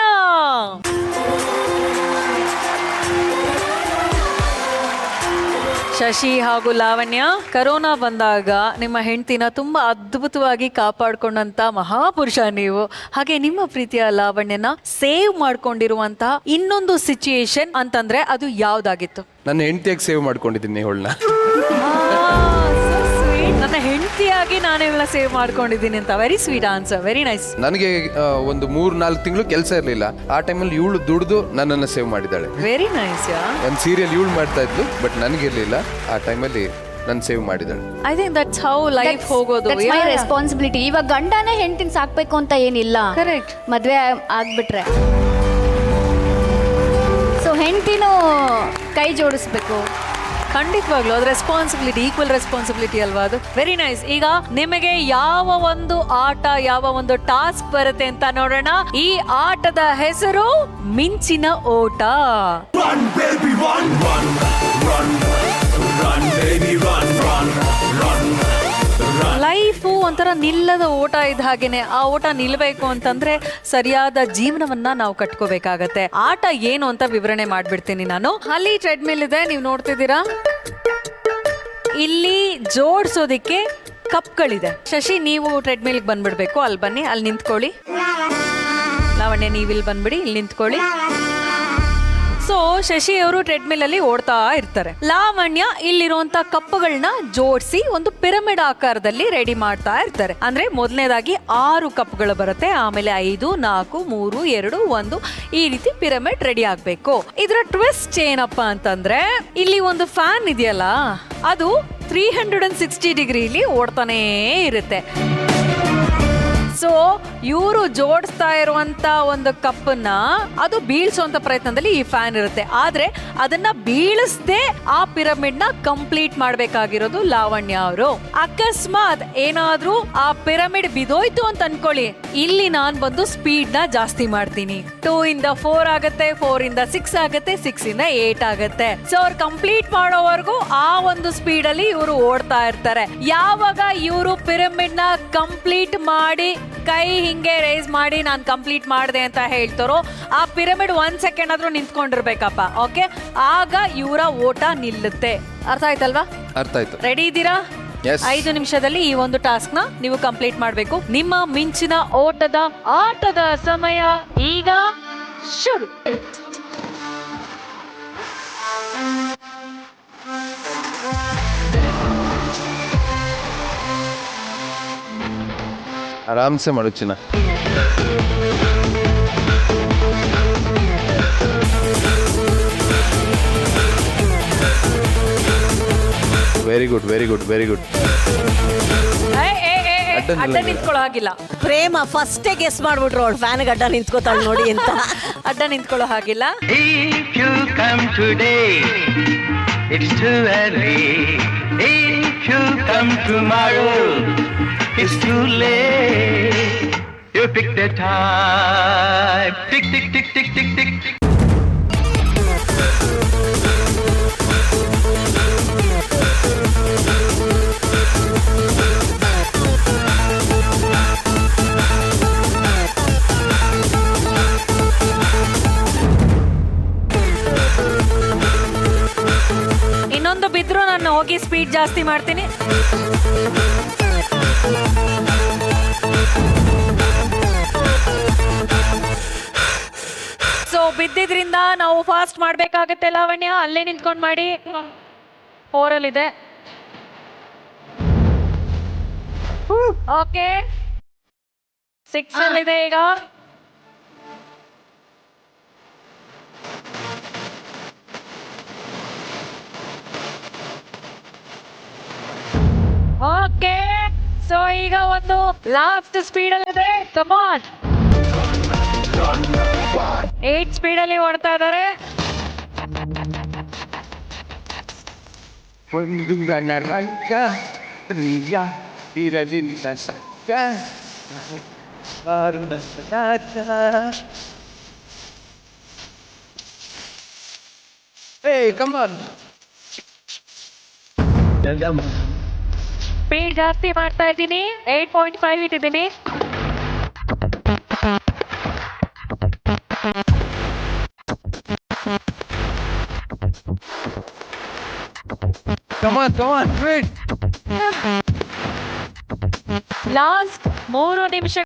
ಶಶಿ ಹಾಗೂ ಲಾವಣ್ಯ, ಕರೋನಾ ಬಂದಾಗ ನಿಮ್ಮ ಹೆಂಡತಿನ ತುಂಬಾ ಅದ್ಭುತವಾಗಿ ಕಾಪಾಡ್ಕೊಂಡಂತ ಮಹಾಪುರುಷ ನೀವು. ಹಾಗೆ ನಿಮ್ಮ ಪ್ರೀತಿಯ ಲಾವಣ್ಯನ ಸೇವ್ ಮಾಡ್ಕೊಂಡಿರುವಂತ ಇನ್ನೊಂದು ಸಿಚುಯೇಷನ್ ಅಂತಂದ್ರೆ ಅದು ಯಾವ್ದಾಗಿತ್ತು? ನನ್ನ ಹೆಂಡತಿಯಾಗಿ ಸೇವ್ ಮಾಡ್ಕೊಂಡಿದ್ದೀನಿ ಅವಳನ್ನ. ನನ್ನ ಹೆಂಡತಿಯಾಗಿ ನಾನು ಇವಳನ್ನ ಸೇವ್ ಮಾಡ್ಕೊಂಡಿದ್ದೀನಿ ಅಂತ. Very sweet answer, very nice. ನನಗೆ ಒಂದು 3-4 ತಿಂಗಳು ಕೆಲಸ ಇರಲಿಲ್ಲ. ಆ ಟೈಮಲ್ಲಿ ಇವಳು ದುಡ್ದು ನನ್ನನ್ನು ಸೇವ್ ಮಾಡಿದ್ದಾಳೆ. Very nice. ಒಂದು ಸೀರಿಯಲ್ ಇವಳು ಮಾಡ್ತಾ ಇದ್ಲು, ಬಟ್ ನನಗಿರ್ಲಿಲ್ಲ. ಆ ಟೈಮಲ್ಲಿ ನನ್ನ ಸೇವ್ ಮಾಡಿದ್ದಾಳೆ. I think that's how life ಹೋಗೋದು. ರೆಸ್ಪಾನ್ಸಿಬಿಲಿಟಿ. ಇವಾಗ ಗಂಡನೇ ಹೆಂಡತಿನ ಸಾಕ್ಬೇಕು ಅಂತ ಏನಿಲ್ಲ. ಕರೆಕ್ಟ್. ಮದ್ವೆ ಆಗ್ಬಿಟ್ರೆ ಸೊ ಹೆಂಡತಿನೂ ಕೈ ಜೋಡಿಸ್ಬೇಕು. ಖಂಡಿತವಾಗ್ಲೂ ಅದು ರೆಸ್ಪಾನ್ಸಿಬಿಲಿಟಿ, ಈಕ್ವಲ್ ರೆಸ್ಪಾನ್ಸಿಬಿಲಿಟಿ ಅಲ್ವಾ ಅದು. Very nice. ಈಗ ನಿಮಗೆ ಯಾವ ಒಂದು ಆಟ, ಯಾವ ಒಂದು ಟಾಸ್ಕ್ ಬರುತ್ತೆ ಅಂತ ನೋಡೋಣ. ಈ ಆಟದ ಹೆಸರು ಮಿಂಚಿನ ಓಟ. ಲೈಫು ಒಂಥರ ನಿಲ್ಲದ ಓಟ ಇದ್ದ ಹಾಗೇನೆ. ಆ ಓಟ ನಿಲ್ಲಬೇಕು ಅಂತಂದ್ರೆ ಸರಿಯಾದ ಜೀವನವನ್ನ ನಾವು ಕಟ್ಕೋಬೇಕಾಗತ್ತೆ. ಆಟ ಏನು ಅಂತ ವಿವರಣೆ ಮಾಡ್ಬಿಡ್ತೀನಿ ನಾನು. ಅಲ್ಲಿ ಟ್ರೆಡ್ಮಿಲ್ ಇದೆ, ನೀವು ನೋಡ್ತಿದ್ದೀರಾ. ಇಲ್ಲಿ ಜೋಡಿಸೋದಿಕ್ಕೆ ಕಪ್ಗಳಿದೆ. ಶಶಿ, ನೀವು ಟ್ರೆಡ್ಮಿಲ್ಗೆ ಬಂದ್ಬಿಡ್ಬೇಕು. ಅಲ್ಲಿ ಬನ್ನಿ, ಅಲ್ಲಿ ನಿಂತ್ಕೊಳ್ಳಿ. ಲಾವಣ್ಯ, ನೀವಿಲ್ಲಿ ಬಂದ್ಬಿಡಿ, ಇಲ್ಲಿ ನಿಂತ್ಕೊಳ್ಳಿ. ಸೊ ಶಶಿ ಅವರು ಟ್ರೆಡ್ಮಿಲ್ ಅಲ್ಲಿ ಓಡ್ತಾ ಇರ್ತಾರೆ. ಲಾವಣ್ಯ ಇಲ್ಲಿರುವಂತ ಕಪ್ಪುಗಳನ್ನ ಜೋಡಿಸಿ ಒಂದು ಪಿರಮಿಡ್ ಆಕಾರದಲ್ಲಿ ರೆಡಿ ಮಾಡ್ತಾ ಇರ್ತಾರೆ. ಅಂದ್ರೆ ಮೊದಲನೇದಾಗಿ 6 ಕಪ್ಗಳು ಬರುತ್ತೆ, ಆಮೇಲೆ 5, 4, 3, 2, 1 ಈ ರೀತಿ ಪಿರಮಿಡ್ ರೆಡಿ ಆಗ್ಬೇಕು. ಇದರ ಟ್ವಿಸ್ಟ್ ಏನಪ್ಪಾ ಅಂತಂದ್ರೆ, ಇಲ್ಲಿ ಒಂದು ಫ್ಯಾನ್ ಇದೆಯಲ್ಲ, ಅದು 360 ಡಿಗ್ರಿಲಿ ಓಡ್ತಾನೇ ಇರುತ್ತೆ. ಸೊ ಇವರು ಜೋಡಿಸ್ತಾ ಇರುವಂತ ಒಂದು ಕಪ್ಪನ್ನ ಅದು ಬೀಳ್ಸುವಂತ ಪ್ರಯತ್ನದಲ್ಲಿ ಈ ಫ್ಯಾನ್ ಇರುತ್ತೆ. ಆದ್ರೆ ಅದನ್ನ ಬೀಳಿಸದೆ ಆ ಪಿರಮಿಡ್ ನ ಕಂಪ್ಲೀಟ್ ಮಾಡ್ಬೇಕಾಗಿರೋದು ಲಾವಣ್ಯ ಅವರು. ಅಕಸ್ಮಾತ್ ಏನಾದ್ರೂ ಆ ಪಿರಮಿಡ್ ಬಿದೋಯ್ತು ಅಂತ ಅನ್ಕೊಳ್ಳಿ, ಇಲ್ಲಿ ನಾನ್ ಬಂದು ಸ್ಪೀಡ್ ನ ಜಾಸ್ತಿ ಮಾಡ್ತೀನಿ. 2 ಇಂದ 4 ಆಗತ್ತೆ, 4 ಇಂದ 6 ಆಗತ್ತೆ, 6 ಇಂದ 8 ಆಗತ್ತೆ. ಸೊ ಅವ್ರು ಕಂಪ್ಲೀಟ್ ಮಾಡೋವರೆಗೂ ಆ ಒಂದು ಸ್ಪೀಡ್ ಅಲ್ಲಿ ಇವರು ಓಡ್ತಾ ಇರ್ತಾರೆ. ಯಾವಾಗ ಇವರು ಪಿರಮಿಡ್ ನ ಕಂಪ್ಲೀಟ್ ಮಾಡಿ ಕೈ ಹಿಂಗೆ ರೇಸ್ ಮಾಡಿ ನಾನು ಕಂಪ್ಲೀಟ್ ಮಾಡಿದೆ ಅಂತ ಹೇಳ್ತಾರೋ, ಆ ಪಿರಮಿಡ್ 1 ಸೆಕೆಂಡ್ ಆದ್ರೂ ನಿಂತ್ಕೊಂಡಿರ್ಬೇಕಪ್ಪ. ಓಕೆ, ಆಗ ಇವರ ಓಟ ನಿಲ್ಲುತ್ತೆ. ಅರ್ಥ ಆಯ್ತಲ್ವಾ? ಅರ್ಥ ಆಯ್ತು. ರೆಡಿ ಇದ್ದೀರಾ? Yes. 5 ನಿಮಿಷದಲ್ಲಿ ಈ ಒಂದು ಟಾಸ್ಕ್ ನ ನೀವು ಕಂಪ್ಲೀಟ್ ಮಾಡಬೇಕು. ನಿಮ್ಮ ಮಿಂಚಿನ ಆಟದ ಸಮಯ ಈಗ ಶುರು. ಆರಾಮ್ಸೆ ಮಾಡು ಚಿನ್ನ. Very good, very good, very good. ಅಡ್ಡ ನಿಂತ್ಕೊಳ್ಳೋ ಹಾಗಿಲ್ಲ. ಪ್ರೇಮ ಫಸ್ಟೇ ಗೆಸ್ ಮಾಡ್ಬಿಟ್ರು ಅವಳು ಫ್ಯಾನ್ ಅಡ್ಡ ನಿಂತ್ಕೋತಾಳೆ ನೋಡಿ ಅಂತ. ಅಡ್ಡ ನಿಂತ್ಕೊಳ್ಳೋ ಹಾಗಿಲ್ಲ. If you come today, it's too early. If you come tomorrow, it's too late. You pick the time. Tick, tick, tick, tick, tick, tick. ಇನ್ನೊಂದು ಬಿದ್ರು ನಾನು ಹೋಗಿ ಸ್ಪೀಡ್ ಜಾಸ್ತಿ ಮಾಡ್ತೀನಿ. ಸೊ ಬಿದ್ದಿದ್ರಿಂದ ನಾವು ಫಾಸ್ಟ್ ಮಾಡ್ಬೇಕಾಗತ್ತೆ ಲಾವಣ್ಯ. ಅಲ್ಲೇ ನಿಂತ್ಕೊಂಡು ಮಾಡಿ. 4 ಅಲ್ಲಿದೆ. ಓಕೆ, 6 ಅಲ್ಲಿದೆ ಈಗ. ಓಕೆ, ಸೊ ಈಗ ಒಂದು ಲಾಸ್ಟ್ ಸ್ಪೀಡ್ ಅಲ್ಲಿದೆ. ಕಮ್ ಆನ್, 8 ಸ್ಪೀಡ್ ಅಲ್ಲಿ ಓಡ್ತಾ ಇದ್ದಾರೆ. ಒಂದು ಗಣರಂಗ ಪ್ರಿಯ ಇರಲಿಲ್ಲ ಸಕ್ಕ Hey, come on. ಸ್ಪೀಡ್ ಜಾಸ್ತಿ ಮಾಡ್ತಾ ಇದ್ದೀನಿ. 8.5 ಇಟ್ಟಿದ್ದೀನಿ. Come on, come on, wait. Last 3 ನಿಮಿಷ.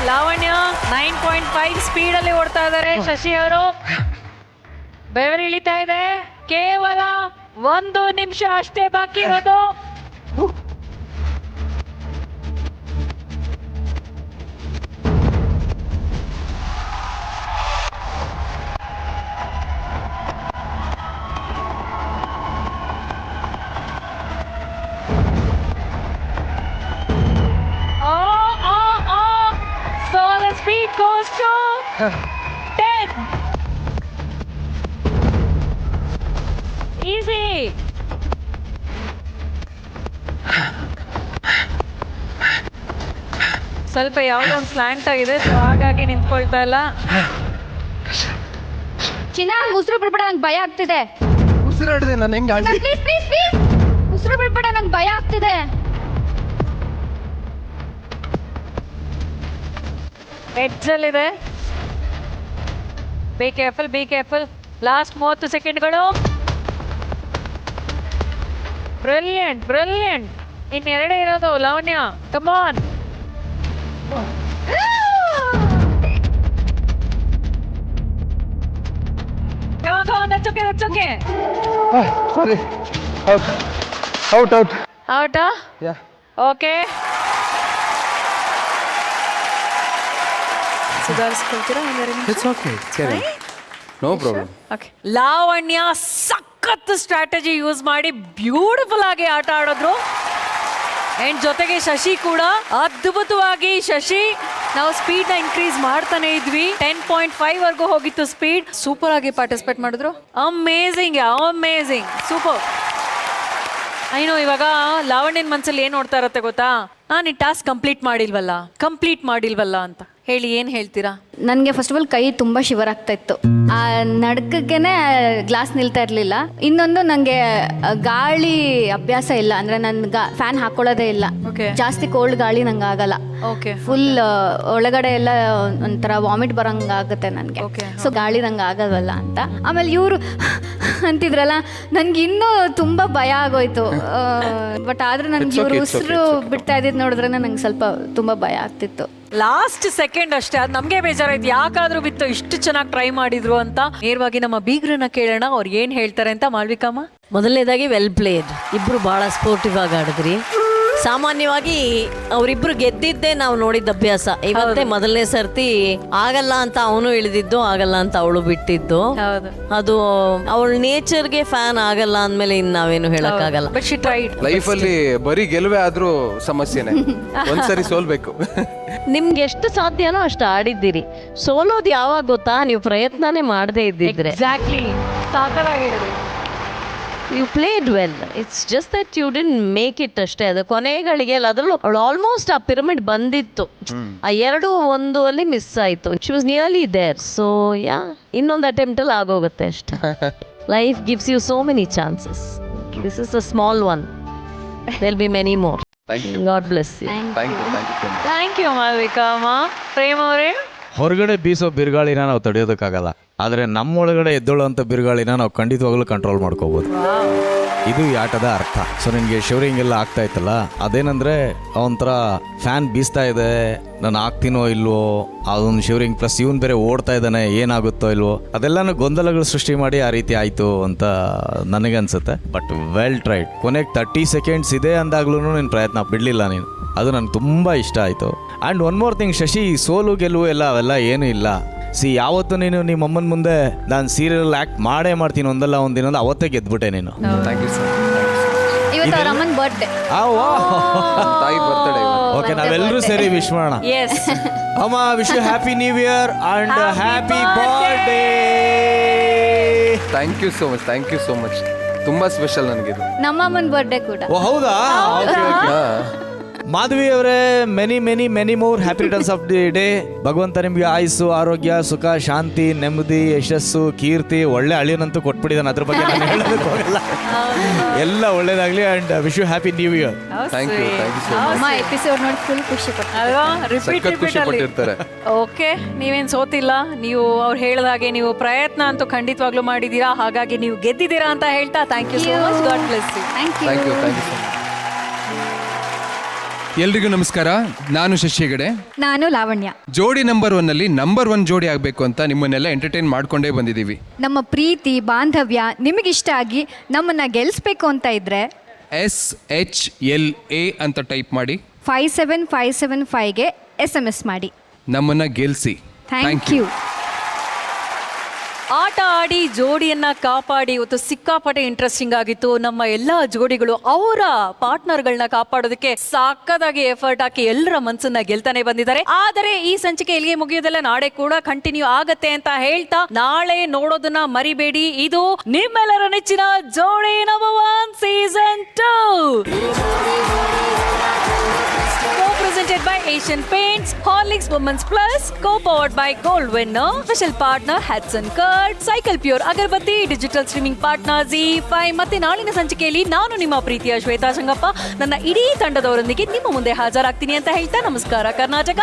ಲಾವಣ್ಯ 9.5 ಸ್ಪೀಡ್ ಅಲ್ಲಿ ಓಡ್ತಾ ಇದ್ದಾರೆ. ಶಶಿ ಅವರು ಬೆವರು ಇಳಿತಾ ಇದೆ. ಕೇವಲ 1 ನಿಮಿಷ ಅಷ್ಟೇ ಬಾಕಿ ಇರೋದು. So the speed goes to 10. ಸ್ವಲ್ಪ ಯಾವುದೋ ಒಂದು ಸ್ಲ್ಯಾಂಟ್ ಆಗಿದೆ, so ಹಾಗಾಗಿ ನಿಂತ್ಕೊಳ್ತಾ ಇಲ್ಲ. ಚಿನ್ನ ಉಸಿರು ಬಿಡ್ಬೇಡ, ನಂಗೆ ಭಯ ಆಗ್ತಿದೆ. ಉಸಿರಾಡಿದೆ ನಾನು ಹೆಂಗೆ ಆಡಿ. ಪ್ಲೀಸ್ ಪ್ಲೀಸ್ ಪ್ಲೀಸ್ ಉಸಿರು ಬಿಡ್ಬೇಡ, ನಂಗೆ ಭಯ ಆಗ್ತಿದೆ. ಎಡ್ಜಲ್ಲಿದೆ. Be careful, be careful. Last 30 ಸೆಕೆಂಡ್ಗಳು. Brilliant brilliant. ಇನ್ನೆರಡೇ ಇರೋದು Lavanya, come on. That's okay, that's okay. Sorry, out out. ಔಟಾ? ಯಾ. ಓಕೆ. ಸುಧಾರಿಸ್ಕೊಳ್ತೀರಾ? It's okay, no problem. Okay. Lavanya ಸಖತ್ ಸ್ಟ್ರಾಟಜಿ ಯೂಸ್ ಮಾಡಿ ಬ್ಯೂಟಿಫುಲ್ ಆಗಿ ಆಟ ಆಡಿದ್ರು. ಅಂಡ್ ಜೊತೆಗೆ ಶಶಿ ಕೂಡ ಅದ್ಭುತವಾಗಿ. ಶಶಿ, ನಾವು ಸ್ಪೀಡ್ ನ ಇನ್ಕ್ರೀಸ್ ಮಾಡ್ತಾನೆ ಇದ್ವಿ. 10.5 ವರ್ಗೂ ಹೋಗಿತ್ತು ಸ್ಪೀಡ್. ಸೂಪರ್ ಆಗಿ ಪಾರ್ಟಿಸಿಪೇಟ್ ಮಾಡಿದ್ರು. Amazing, amazing, super. ಐನೋ ಇವಾಗ ಲಾವಣ್ಯನ ಮನ್ಸಲ್ಲಿ ಏನ್ ನೋಡ್ತಾ ಇರತ್ತೆ ಗೊತ್ತಾ? ನೀನ್ ಟಾಸ್ಕ್ ಕಂಪ್ಲೀಟ್ ಮಾಡಿಲ್ವಲ್ಲ ಅಂತ ಹೇಳಿ ಏನ್ ಹೇಳ್ತೀರಾ? ನನಗೆ ಫಸ್ಟ್ ಆಫ್ ಆಲ್ ಕೈ ತುಂಬ ಶಿವರ್ ಆಗ್ತಾ ಇತ್ತು. ಆ ನಡ್ಕಕ್ಕೇನೆ ಗ್ಲಾಸ್ ನಿಲ್ತಾ ಇರಲಿಲ್ಲ. ಇನ್ನೊಂದು ನನಗೆ ಗಾಳಿ ಅಭ್ಯಾಸ ಇಲ್ಲ, ಅಂದ್ರೆ ನಾನು ಫ್ಯಾನ್ ಹಾಕೊಳ್ಳೋದೇ ಇಲ್ಲ. ಜಾಸ್ತಿ ಕೋಲ್ಡ್ ಗಾಳಿ ನಂಗೆ ಆಗಲ್ಲ. ಫುಲ್ ಒಳಗಡೆ ಎಲ್ಲ ಒಂಥರ ವಾಮಿಟ್ ಬರಂಗಾಗುತ್ತೆ ನನಗೆ. ಸೊ ಗಾಳಿ ನಂಗೆ ಆಗಲ್ವಲ್ಲ ಅಂತ. ಆಮೇಲೆ ಇವರು ಅಂತಿದ್ರಲ್ಲ, ನನ್ಗೆ ಇನ್ನೂ ತುಂಬಾ ಭಯ ಆಗೋಯ್ತು. ಬಟ್ ಆದ್ರೆ ನನ್ಗೆ ಇವ್ರು ಉಸಿರು ಬಿಡ್ತಾ ಇದ್ದಿದ್ದು ನೋಡಿದ್ರೆ ನಂಗೆ ಸ್ವಲ್ಪ ತುಂಬಾ ಭಯ ಆಗ್ತಿತ್ತು. ಲಾಸ್ಟ್ ಸೆಕೆಂಡ್ ಅಷ್ಟೇ, ಅದು ನಮ್ಗೆ ಬೇಜಾರಾಯ್ತು. ಯಾಕಾದ್ರೂ ಬಿತ್ತು, ಇಷ್ಟು ಚೆನ್ನಾಗಿ ಟ್ರೈ ಮಾಡಿದ್ರು ಅಂತ. ನೇರವಾಗಿ ನಮ್ಮ ಬೀಗ್ರನ್ನ ಕೇಳೋಣ, ಅವ್ರು ಏನ್ ಹೇಳ್ತಾರೆ ಅಂತ. ಮಾಳ್ವಿಕಮ್ಮ, ಮೊದಲನೇದಾಗಿ ವೆಲ್ ಪ್ಲೇಡ್. ಇಬ್ರು ಬಹಳ ಸ್ಪೋರ್ಟಿವ್ ಆಗಿ ಆಡಿದ್ರಿ. ಸಾಮಾನ್ಯವಾಗಿ ಅವರಿಬ್ರು ಗೆದ್ದಿದ್ದೇ ನಾವು ನೋಡಿದ ಅಭ್ಯಾಸ. ಇವತ್ತೇ ಮೊದಲನೇ ಸರ್ತಿ ಆಗಲ್ಲ ಅಂತ ಅವನು ಇಳಿದಿದ್ದು, ಆಗಲ್ಲ ಅಂತ ಅವಳು ಬಿಟ್ಟಿದ್ದು. ಅದು ಅವಳ ನೇಚರ್ಗೆ ಫ್ಯಾನ್ ಆಗಲ್ಲ ಅಂದ್ಮೇಲೆ ಇನ್ ನಾವೇನು ಹೇಳಕ್ಕಾಗಲ್ಲ. ಲೈಫ್ ಅಲ್ಲಿ ಬರೀ ಗೆಲುವೆ ಆದ್ರೂ ಸಮಸ್ಯೆನೆ, ಒಂದ್ಸರಿ ಸೋಲ್ಬೇಕು. ನಿಮ್ಗೆ ಎಷ್ಟು ಸಾಧ್ಯನೋ ಅಷ್ಟು ಆಡಿದ್ದೀರಿ. ಸೋಲೋದು ಯಾವಾಗ ಗೊತ್ತಾ? ನೀವು ಪ್ರಯತ್ನನೇ ಮಾಡದೇ ಇದ್ದಿದ್ರೆ. ಎಕ್ಸಾಕ್ಟ್ಲಿ, ಸಾಕಾಗಿ ಹೇಳಿದ್ರಿ. You played well, it's just that you didn't make it ಅಷ್ಟೇ. ಅದು ಕೊನೆಗಳಿಗೆ ಅದರಲ್ಲೂ ಅವಳು ಆಲ್ಮೋಸ್ಟ್ ಆ ಪಿರಮಿಡ್ ಬಂದಿತ್ತು, ಆ 2-1 ಅಲ್ಲಿ ಮಿಸ್ ಆಯ್ತು. She was nearly there. So yeah, ಇನ್ನೊಂದು ಅಟೆಂಪ್ಟ್ ಅಲ್ಲಿ ಆಗೋಗುತ್ತೆ ಅಷ್ಟೇ. Life gives you so many chances. This is a small one. There be many more. God bless you. Thank you ಮಾಲ್ವಿಕಮ್ಮ. ಪ್ರೇಮ್ ಅವರೇ, ಹೊರಗಡೆ ಬೀಸೋ ಬಿರುಗಾಳಿನ ನಾವು ತಡೆಯೋದಕ್ಕಾಗಲ್ಲ, ಆದರೆ ನಮ್ಮೊಳಗಡೆ ಎದ್ದೊಳ್ಳುವಂಥ ಬಿರುಗಾಳಿನ ನಾವು ಖಂಡಿತವಾಗ್ಲೂ ಕಂಟ್ರೋಲ್ ಮಾಡ್ಕೋಬೋದು. ಇದು ಈ ಆಟದ ಅರ್ಥ. ಸೊ ನಿನಗೆ ಶಿವರಿಂಗ್ ಎಲ್ಲ ಆಗ್ತಾ ಇತ್ತಲ್ಲ, ಅದೇನಂದ್ರೆ ಒಂಥರ ಫ್ಯಾನ್ ಬೀಸ್ತಾ ಇದೆ, ನಾನು ಆಗ್ತೀನೋ ಇಲ್ವೋ, ಅದೊಂದು ಶಿವರಿಂಗ್ ಪ್ಲಸ್ ಇವನ್ ಬೇರೆ ಓಡ್ತಾ ಇದ್ದಾನೆ, ಏನಾಗುತ್ತೋ ಇಲ್ವೋ, ಅದೆಲ್ಲನೂ ಗೊಂದಲಗಳು ಸೃಷ್ಟಿ ಮಾಡಿ ಆ ರೀತಿ ಆಯಿತು ಅಂತ ನನಗನ್ಸುತ್ತೆ. But well tried. ಕೊನೆಗೆ 30 ಸೆಕೆಂಡ್ಸ್ ಇದೆ ಅಂದಾಗ್ಲೂ ನಿನ್ನ ಪ್ರಯತ್ನ ಬಿಡಲಿಲ್ಲ ನೀನು. ಅದು ನನಗೆ ತುಂಬ ಇಷ್ಟ ಆಯಿತು. And one more thing Shashi, ಸೋಲು ಗೆಲುವು ಎಲ್ಲ ಅವೆಲ್ಲ ಏನೂ ಇಲ್ಲ. ಯಾವತ್ತು ನೀನು ನಿಮ್ಮ ಅಮ್ಮನ ಮುಂದೆ ನಾನು ಸೀರಿಯಲ್ ಆ್ಯಕ್ಟ್ ಮಾಡೇ ಮಾಡ್ತೀನಿ ಒಂದಲ್ಲ ಒಂದಿನ, ಅವತ್ತೇ ಗೆದ್ಬಿಟ್ಟೆ ನೀನು. ಇವತ್ತು ಅವ್ರ ಅಮ್ಮನ ಬರ್ತ್ಡೇ. ತಾಯಿ ಬರ್ತಡೇ. ಓಕೆ, ನಾವೆಲ್ಲರೂ ಸೇರಿ ವಿಶ್ ಮಾಡೋಣ. ಅಮ್ಮ, wish you happy new year and happy birthday. Thank you so much, thank you so much. ತುಂಬಾ ಸ್ಪೆಷಲ್ ನನಗಿದು. ನಮ್ಮ ಅಮ್ಮನ ಬರ್ತ್ಡೇ ಕೂಡ. ಓ ಹೌದಾ? ಮಾಧವಿ ಅವರೇ, many many many more happy returns of the day. ಭಗವಂತ ನಿಮ್ಗೆ ಆಯುಸ್ಸು, ಆರೋಗ್ಯ, ಸುಖ, ಶಾಂತಿ, ನೆಮ್ಮದಿ, ಯಶಸ್ಸು, ಕೀರ್ತಿ, ಒಳ್ಳೆ ಅಳಿಯನಂತೂ ಕೊಟ್ಬಿಟ್ಟಿದ್ದಾನೆ. ಅದ್ರ ಬಗ್ಗೆ ನಾನು ಹೇಳೋದಕ್ಕೆ ಹೋಗಲ್ಲ. ಎಲ್ಲ ಒಳ್ಳೇದಾಗ್ಲಿ and wish you happy new year. Thank you, thank you so much. ಅಮ್ಮ ಎಪಿಸೋಡ್ ನೋಡಿ ಫುಲ್ ಖುಷಿ ಅಲ್ವಾ? ಖುಷಿ ಪಟ್ಟಿರ್ತಾರೆ. ಓಕೆ, ನೀವೇನ್ ಸೋತಿಲ್ಲ. ನೀವು ಅವ್ರು ಹೇಳಿದ ಹಾಗೆ ನೀವು ಪ್ರಯತ್ನ ಅಂತೂ ಖಂಡಿತವಾಗ್ಲೂ ಮಾಡಿದೀರಾ. ಹಾಗಾಗಿ ನೀವು ಗೆದ್ದಿದ್ದೀರಾ ಅಂತ ಹೇಳ್ತಾ thank you so much. God bless you. Thank you. Thank you, thank you so much. ಎಲ್ರಿಗೂ ನಮಸ್ಕಾರ. ನಾನು ಶಶಿ ಹೆಗಡೆ. ನಾನು ಲಾವಣ್ಯ. ಜೋಡಿ ನಂಬರ್ 1 ಅಲ್ಲಿ ನಂಬರ್ 1 ಜೋಡಿ ಆಗಬೇಕು ಅಂತ ನಿಮ್ಮನ್ನೆಲ್ಲ ಎಂಟರ್ಟೈನ್ ಮಾಡ್ಕೊಂಡೇ ಬಂದಿದ್ದೀವಿ. ನಮ್ಮ ಪ್ರೀತಿ ಬಾಂಧವ್ಯ ನಿಮಗಿಷ್ಟ ಆಗಿ ನಮ್ಮನ್ನ ಗೆಲ್ಲಿಸ್ಬೇಕು ಅಂತ ಇದ್ರೆ SHLA ಅಂತ ಟೈಪ್ ಮಾಡಿ 57575ಗೆ SMS ಮಾಡಿ ನಮ್ಮನ್ನ ಗೆಲ್ಸಿ. Thank you. ಆಟ ಆಡಿ ಜೋಡಿಯನ್ನ ಕಾಪಾಡಿ ಇವತ್ತು ಸಿಕ್ಕಾಪಟ್ಟೆ ಇಂಟ್ರೆಸ್ಟಿಂಗ್ ಆಗಿತ್ತು. ನಮ್ಮ ಎಲ್ಲಾ ಜೋಡಿಗಳು ಅವರ ಪಾರ್ಟ್ನರ್ಗಳನ್ನ ಕಾಪಾಡೋದಕ್ಕೆ ಸಾಕದಾಗಿ ಎಫರ್ಟ್ ಹಾಕಿ ಎಲ್ಲರ ಮನಸ್ಸನ್ನ ಗೆಲ್ತಾನೆ ಬಂದಿದ್ದಾರೆ. ಆದರೆ ಈ ಸಂಚಿಕೆ ಎಲ್ಲಿಗೆ ಮುಗಿಯೋದಲ್ಲ, ನಾಳೆ ಕೂಡ ಕಂಟಿನ್ಯೂ ಆಗತ್ತೆ ಅಂತ ಹೇಳ್ತಾ ನಾಳೆ ನೋಡೋದನ್ನ ಮರಿಬೇಡಿ. ಇದು ನಿಮ್ಮೆಲ್ಲರ ನೆಚ್ಚಿನ ಜೋಡಿ number 1 season 2 presented by Asian Paints, Horlicks Women's Plus, co powered by Gold Winner, special partner Hatsun curd, Cycle Pure ಅಗರಬತ್ತಿ, ಡಿಜಿಟಲ್ ಸ್ಟ್ರೀಮಿಂಗ್ ಪಾರ್ಟ್ನರ್ ZEE5. ಮತ್ತೆ ನಾಳಿನ ಸಂಚಿಕೆಯಲ್ಲಿ ನಾನು ನಿಮ್ಮ ಪ್ರೀತಿಯ ಶ್ವೇತಾ ಸಂಗಪ್ಪ ನನ್ನ ಇಡೀ ತಂಡದವರೊಂದಿಗೆ ನಿಮ್ಮ ಮುಂದೆ ಹಾಜರಾಗ್ತೀನಿ ಅಂತ ಹೇಳ್ತಾ ನಮಸ್ಕಾರ ಕರ್ನಾಟಕ.